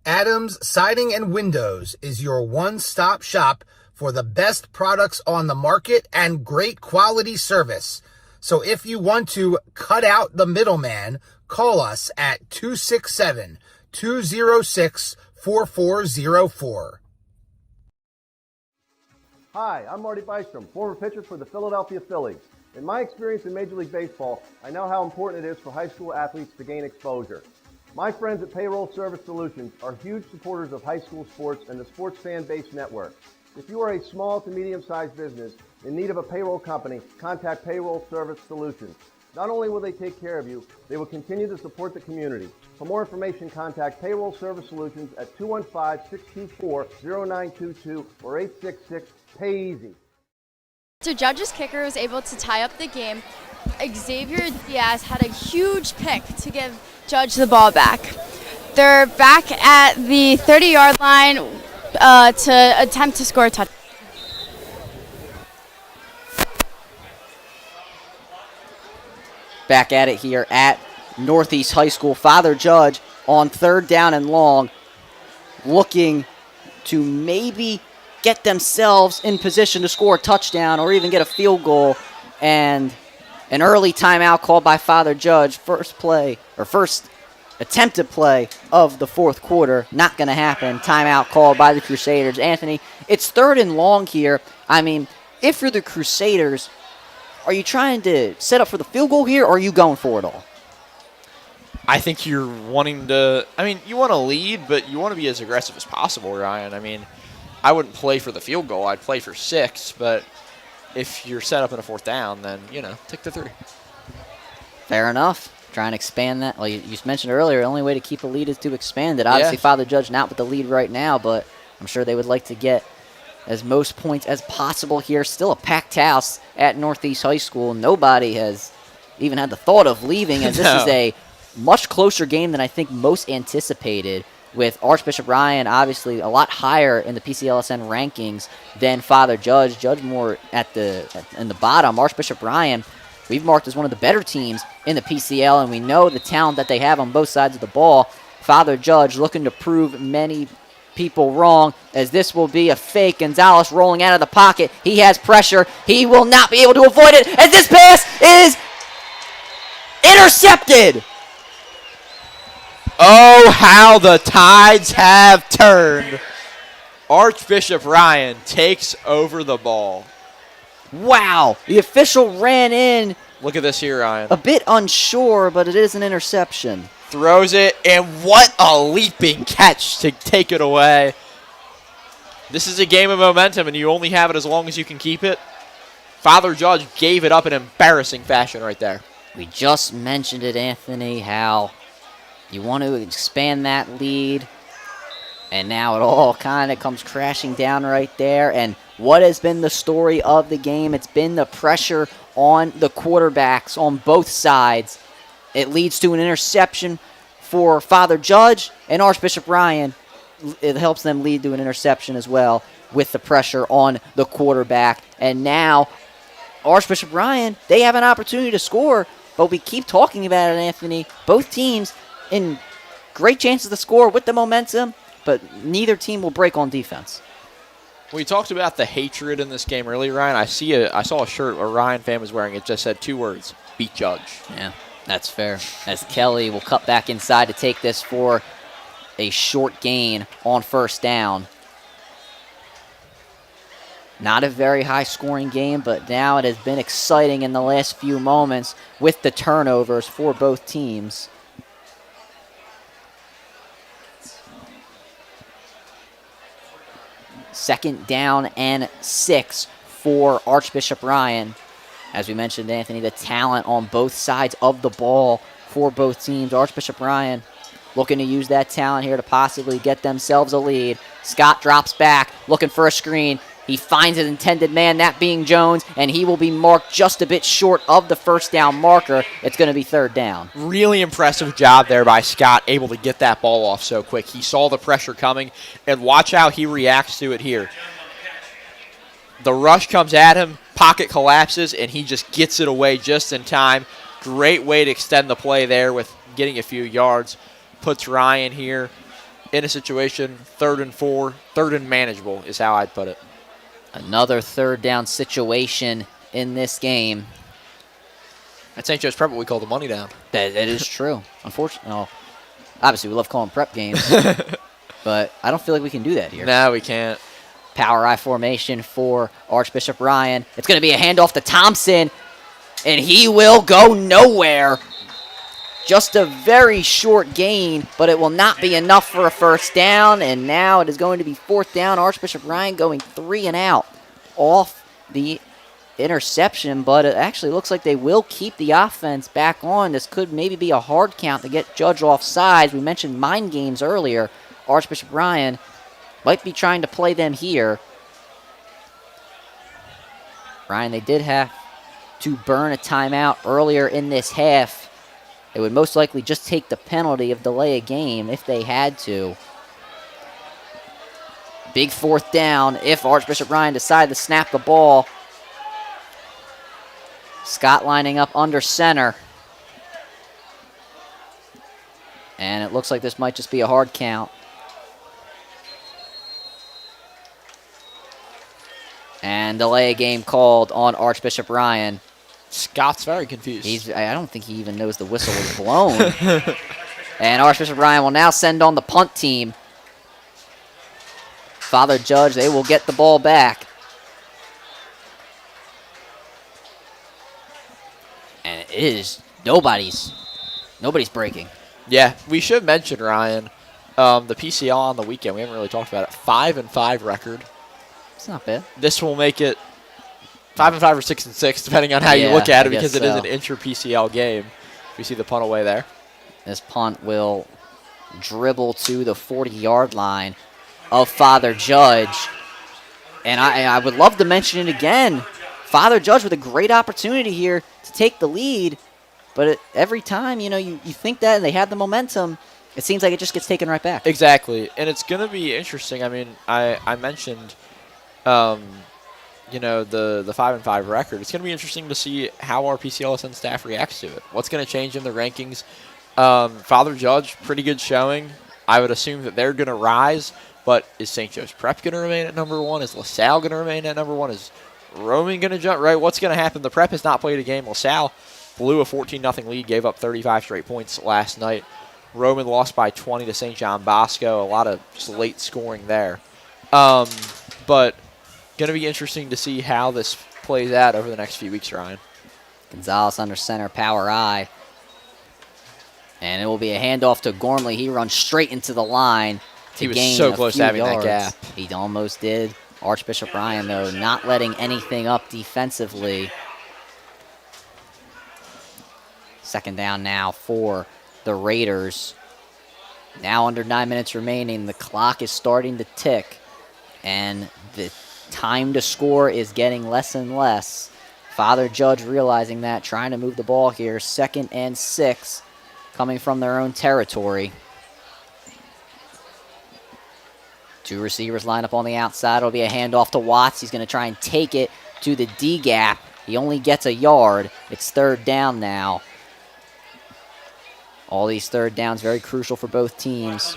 Adams Siding and Windows is your one-stop shop for the best products on the market and great quality service. So if you want to cut out the middleman, call us at 267-206-4404. Hi, I'm Marty Bystrom, former pitcher for the Philadelphia Phillies. In my experience in Major League Baseball, I know how important it is for high school athletes to gain exposure. My friends at Payroll Service Solutions are huge supporters of high school sports and the sports fan-based network. If you are a small to medium-sized business in need of a payroll company, contact Payroll Service Solutions. Not only will they take care of you, they will continue to support the community. For more information, contact Payroll Service Solutions at 215-624-0922 or 866-PAY-EASY. So Judge's kicker was able to tie up the game. Xavier Diaz had a huge pick to give Judge the ball back. They're back at the 30-yard line to attempt to score a touchdown. Back at it here at Northeast High School. Father Judge on 3rd down and long, looking to maybe get themselves in position to score a touchdown or even get a field goal. And an early timeout called by Father Judge. First attempted play of the fourth quarter. Not going to happen. Timeout called by the Crusaders. Anthony, it's 3rd and long here. I mean, if you're the Crusaders, are you trying to set up for the field goal here, or are you going for it all? I think you're wanting to, you want to lead, but you want to be as aggressive as possible, Ryan. I wouldn't play for the field goal. I'd play for 6, but if you're set up in a 4th down, then, take the 3. Fair enough. Try and expand that. Well, you mentioned earlier, the only way to keep a lead is to expand it. Obviously, Father Judge not with the lead right now, but I'm sure they would like to get as most points as possible here. Still a packed house at Northeast High School. Nobody has even had the thought of leaving, as this is a much closer game than I think most anticipated, with Archbishop Ryan obviously a lot higher in the PCLSN rankings than Father Judge. Judge more in the bottom. Archbishop Ryan, we've marked as one of the better teams in the PCL, and we know the talent that they have on both sides of the ball. Father Judge looking to prove many people wrong, as this will be a fake. Gonzalez rolling out of the pocket. He has pressure. He will not be able to avoid it, as this pass is intercepted. Oh, how the tides have turned. Archbishop Ryan takes over the ball. Wow. The official ran in. Look at this here, Ryan. A bit unsure, but it is an interception. Throws it, and what a leaping catch to take it away. This is a game of momentum, and you only have it as long as you can keep it. Father Judge gave it up in embarrassing fashion right there. We just mentioned it, Anthony, how you want to expand that lead, and now it all kind of comes crashing down right there. And what has been the story of the game? It's been the pressure on the quarterbacks on both sides. It leads to an interception for Father Judge, and Archbishop Ryan, it helps them lead to an interception as well with the pressure on the quarterback. And now Archbishop Ryan, they have an opportunity to score, but we keep talking about it, Anthony. Both teams in great chances to score with the momentum, but neither team will break on defense. We talked about the hatred in this game earlier, Ryan. I saw a shirt a Ryan fan was wearing. It just said 2 words: beat Judge. Yeah, that's fair. As Kelly will cut back inside to take this for a short gain on first down. Not a very high-scoring game, but now it has been exciting in the last few moments with the turnovers for both teams. Second down and 6 for Archbishop Ryan. As we mentioned, Anthony, the talent on both sides of the ball for both teams. Archbishop Ryan looking to use that talent here to possibly get themselves a lead. Scott drops back, looking for a screen. He finds an intended man, that being Jones, and he will be marked just a bit short of the first down marker. It's going to be third down. Really impressive job there by Scott, able to get that ball off so quick. He saw the pressure coming, and watch how he reacts to it here. The rush comes at him, pocket collapses, and he just gets it away just in time. Great way to extend the play there with getting a few yards. Puts Ryan here in a situation, 3rd and 4, 3rd and manageable is how I'd put it. Another third down situation in this game. At St. Joe's Prep, we call the money down. That is true. Unfortunately, well, obviously we love calling prep games, but I don't feel like we can do that here. No, we can't. Power I formation for Archbishop Ryan. It's going to be a handoff to Thompson, and he will go nowhere. Just a very short gain, but it will not be enough for a first down, and now it is going to be 4th down. Archbishop Ryan going 3 and out off the interception, but it actually looks like they will keep the offense back on. This could maybe be a hard count to get Judge off sides. We mentioned mind games earlier. Archbishop Ryan might be trying to play them here. Ryan, they did have to burn a timeout earlier in this half. They would most likely just take the penalty of delay a game if they had to. Big 4th down if Archbishop Ryan decided to snap the ball. Scott lining up under center. And it looks like this might just be a hard count. And delay a game called on Archbishop Ryan. Scott's very confused. I don't think he even knows the whistle was blown. And Archbishop Ryan will now send on the punt team. Father Judge, they will get the ball back. And it is nobody's breaking. Yeah, we should mention, Ryan, the PCL on the weekend. We haven't really talked about it. 5-5 record. It's not bad. This will make it 5-5 or 6-6, depending on how you look at it, because it is an intra-PCL game. We see the punt away there. This punt will dribble to the 40-yard line of Father Judge. And I would love to mention it again. Father Judge with a great opportunity here to take the lead. But every time, you think that and they have the momentum, it seems like it just gets taken right back. Exactly. And it's going to be interesting. I mean, I mentioned the 5-5 record. It's going to be interesting to see how our PCLSN staff reacts to it. What's going to change in the rankings? Father Judge, pretty good showing. I would assume that they're going to rise, but is St. Joe's Prep going to remain at number 1? Is LaSalle going to remain at number 1? Is Roman going to jump? Right? What's going to happen? The Prep has not played a game. LaSalle blew a 14-0 lead, gave up 35 straight points last night. Roman lost by 20 to St. John Bosco. A lot of just late scoring there. But going to be interesting to see how this plays out over the next few weeks, Ryan. Gonzalez under center, power I. And it will be a handoff to Gormley. He runs straight into the line to He was gain so a close few to having that yards. gap. He almost did. Archbishop Ryan, though, not letting anything up defensively. Second down now for the Raiders. Now under 9 minutes remaining. The clock is starting to tick. And the time to score is getting less and less. Father Judge realizing that, trying to move the ball here. 2nd and 6 coming from their own territory. 2 receivers line up on the outside. It'll be a handoff to Watts. He's going to try and take it to the D gap. He only gets a yard. It's 3rd down now. All these 3rd downs very crucial for both teams.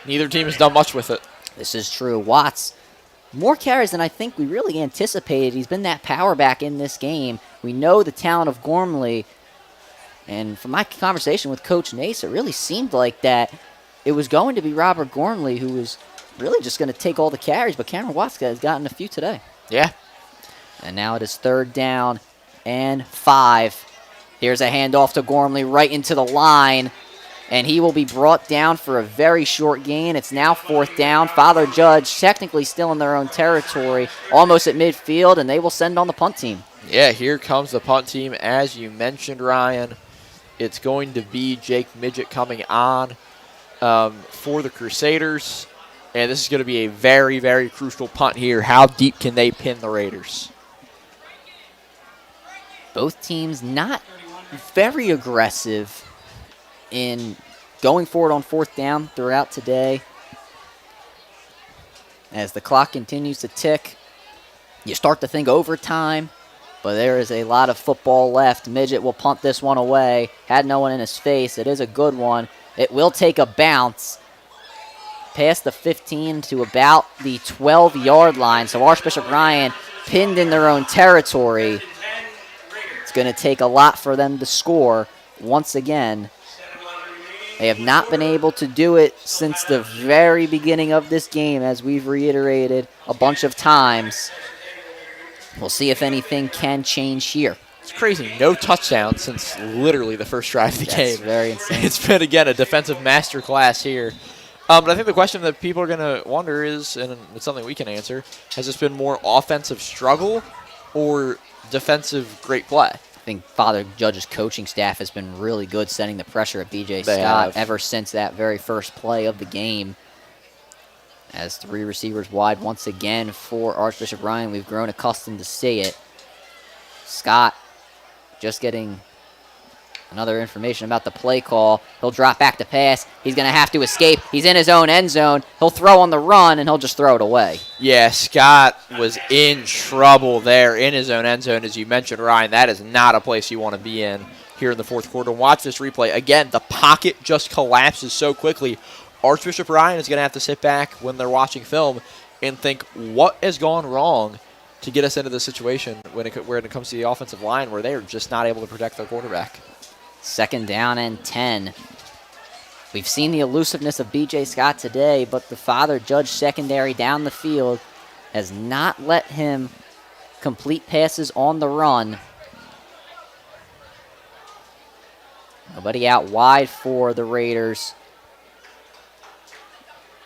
Neither team has done much with it. This is true. Watts, more carries than I think we really anticipated. He's been that power back in this game. We know the talent of Gormley. And from my conversation with Coach Nace, it really seemed like that it was going to be Robert Gormley who was really just going to take all the carries, but Cameron Watts has gotten a few today. Yeah. And now it is 3rd down and 5. Here's a handoff to Gormley right into the line, and he will be brought down for a very short gain. It's now 4th down. Father Judge technically still in their own territory, almost at midfield, and they will send on the punt team. Yeah, here comes the punt team. As you mentioned, Ryan, it's going to be Jake Midget coming on for the Crusaders. And this is going to be a very, very crucial punt here. How deep can they pin the Raiders? Both teams not very aggressive in going forward on 4th down throughout today. As the clock continues to tick, you start to think overtime, but there is a lot of football left. Midget will punt this one away. Had no one in his face. It is a good one. It will take a bounce past the 15 to about the 12-yard line. So Archbishop Ryan pinned in their own territory. It's going to take a lot for them to score once again. They have not been able to do it since the very beginning of this game, as we've reiterated a bunch of times. We'll see if anything can change here. It's crazy. No touchdown since literally the first drive of the game. That's very insane. It's been, again, a defensive masterclass here. But I think the question that people are going to wonder is, and it's something we can answer, has this been more offensive struggle or defensive great play? I think Father Judge's coaching staff has been really good setting the pressure at B.J. They Scott have. ever since that very first play of the game. As 3 receivers wide once again for Archbishop Ryan. We've grown accustomed to see it. Scott just getting another information about the play call. He'll drop back to pass. He's going to have to escape. He's in his own end zone. He'll throw on the run, and he'll just throw it away. Yeah, Scott was in trouble there in his own end zone. As you mentioned, Ryan, that is not a place you want to be in here in the 4th quarter. Watch this replay. Again, the pocket just collapses so quickly. Archbishop Ryan is going to have to sit back when they're watching film and think, what has gone wrong to get us into this situation when it comes to the offensive line where they are just not able to protect their quarterback. 2nd down and 10. We've seen the elusiveness of B.J. Scott today, but the Father Judge secondary down the field has not let him complete passes on the run. Nobody out wide for the Raiders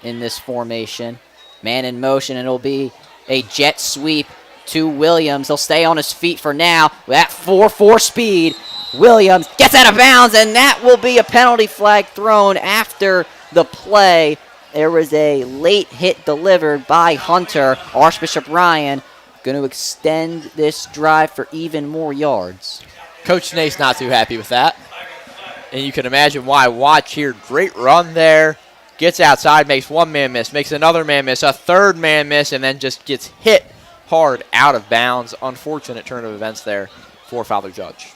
in this formation. Man in motion, and it'll be a jet sweep to Williams. He'll stay on his feet for now. With that 4.4 speed, Williams gets out of bounds, and that will be a penalty flag thrown after the play. There was a late hit delivered by Hunter. Archbishop Ryan going to extend this drive for even more yards. Coach Nace not too happy with that. And you can imagine why. Watch here. Great run there. Gets outside, makes one man miss, makes another man miss, a third man miss, and then just gets hit hard out of bounds. Unfortunate turn of events there for Father Judge.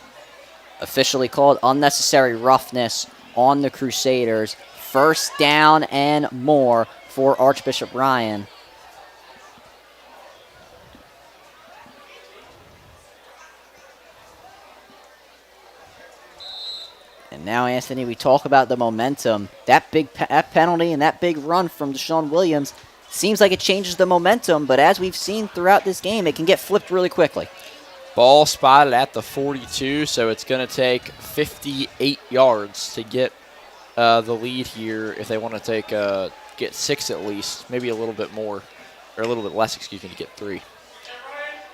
Officially called unnecessary roughness on the Crusaders. 1st down and more for Archbishop Ryan. And now, Anthony, we talk about the momentum. That big penalty and that big run from Deshaun Williams seems like it changes the momentum, but as we've seen throughout this game, it can get flipped really quickly. Ball spotted at the 42, so it's going to take 58 yards to get the lead here if they want to get 6 at least, maybe a little bit more, or a little bit less, excuse me, to get 3.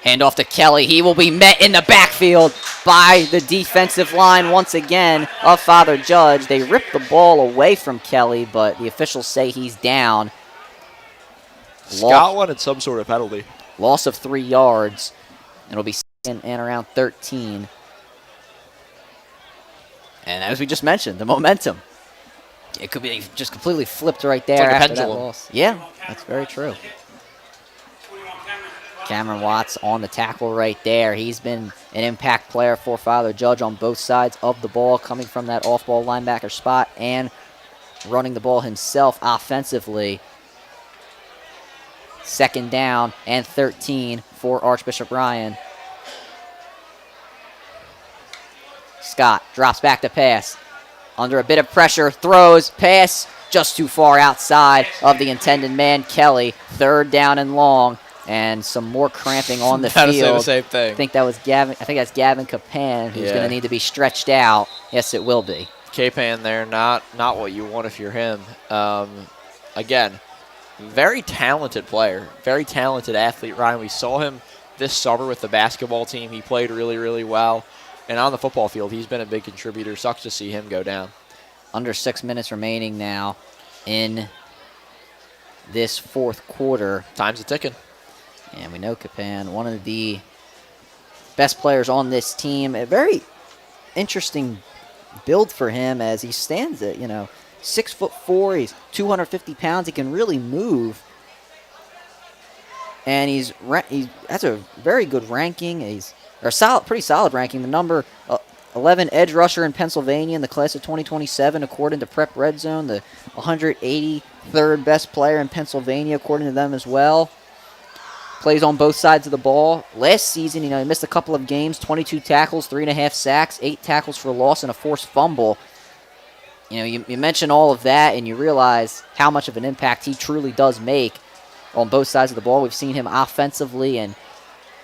Handoff to Kelly. He will be met in the backfield by the defensive line once again of Father Judge. They ripped the ball away from Kelly, but the officials say he's down. Scott wanted some sort of penalty. Loss of 3 yards. It'll be second and around 13. And as we just mentioned, the momentum. It could be just completely flipped right there like a after that pendulum. loss. Yeah, that's very true. Cameron Watts on the tackle right there. He's been an impact player for Father Judge on both sides of the ball, coming from that off-ball linebacker spot and running the ball himself offensively. Second down and 13 for Archbishop Ryan. Scott drops back to pass. Under a bit of pressure, throws, pass, just too far outside of the intended man, Kelly. Third down and long. And some more cramping on the field. Say the same thing. I think that's Gavin Capan who's going to need to be stretched out. Yes, it will be. Capan there, not what you want if you're him. Again, very talented player, very talented athlete, Ryan. We saw him this summer with the basketball team. He played really, really well. And on the football field, he's been a big contributor. Sucks to see him go down. Under 6 minutes remaining now in this fourth quarter. Time's a-ticking. And we know Capan, one of the best players on this team. A very interesting build for him as he stands at, 6'4". He's 250 pounds. He can really move. And he has a very good ranking. Pretty solid ranking. The number 11 edge rusher in Pennsylvania in the class of 2027, according to Prep Red Zone. The 183rd best player in Pennsylvania, according to them as well. Plays on both sides of the ball. Last season, he missed a couple of games, 22 tackles, 3.5 sacks, 8 tackles for loss, and a forced fumble. You mention all of that, and you realize how much of an impact he truly does make on both sides of the ball. We've seen him offensively and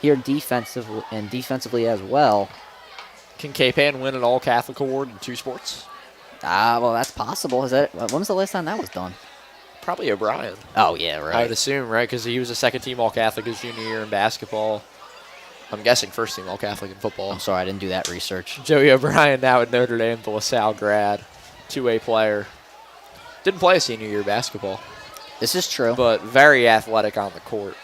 here defensively as well. Can Capan win an All-Catholic award in 2 sports? Well, that's possible. When was the last time that was done? Probably O'Brien. Oh, yeah, right. I would assume, right? Because he was a second-team All-Catholic his junior year in basketball. I'm guessing first-team All-Catholic in football. I'm sorry, I didn't do that research. Joey O'Brien now at Notre Dame, the LaSalle grad, 2A player. Didn't play a senior year basketball. This is true. But very athletic on the court.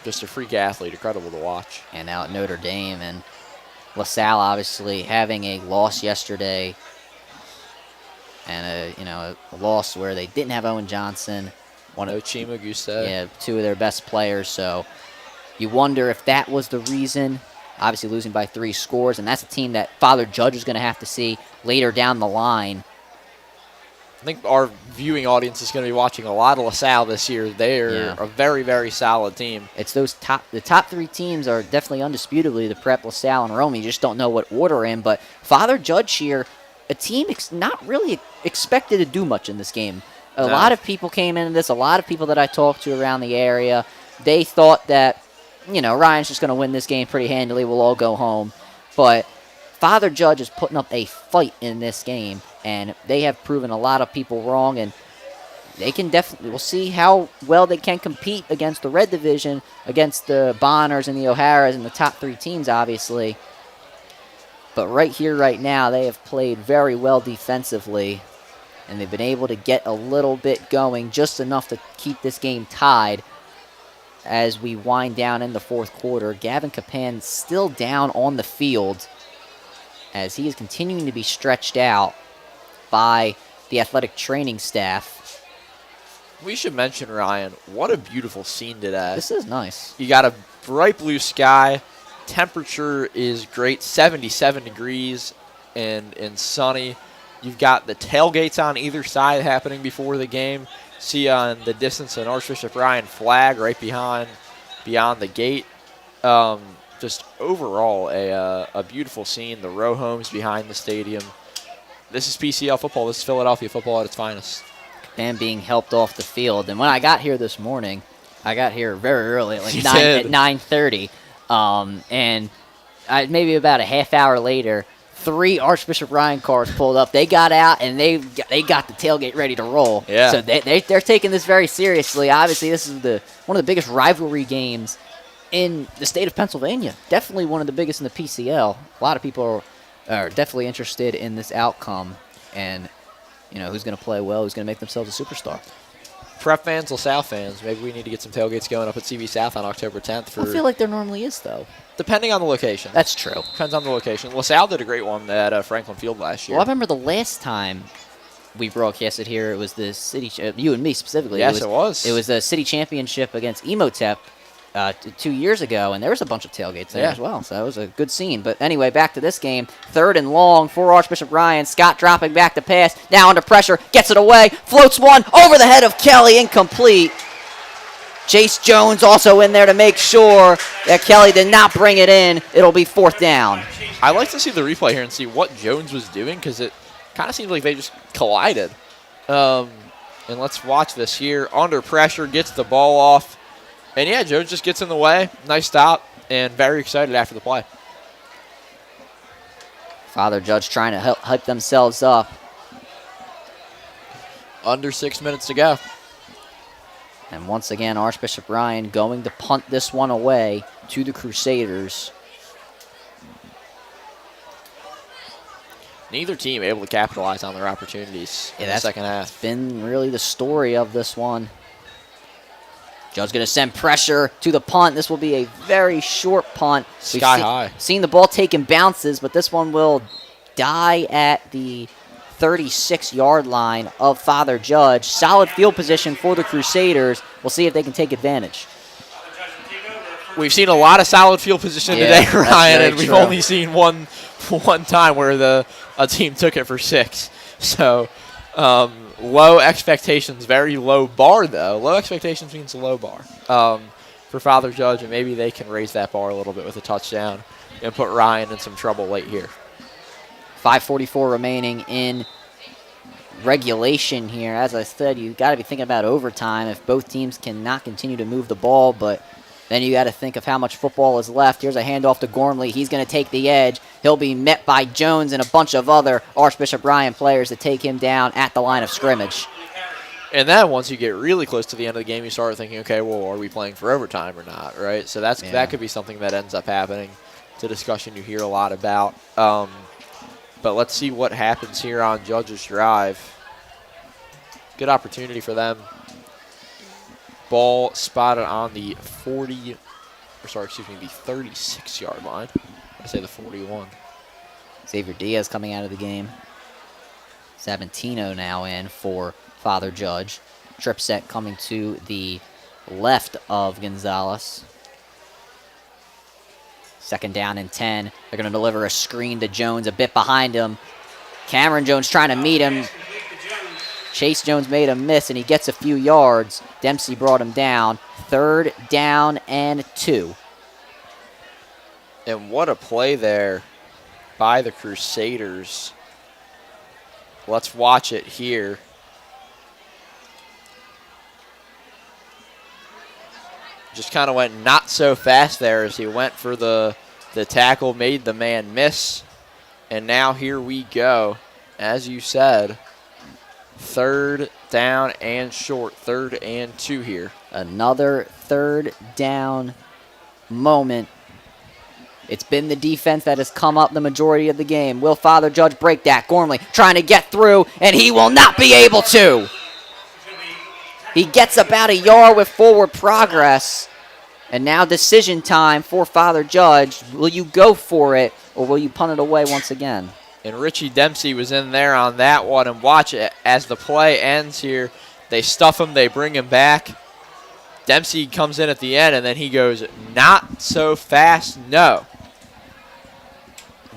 Just a freak athlete, incredible to watch. And now at Notre Dame, and LaSalle obviously having a loss yesterday. And a loss where they didn't have Owen Johnson. Ochima Guste. Yeah, 2 of their best players. So you wonder if that was the reason. Obviously losing by 3 scores, and that's a team that Father Judge is going to have to see later down the line. I think our viewing audience is going to be watching a lot of LaSalle this year. They're a very, very solid team. It's the top 3 teams are definitely undisputably the Prep, LaSalle, and Rome. You just don't know what order in, but Father Judge here, a team not really expected to do much in this game. A lot of people came into this, a lot of people that I talked to around the area, they thought that, Ryan's just going to win this game pretty handily, we'll all go home. But Father Judge is putting up a fight in this game, and they have proven a lot of people wrong, and they can we'll see how well they can compete against the Red Division, against the Bonners and the O'Haras and the top 3 teams, obviously. But right here, right now, they have played very well defensively, and they've been able to get a little bit going, just enough to keep this game tied as we wind down in the fourth quarter. Gavin Capan still down on the field as he is continuing to be stretched out by the athletic training staff. We should mention, Ryan, what a beautiful scene today. This is nice. You got a bright blue sky. Temperature is great, 77 degrees and sunny. You've got the tailgates on either side happening before the game. See on the distance an Archbishop Ryan flag right beyond the gate. Just overall a beautiful scene. The row homes behind the stadium. This is PCL football. This is Philadelphia football at its finest. And being helped off the field. And when I got here this morning, I got here very early, at 9:30. And maybe about a half hour later, 3 Archbishop Ryan cars pulled up. They got out, and they got the tailgate ready to roll. Yeah. So they're taking this very seriously. Obviously, this is one of the biggest rivalry games in the state of Pennsylvania. Definitely one of the biggest in the PCL. A lot of people are definitely interested in this outcome, and who's going to play well, who's going to make themselves a superstar. Prep fans, LaSalle fans, maybe we need to get some tailgates going up at CV South on October 10th. I feel like there normally is, though. Depending on the location. That's true. Depends on the location. LaSalle did a great one at Franklin Field last year. Well, I remember the last time we broadcasted here, it was the city, you and me specifically. Yes, it was. It was the city championship against Emotep 2 years ago, and there was a bunch of tailgates there as well, so that was a good scene. But anyway, back to this game. 3rd and long for Archbishop Ryan. Scott dropping back to pass, now under pressure, gets it away, floats one over the head of Kelly, incomplete. Chase Jones also in there to make sure that Kelly did not bring it in. It'll be 4th down. I'd like to see the replay here and see what Jones was doing, because it kind of seems like they just collided. And let's watch this here. Under pressure, gets the ball off. And, yeah, Jones just gets in the way. Nice stop, and very excited after the play. Father Judge trying to hype themselves up. Under 6 minutes to go. And once again, Archbishop Ryan going to punt this one away to the Crusaders. Neither team able to capitalize on their opportunities in the second half. Been really the story of this one. Joe's going to send pressure to the punt. This will be a very short punt. Sky high. Seen the ball taking bounces, but this one will die at the 36-yard line of Father Judge. Solid field position for the Crusaders. We'll see if they can take advantage. We've seen a lot of solid field position today, Ryan, and we've only seen one time where a team took it for 6. So low expectations, very low bar, though. Low expectations means low bar for Father Judge, and maybe they can raise that bar a little bit with a touchdown and put Ryan in some trouble late here. 5:44 remaining in regulation here. As I said, you got to be thinking about overtime if both teams cannot continue to move the ball, but then you got to think of how much football is left. Here's a handoff to Gormley. He's going to take the edge. He'll be met by Jones and a bunch of other Archbishop Ryan players to take him down at the line of scrimmage. And then once you get really close to the end of the game, you start thinking, okay, well, are we playing for overtime or not, right? So that could be something that ends up happening. It's a discussion you hear a lot about. But let's see what happens here on Judge's drive. Good opportunity for them. Ball spotted on the 36-yard line. I say the 41. Xavier Diaz coming out of the game. Sabantino now in for Father Judge. Trip set coming to the left of Gonzalez. 2nd down and 10. They're going to deliver a screen to Jones a bit behind him. Cameron Jones trying to meet him. Chase Jones made a miss, and he gets a few yards. Dempsey brought him down. 3rd down and 2. And what a play there by the Crusaders. Let's watch it here. Just kind of went not so fast there as he went for the tackle, made the man miss. And now here we go. As you said, 3rd down and short, 3rd and 2 here. Another 3rd down moment. It's been the defense that has come up the majority of the game. Will Father Judge break that? Gormley trying to get through, and he will not be able to. He gets about a yard with forward progress. And now decision time for Father Judge. Will you go for it, or will you punt it away once again? And Richie Dempsey was in there on that one. And watch it as the play ends here. They stuff him. They bring him back. Dempsey comes in at the end, and then he goes, not so fast, no.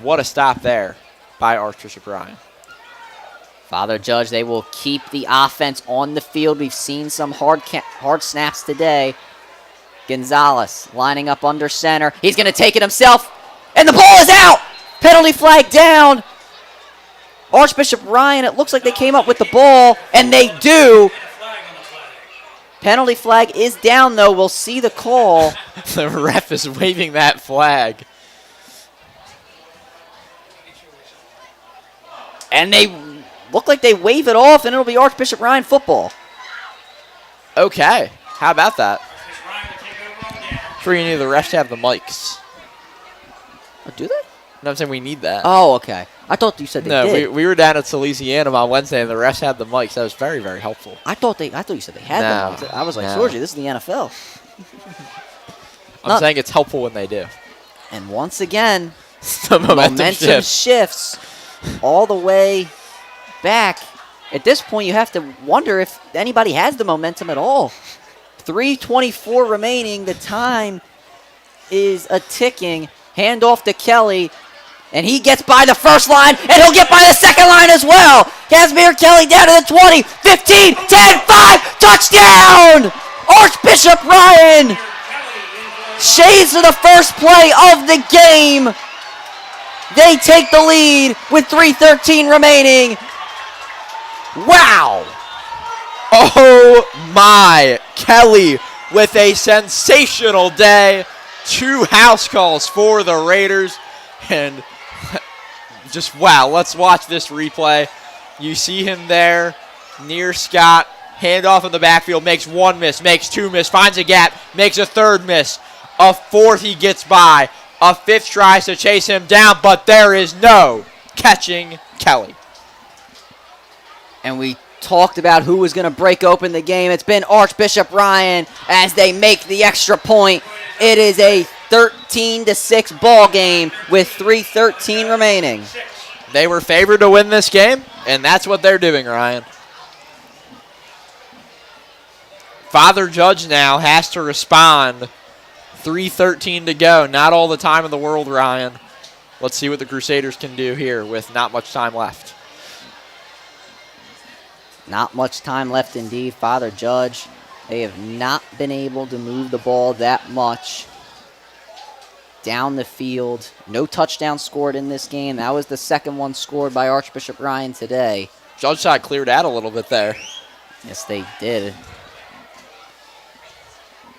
What a stop there by Archbishop Ryan. Father Judge, they will keep the offense on the field. We've seen some hard snaps today. Gonzalez lining up under center. He's going to take it himself, and the ball is out. Penalty flag down. Archbishop Ryan, it looks like they came up with the ball, and they do. Penalty flag is down, though. We'll see the call. The ref is waving that flag. And they look like they wave it off, and it'll be Archbishop Ryan football. Okay. How about that? Sure, you need the refs to have the mics. Oh, do they? No, I'm saying we need that. Oh, okay. I thought you said they did. We were down at Elysianum on Wednesday, and the refs had the mics. That was very, very helpful. I thought you said they had them. I was like, No. Sorgi, this is the NFL. I'm saying it's helpful when they do. And once again, The momentum shifts all the way back. At this point, you have to wonder if anybody has the momentum at all. 3:24 remaining. The time is a ticking. Handoff to Kelly. And he gets by the first line, and he'll get by the second line as well. Casimir Kelly down to the 20, 15, 10, 5, touchdown! Archbishop Ryan shades to the first play of the game. They take the lead with 3:13 remaining. Wow! Oh my! Kelly with a sensational day. 2 house calls for the Raiders. And just wow, let's watch this replay. You see him there near Scott. Handoff in the backfield, makes 1 miss, makes 2 miss, finds a gap, makes a 3rd miss. A 4th he gets by. A 5th tries to chase him down, but there is no catching Kelly. And we talked about who was going to break open the game. It's been Archbishop Ryan as they make the extra point. It is a 13-6 ball game with 3:13 remaining. They were favored to win this game, and that's what they're doing, Ryan. Father Judge now has to respond. 3:13 to go. Not all the time in the world, Ryan. Let's see what the Crusaders can do here with not much time left. Not much time left indeed. Father Judge, they have not been able to move the ball that much down the field. No touchdown scored in this game. That was the second one scored by Archbishop Ryan today. Judge side cleared out a little bit there. Yes, they did.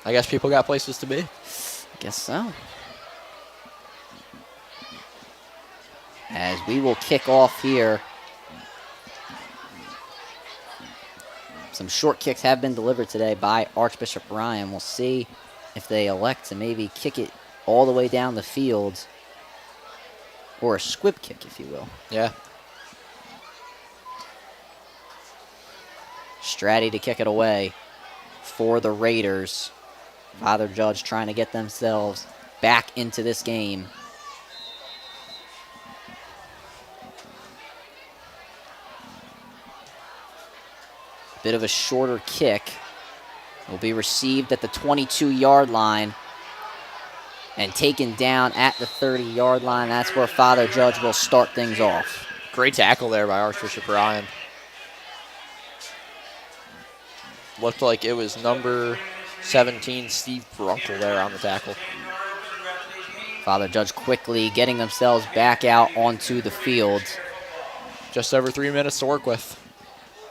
I guess people got places to be. I guess so. As we will kick off here. Some short kicks have been delivered today by Archbishop Ryan. We'll see if they elect to maybe kick it all the way down the field. Or a squib kick, if you will. Yeah. Stratty to kick it away for the Raiders. Father Judge trying to get themselves back into this game. Bit of a shorter kick. Will be received at the 22-yard line and taken down at the 30-yard line. That's where Father Judge will start things off. Great tackle there by Archbishop Ryan. Looked like it was number 17, Steve Brunkel, there on the tackle. Father Judge quickly getting themselves back out onto the field. Just over 3 minutes to work with.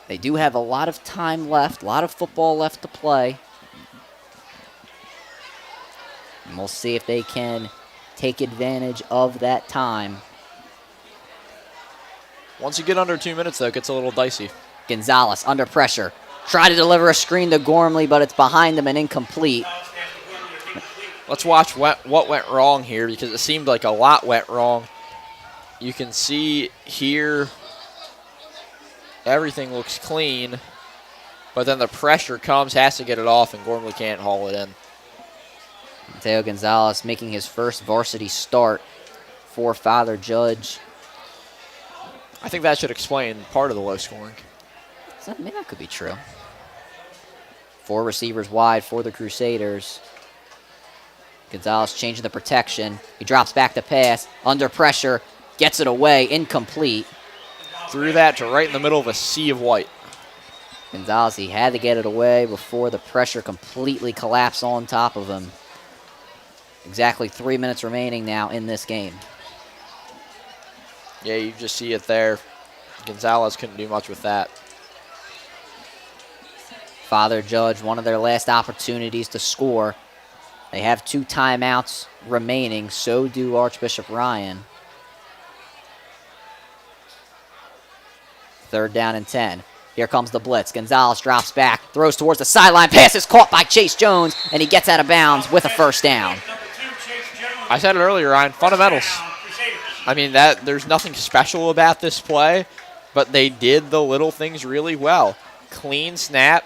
They do have a lot of time left, a lot of football left to play. And we'll see if they can take advantage of that time. Once you get under 2 minutes, though, it gets a little dicey. Gonzalez under pressure. Try to deliver a screen to Gormley, but it's behind him and incomplete. Let's watch what went wrong here, because it seemed like a lot went wrong. You can see here everything looks clean, but then the pressure comes, has to get it off, and Gormley can't haul it in. Mateo Gonzalez making his first varsity start for Father Judge. I think that should explain part of the low scoring. So maybe that could be true. 4 receivers wide for the Crusaders. Gonzalez changing the protection. He drops back to pass. Under pressure. Gets it away. Incomplete. Threw that to right in the middle of a sea of white. Gonzalez, he had to get it away before the pressure completely collapsed on top of him. Exactly 3 minutes remaining now in this game. Yeah, you just see it there. Gonzalez couldn't do much with that. Father Judge, one of their last opportunities to score. They have 2 timeouts remaining. So do Archbishop Ryan. 3rd down and 10. Here comes the blitz. Gonzalez drops back, throws towards the sideline. Pass is caught by Chase Jones, and he gets out of bounds with a first down. I said it earlier, Ryan, fundamentals. I mean, there's nothing special about this play, but they did the little things really well. Clean snap.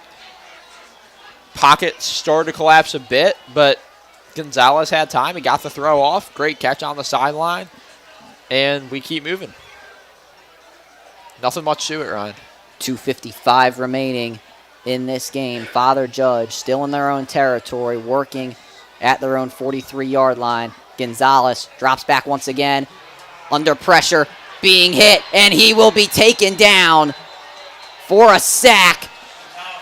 Pocket started to collapse a bit, but Gonzalez had time. He got the throw off. Great catch on the sideline, and we keep moving. Nothing much to it, Ryan. 2:55 remaining in this game. Father Judge still in their own territory, working at their own 43-yard line. Gonzalez drops back once again, under pressure, being hit, and he will be taken down for a sack.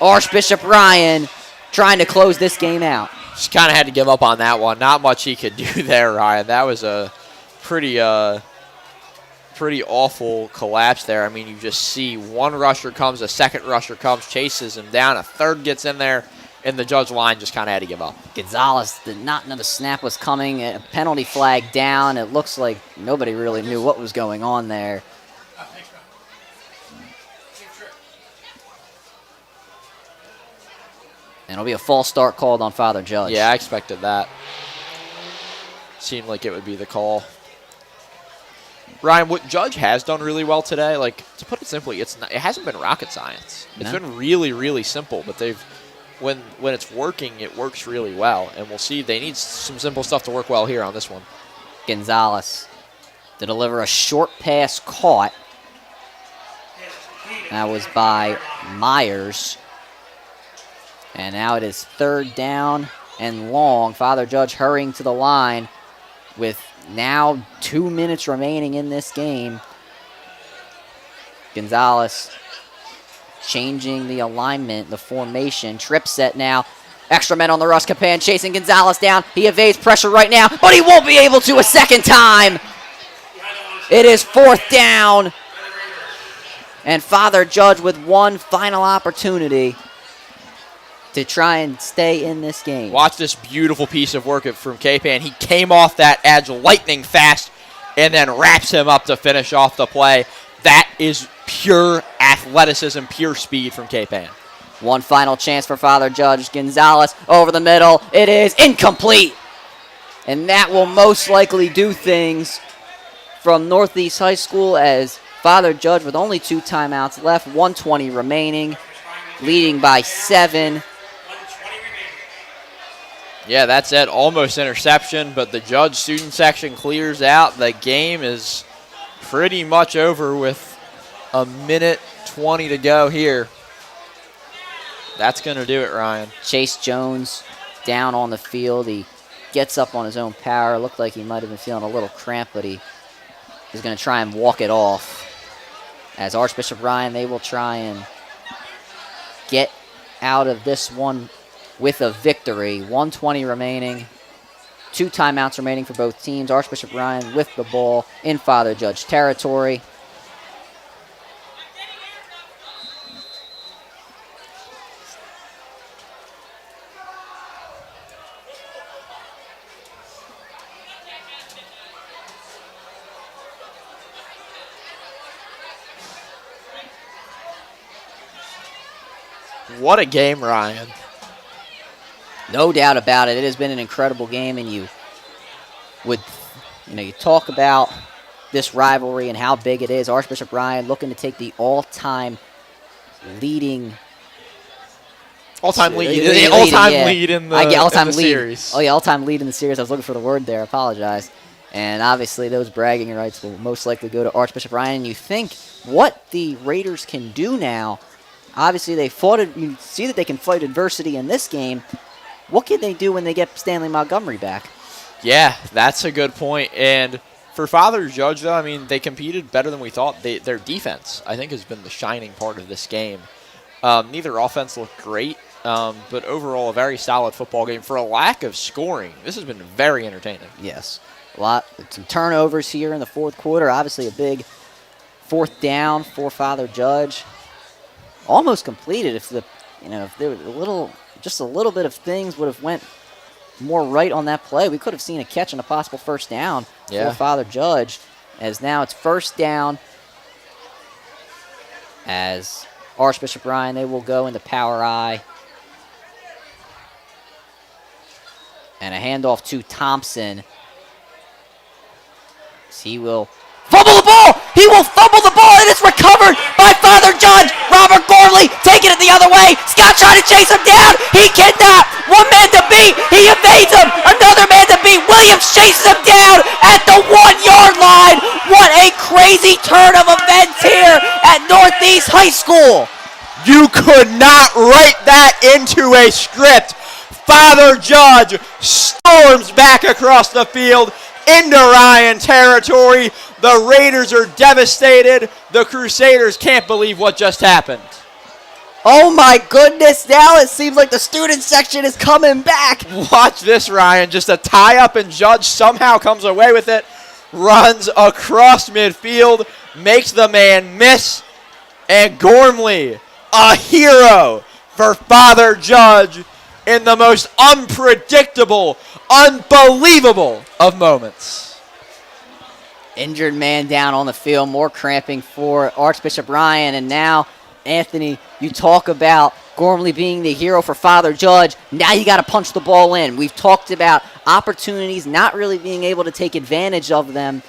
Archbishop Ryan trying to close this game out. Just kind of had to give up on that one. Not much he could do there, Ryan. That was a pretty awful collapse there. I mean, you just see one rusher comes, a second rusher comes, chases him down, a third gets in there, and the Judge line just kind of had to give up. Gonzalez did not know the snap was coming. A penalty flag down. It looks like nobody really knew what was going on there. And it'll be a false start called on Father Judge. Yeah, I expected that. Seemed like it would be the call. Ryan, what Judge has done really well today, like, to put it simply, it hasn't been rocket science. It's been really, really simple, but when it's working, it works really well. And we'll see, they need some simple stuff to work well here on this one. Gonzalez to deliver a short pass caught. That was by Myers. And now it is 3rd down and long. Father Judge hurrying to the line with now 2 minutes remaining in this game. Gonzalez changing the alignment, the formation. Trip set now. Extra men on the rush. Capan chasing Gonzalez down. He evades pressure right now, but he won't be able to a second time. It is 4th down. And Father Judge with one final opportunity to try and stay in this game. Watch this beautiful piece of work from Capan. He came off that edge lightning fast and then wraps him up to finish off the play. That is pure athleticism, pure speed from Capan. One final chance for Father Judge. Gonzalez over the middle. It is incomplete. And that will most likely do things from Northeast High School, as Father Judge, with only 2 timeouts left, 1:20 remaining, leading by 7. Yeah, that's it. Almost interception, but the Judge student section clears out. The game is pretty much over with a minute 20 to go here. That's going to do it, Ryan. Chase Jones down on the field. He gets up on his own power. Looked like he might have been feeling a little cramp, but he is going to try and walk it off. As Archbishop Ryan, they will try and get out of this one with a victory. 1:20 remaining. 2 timeouts remaining for both teams. Archbishop Ryan with the ball in Father Judge territory. What a game, Ryan. No doubt about it. It has been an incredible game, and you talk about this rivalry and how big it is. Archbishop Ryan looking to take the all-time lead in the series. Oh yeah, all-time lead in the series. I was looking for the word there. I apologize. And obviously, those bragging rights will most likely go to Archbishop Ryan. And you think what the Raiders can do now. Obviously, they fought it. You see that they can fight adversity in this game. What can they do when they get Stanley Montgomery back? Yeah, that's a good point. And for Father Judge, though, I mean, they competed better than we thought. Their defense, I think, has been the shining part of this game. Neither offense looked great, but overall a very solid football game. For a lack of scoring, this has been very entertaining. Yes. Some turnovers here in the 4th quarter. Obviously, a big 4th down for Father Judge. Almost completed. if there was just a little bit of things would have went more right on that play, we could have seen a catch and a possible first down for Father Judge, as now it's first down as Archbishop Ryan, they will go into power I. And a handoff to Thompson. He will fumble the ball! He will fumble the ball, and it's recovered by Father Judge! Robert Gorley taking it the other way. Scott trying to chase him down. He cannot. One man to beat. He evades him. Another man to beat. Williams chases him down at the 1-yard line. What a crazy turn of events here at Northeast High School. You could not write that into a script. Father Judge storms back across the field into Ryan territory. The Raiders are devastated. The Crusaders can't believe what just happened. Oh my goodness, now it seems like the student section is coming back. Watch this, Ryan. Just a tie-up, and Judge somehow comes away with it. Runs across midfield, makes the man miss, and Gormley, a hero for Father Judge in the most unpredictable, unbelievable of moments. Injured man down on the field, more cramping for Archbishop Ryan, and now, Anthony, you talk about Gormley being the hero for Father Judge. Now you got to punch the ball in. We've talked about opportunities, not really being able to take advantage of them.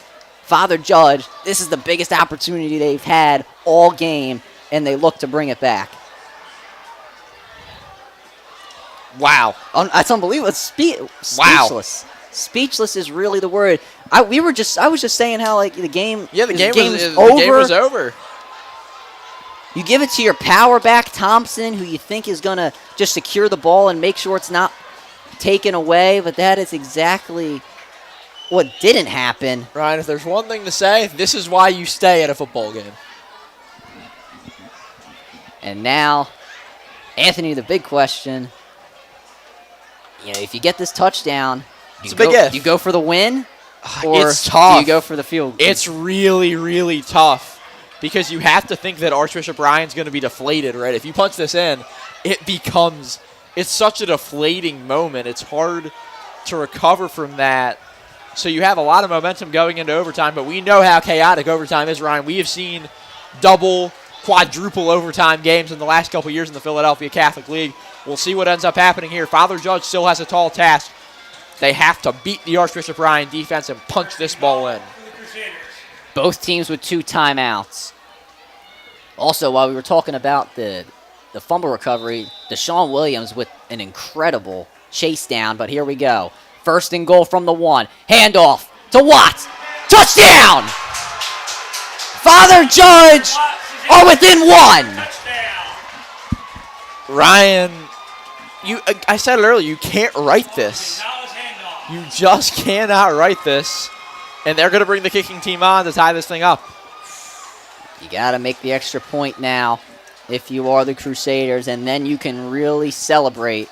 Father Judge, this is the biggest opportunity they've had all game, and they look to bring it back. Wow. That's unbelievable. It's speechless. Speechless is really the word. I was just saying how the game was over. You give it to your power back, Thompson, who you think is going to just secure the ball and make sure it's not taken away, but that is exactly what didn't happen. Ryan, if there's one thing to say, this is why you stay at a football game. And now, Anthony, the big question, if you get this touchdown, do you go for the win? Or it's tough. Do you go for the field goal? It's really, really tough. Because you have to think that Archbishop Ryan's going to be deflated, right? If you punch this in, it's such a deflating moment. It's hard to recover from that. So you have a lot of momentum going into overtime, but we know how chaotic overtime is, Ryan. We have seen double, quadruple overtime games in the last couple years in the Philadelphia Catholic League. We'll see what ends up happening here. Father Judge still has a tall task. They have to beat the Archbishop Ryan defense and punch this ball in. Both teams with 2 timeouts. Also, while we were talking about the fumble recovery, Deshaun Williams with an incredible chase down, but here we go. First and goal from the 1. Handoff to Watts. Touchdown! Father Judge are within 1. Ryan, I said it earlier, you can't write this. You just cannot write this. And they're going to bring the kicking team on to tie this thing up. You got to make the extra point now if you are the Crusaders, and then you can really celebrate.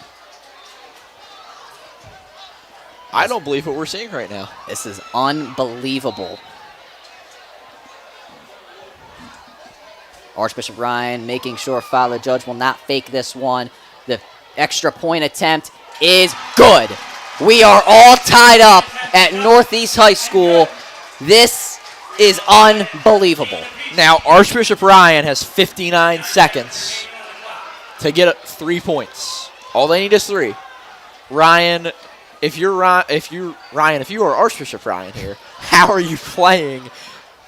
I don't believe what we're seeing right now. This is unbelievable. Archbishop Ryan making sure Father Judge will not fake this one. The extra point attempt is good. We are all tied up at Northeast High School. This is unbelievable. Now, Archbishop Ryan has 59 seconds to get 3 points. All they need is 3. Ryan, if you are Archbishop Ryan here, how are you playing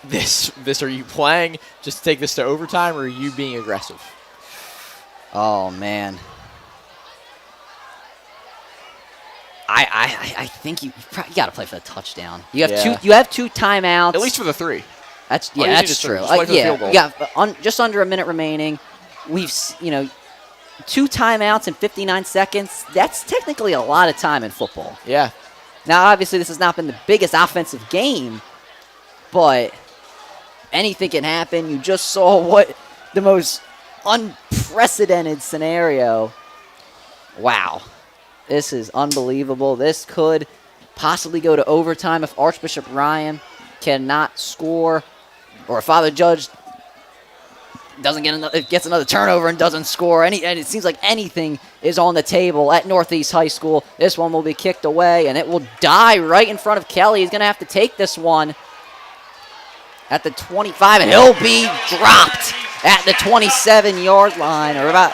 this? Are you playing just to take this to overtime, or are you being aggressive? Oh, man. I think you got to play for the touchdown. You have 2 timeouts. At least for the 3. That's true. You got just under a minute remaining. We've 2 timeouts in 59 seconds. That's technically a lot of time in football. Yeah. Now, obviously, this has not been the biggest offensive game, but anything can happen. You just saw what the most unprecedented scenario. Wow. This is unbelievable. This could possibly go to overtime if Archbishop Ryan cannot score, or if Father Judge doesn't get another, it gets another turnover and doesn't score. And it seems like anything is on the table at Northeast High School. This one will be kicked away, and it will die right in front of Kelly. He's going to have to take this one at the 25, and he'll be dropped at the 27-yard line, or about.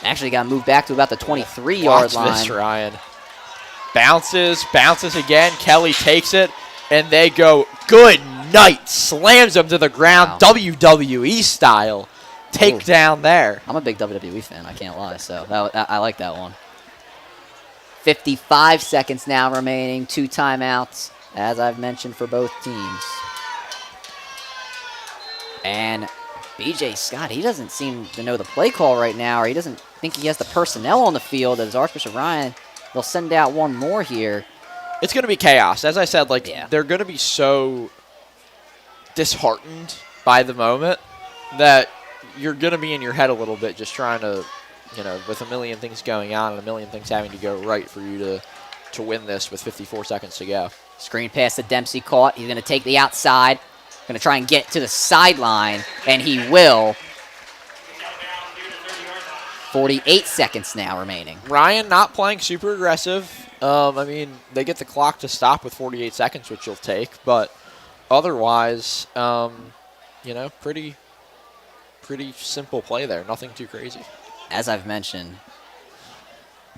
Actually got moved back to about the 23-yard line. Watch this, Ryan. Bounces again. Kelly takes it, and they go, good night. Slams him to the ground, wow. WWE style. Takedown there. I'm a big WWE fan, I can't lie, so I like that one. 55 seconds now remaining, 2 timeouts, as I've mentioned, for both teams. And BJ Scott, he doesn't seem to know the play call right now, or he doesn't think he has the personnel on the field. As Archbishop Ryan, they'll send out one more here. It's going to be chaos. As I said, they're going to be so disheartened by the moment that you're going to be in your head a little bit just trying to, with a million things going on and a million things having to go right for you to win this with 54 seconds to go. Screen pass to Dempsey caught. He's going to take the outside. Going to try and get to the sideline, and he will. 48 seconds now remaining. Ryan not playing super aggressive. They get the clock to stop with 48 seconds, which you'll take, but otherwise, pretty simple play there. Nothing too crazy. As I've mentioned,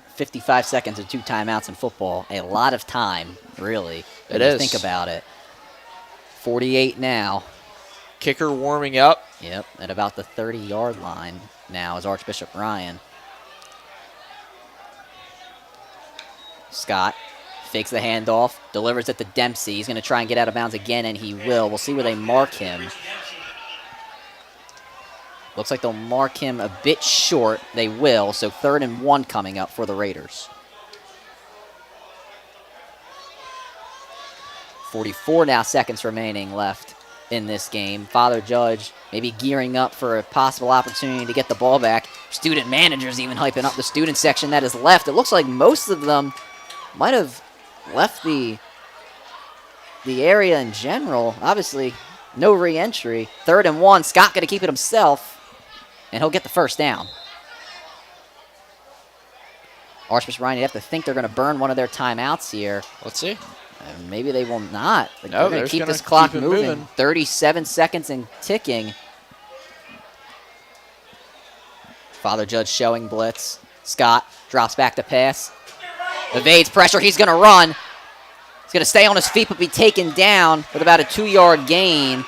55 seconds and 2 timeouts in football. A lot of time, really. It is. Think about it. 48 now. Kicker warming up. Yep, at about the 30-yard line now is Archbishop Ryan. Scott fakes the handoff, delivers it to Dempsey. He's going to try and get out of bounds again, and he will. We'll see where they mark him. Looks like they'll mark him a bit short. They will, so 3rd and 1 coming up for the Raiders. 44 now seconds remaining left in this game. Father Judge maybe gearing up for a possible opportunity to get the ball back. Student managers even hyping up the student section that is left. It looks like most of them might have left the area in general. Obviously, no re-entry. 3rd and 1. Scott going to keep it himself, and he'll get the first down. Archbishop Ryan, you have to think they're going to burn one of their timeouts here. Let's see. Maybe they will not. No, they're going to keep this clock moving. 37 seconds and ticking. Father Judge showing blitz. Scott drops back to pass. Evades pressure. He's going to run. He's going to stay on his feet but be taken down with about a 2-yard gain.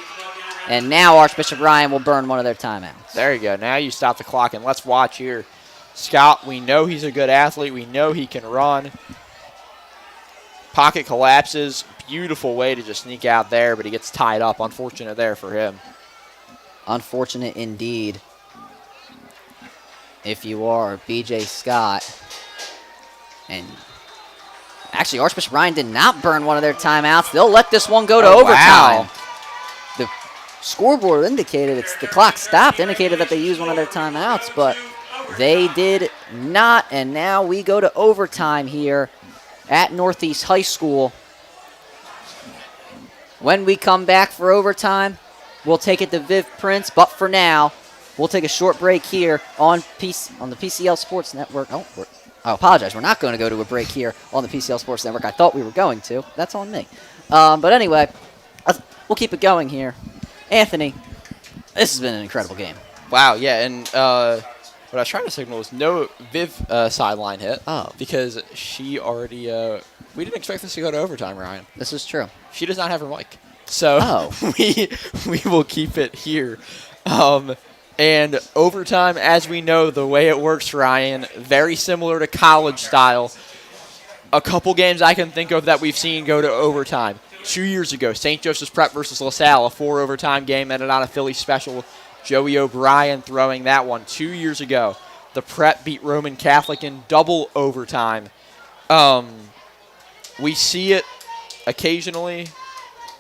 And now Archbishop Ryan will burn one of their timeouts. There you go. Now you stop the clock, and let's watch here. Scott, we know he's a good athlete. We know he can run. Pocket collapses. Beautiful way to just sneak out there, but he gets tied up. Unfortunate there for him. Unfortunate indeed. If you are BJ Scott. And actually, Archbishop Ryan did not burn one of their timeouts. They'll let this one go to overtime. Wow. The scoreboard indicated, the clock stopped, indicated that they used one of their timeouts, but they did not. And now we go to overtime here at Northeast High School. When we come back for overtime, we'll take it to Viv Prince. But for now, we'll take a short break here on the PCL Sports Network. I apologize. We're not going to go to a break here on the PCL Sports Network. I thought we were going to. That's on me. But anyway, we'll keep it going here. Anthony, this has been an incredible game. Wow, yeah, and what I was trying to signal was no Viv sideline hit. Oh. Because she already, we didn't expect this to go to overtime, Ryan. This is true. She does not have her mic. So we will keep it here. And overtime, as we know, the way it works, Ryan, very similar to college style. A couple games I can think of that we've seen go to overtime. 2 years ago, St. Joseph's Prep versus LaSalle, a 4-overtime game ended on a Philly special. Joey O'Brien throwing that one 2 years ago. The Prep beat Roman Catholic in double overtime. We see it occasionally,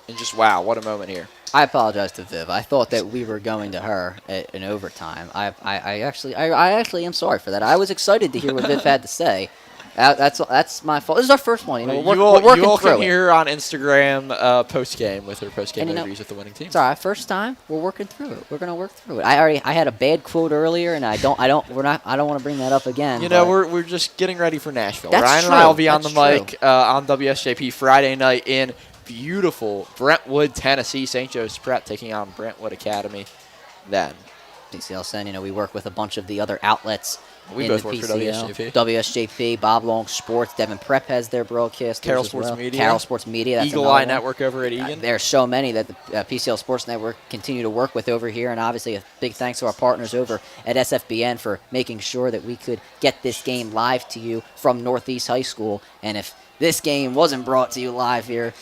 and just wow, what a moment here. I apologize to Viv. I thought that we were going to her in overtime. I actually am sorry for that. I was excited to hear what Viv had to say. That's my fault. This is our first one. You know, we're you working all through can it. hear on Instagram post game with her post game And you know, interviews with the winning team. It's all right. First time, we're working through it. We're gonna work through it. I had a bad quote earlier, and I don't want to bring that up again. You know, but we're just getting ready for Nashville. That's Ryan and true. I will be on the That's mic on WSJP Friday night in beautiful Brentwood, Tennessee. St. Joe's Prep taking on Brentwood Academy. Then PCLSN, you know, we work with a bunch of the other outlets. we in both the work for PCL. WSJP. WSJP, Bob Long Sports, Devon Prep has their broadcast. Carroll as Sports well. Media. Carroll Sports Media. That's Eagle another Eye one. Network over at Egan. There are so many that the PCL Sports Network continue to work with over here, and obviously a big thanks to our partners over at SFBN for making sure that we could get this game live to you from Northeast High School. And if this game wasn't brought to you live here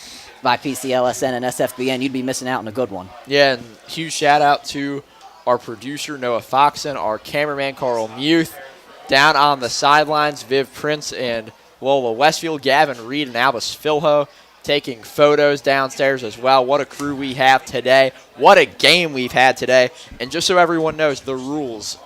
by PCLSN and SFBN, you'd be missing out on a good one. Yeah, and huge shout out to our producer Noah Foxon, our cameraman Carl Muth, down on the sidelines Viv Prince and Lola Westfield, Gavin Reed and Albus Filho taking photos downstairs as well. What a crew we have today. What a game we've had today. And just so everyone knows the rules,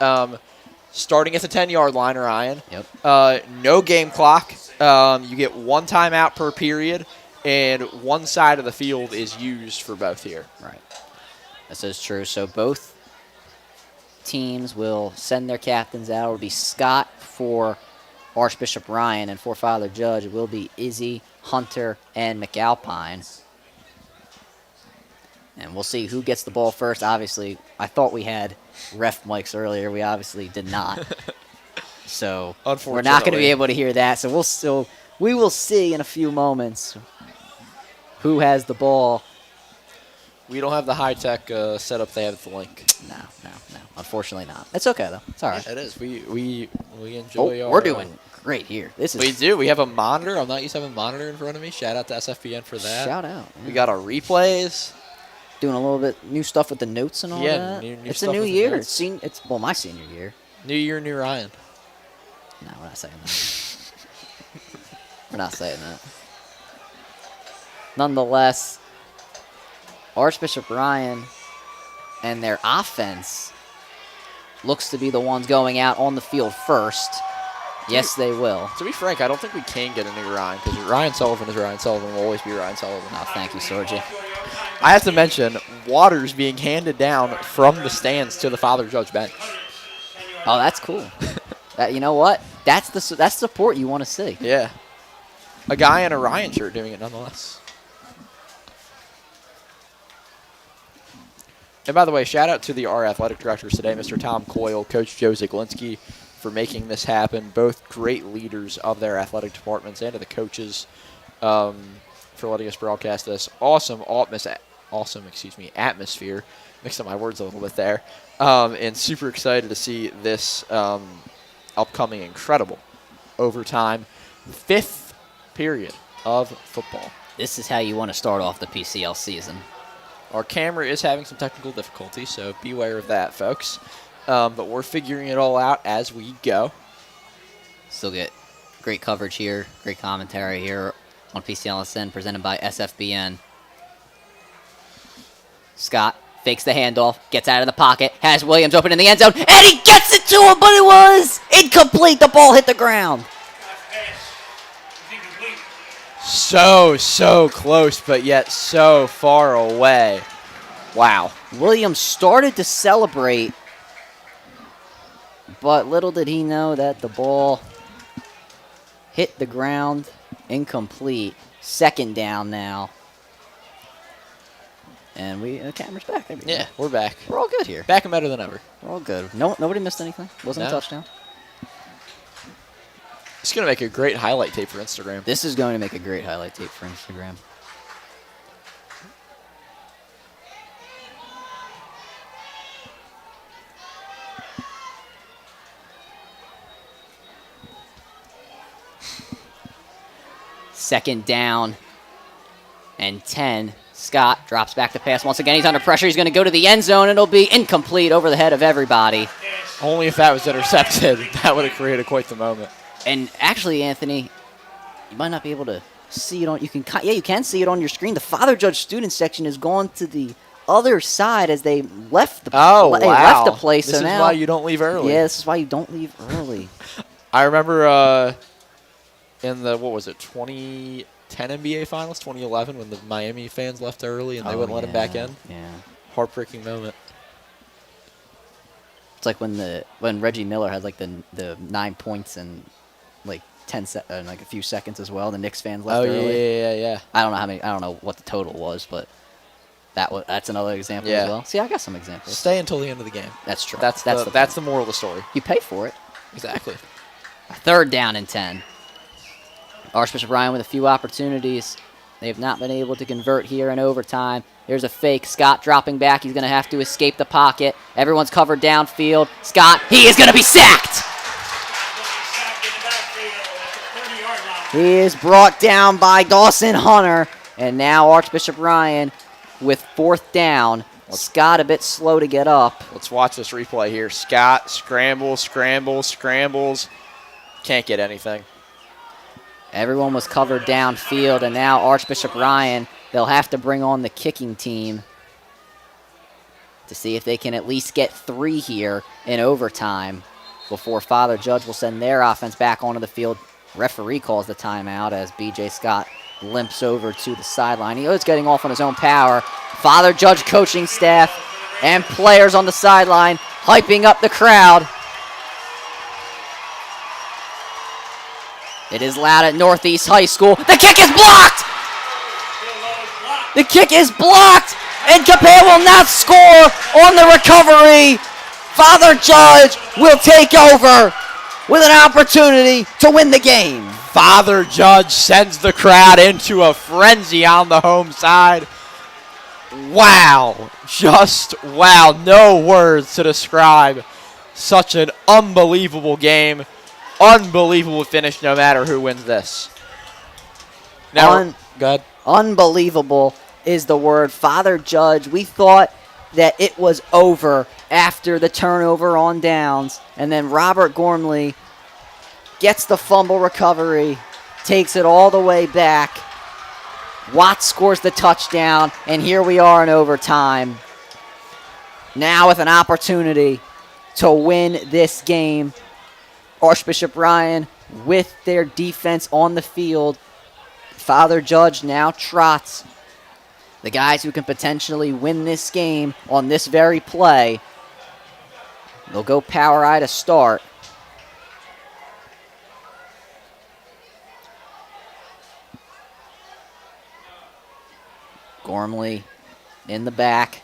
starting at the 10-yard line, Ryan. Yep. No game clock. You get one timeout per period, and one side of the field is used for both here. Right. This is true. So both teams will send their captains out. It will be Scott for Archbishop Ryan, and for Father Judge it will be Izzy, Hunter, and McAlpine. And we'll see who gets the ball first. Obviously, I thought we had ref mics earlier. We obviously did not. So we're not going to be able to hear that. So we will see in a few moments who has the ball. We don't have the high-tech setup they have at the link. No. Unfortunately not. It's okay, though. It's all right. It is. We enjoy our... We're doing great here. We do. We have a monitor. I'm not used to having a monitor in front of me. Shout out to SFBN for that. Shout out. We got our replays. Doing a little bit new stuff with the notes and all that. New it's stuff a new with the year. notes. It's my senior year. New year, new Ryan. No, we're not saying that. We're not saying that. Nonetheless, Archbishop Ryan and their offense looks to be the ones going out on the field first. Yes, they will. To be frank, I don't think we can get a new Ryan because Ryan Sullivan is Ryan Sullivan. Will always be Ryan Sullivan. Oh, thank you, Sorgi. I have to mention water's being handed down from the stands to the Father Judge bench. Oh, that's cool. You know what? That's support you want to see. Yeah. A guy in a Ryan shirt doing it nonetheless. And by the way, shout out to our athletic directors today, Mr. Tom Coyle, Coach Joe Zaglinski, for making this happen. Both great leaders of their athletic departments, and to the coaches for letting us broadcast this awesome atmosphere. Mixed up my words a little bit there. And super excited to see this upcoming incredible overtime 5th period of football. This is how you want to start off the PCL season. Our camera is having some technical difficulties, so beware of that, folks. But we're figuring it all out as we go. Still get great coverage here, great commentary here on PCLSN, presented by SFBN. Scott fakes the handoff, gets out of the pocket, has Williams open in the end zone, and he gets it to him, but it was incomplete. The ball hit the ground. So close, but yet so far away. Wow. Williams started to celebrate, but little did he know that the ball hit the ground, incomplete. 2nd down now. And the camera's back. There we go. Yeah, we're back. We're all good here. Back and better than ever. We're all good. Nobody missed anything. Wasn't a touchdown. It's going to make a great highlight tape for Instagram. This is going to make a great highlight tape for Instagram. Second down and 10. Scott drops back to pass once again. He's under pressure. He's going to go to the end zone. It'll be incomplete over the head of everybody. Only if that was intercepted, that would have created quite the moment. And actually, Anthony, you might not be able to see it on. You can see it on your screen. The Father Judge student section has gone to the other side as they left the. Left the place. This is why you don't leave early. Yeah, this is why you don't leave early. I remember in the, what was it, 2010 NBA Finals, 2011, when the Miami fans left early and they wouldn't let him back in. Yeah. Heartbreaking moment. It's like when Reggie Miller had like the 9 points in like like a few seconds as well. The Knicks fans left early. Yeah. I don't know what the total was, but that's another example as well. See, I got some examples. Stay until the end of the game. That's true. That's the moral of the story. You pay for it. Exactly. 3rd down and 10. Archbishop Ryan with a few opportunities. They have not been able to convert here in overtime. There's a fake. Scott dropping back. He's going to have to escape the pocket. Everyone's covered downfield. Scott, he is going to be sacked. He is brought down by Dawson Hunter. And now Archbishop Ryan with 4th down. Scott a bit slow to get up. Let's watch this replay here. Scott scrambles. Can't get anything. Everyone was covered downfield, and now Archbishop Ryan, they'll have to bring on the kicking team to see if they can at least get 3 here in overtime before Father Judge will send their offense back onto the field. Referee calls the timeout as B.J. Scott limps over to the sideline. He is getting off on his own power. Father Judge coaching staff and players on the sideline hyping up the crowd. It is loud at Northeast High School. The kick is blocked! The kick is blocked, and Capel will not score on the recovery. Father Judge will take over with an opportunity to win the game. Father Judge sends the crowd into a frenzy on the home side. Wow. Just wow. No words to describe such an unbelievable game. Unbelievable finish no matter who wins this. Now, go ahead. Unbelievable is the word. Father Judge, we thought that it was over after the turnover on downs, and then Robert Gormley gets the fumble recovery, takes it all the way back. Watts scores the touchdown, and here we are in overtime. Now with an opportunity to win this game. Archbishop Ryan with their defense on the field. Father Judge now trots the guys who can potentially win this game on this very play. They'll go power I to start. Gormley in the back,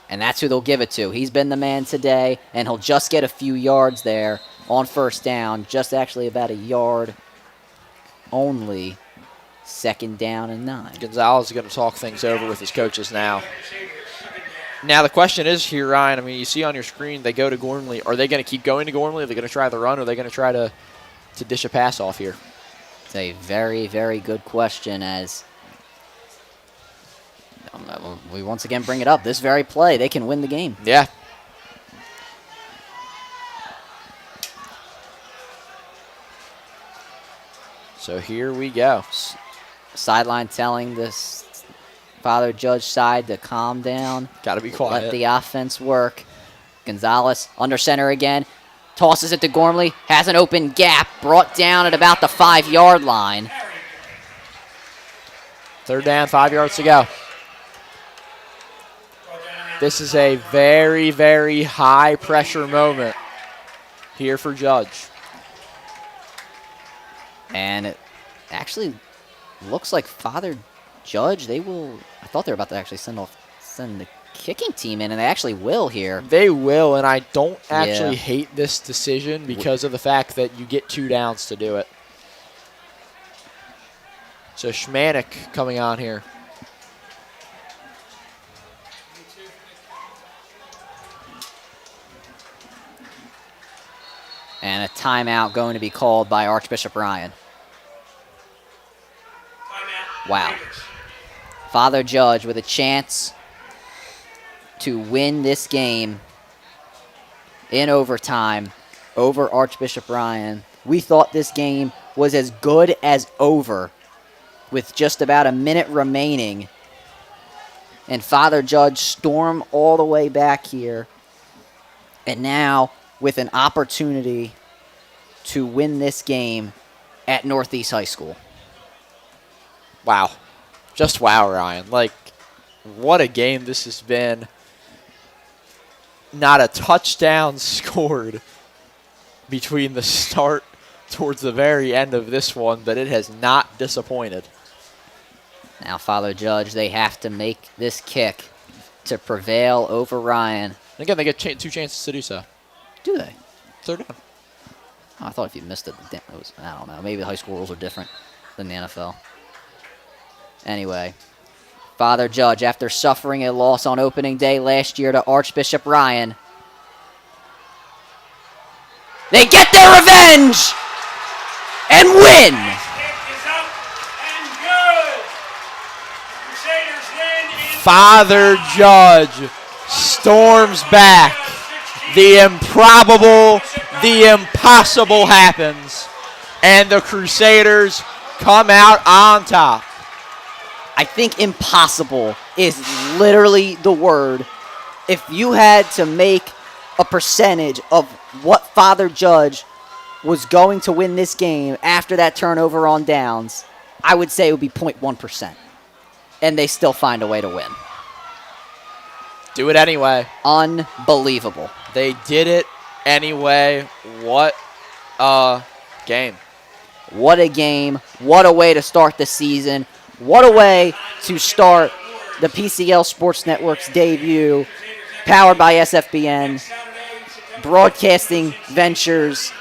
and that's who they'll give it to. He's been the man today, and he'll just get a few yards there on 1st down, just actually about a yard only. 2nd down and 9. Gonzalez is going to talk things over with his coaches now. Now the question is here, Ryan, I mean, you see on your screen they go to Gormley. Are they going to keep going to Gormley? Are they going to try the run? Or are they going to try to dish a pass off here? It's a very, very good question as we once again bring it up. This very play, they can win the game. Yeah. So here we go. Sideline telling this Father Judge side to calm down. Got to be quiet. Let the offense work. Gonzalez under center again. Tosses it to Gormley. Has an open gap. Brought down at about the 5-yard line. 3rd down, 5 yards to go. This is a very, very high pressure moment here for Judge. And it actually looks like Father Judge, I thought they were about to actually send the kicking team in, and they actually will here. They will, and I don't actually hate this decision because of the fact that you get 2 downs to do it. So Schmanik coming on here. And a timeout going to be called by Archbishop Ryan. Wow. Father Judge with a chance to win this game in overtime over Archbishop Ryan. We thought this game was as good as over with just about a minute remaining. And Father Judge storm all the way back here. And now with an opportunity to win this game at Northeast High School. Wow. Just wow, Ryan. Like, what a game this has been. Not a touchdown scored between the start towards the very end of this one, but it has not disappointed. Now, Father Judge, they have to make this kick to prevail over Ryan. And again, they get 2 chances to do so. Do they? Third down. Oh, I thought if you missed it, I don't know. Maybe the high school rules are different than the NFL. Anyway, Father Judge, after suffering a loss on opening day last year to Archbishop Ryan, they get their revenge and win. Father Judge storms back. The improbable, the impossible happens, and the Crusaders come out on top. I think impossible is literally the word. If you had to make a percentage of what Father Judge was going to win this game after that turnover on downs, I would say it would be 0.1%. And they still find a way to win. Do it anyway. Unbelievable. They did it anyway. What a game. What a game. What a way to start the season. What a way to start the PCL Sports Network's debut, powered by SFBN, broadcasting ventures.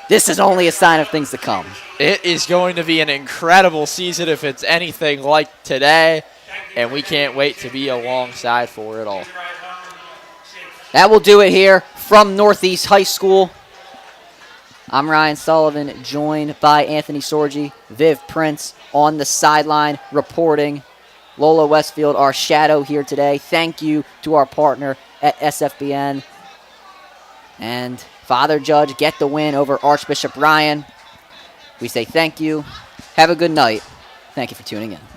This is only a sign of things to come. It is going to be an incredible season if it's anything like today, and we can't wait to be alongside for it all. That will do it here from Northeast High School. I'm Ryan Sullivan, joined by Anthony Sorgi, Viv Prince on the sideline reporting. Lola Westfield, our shadow here today. Thank you to our partner at SFBN. And Father Judge get the win over Archbishop Ryan. We say thank you. Have a good night. Thank you for tuning in.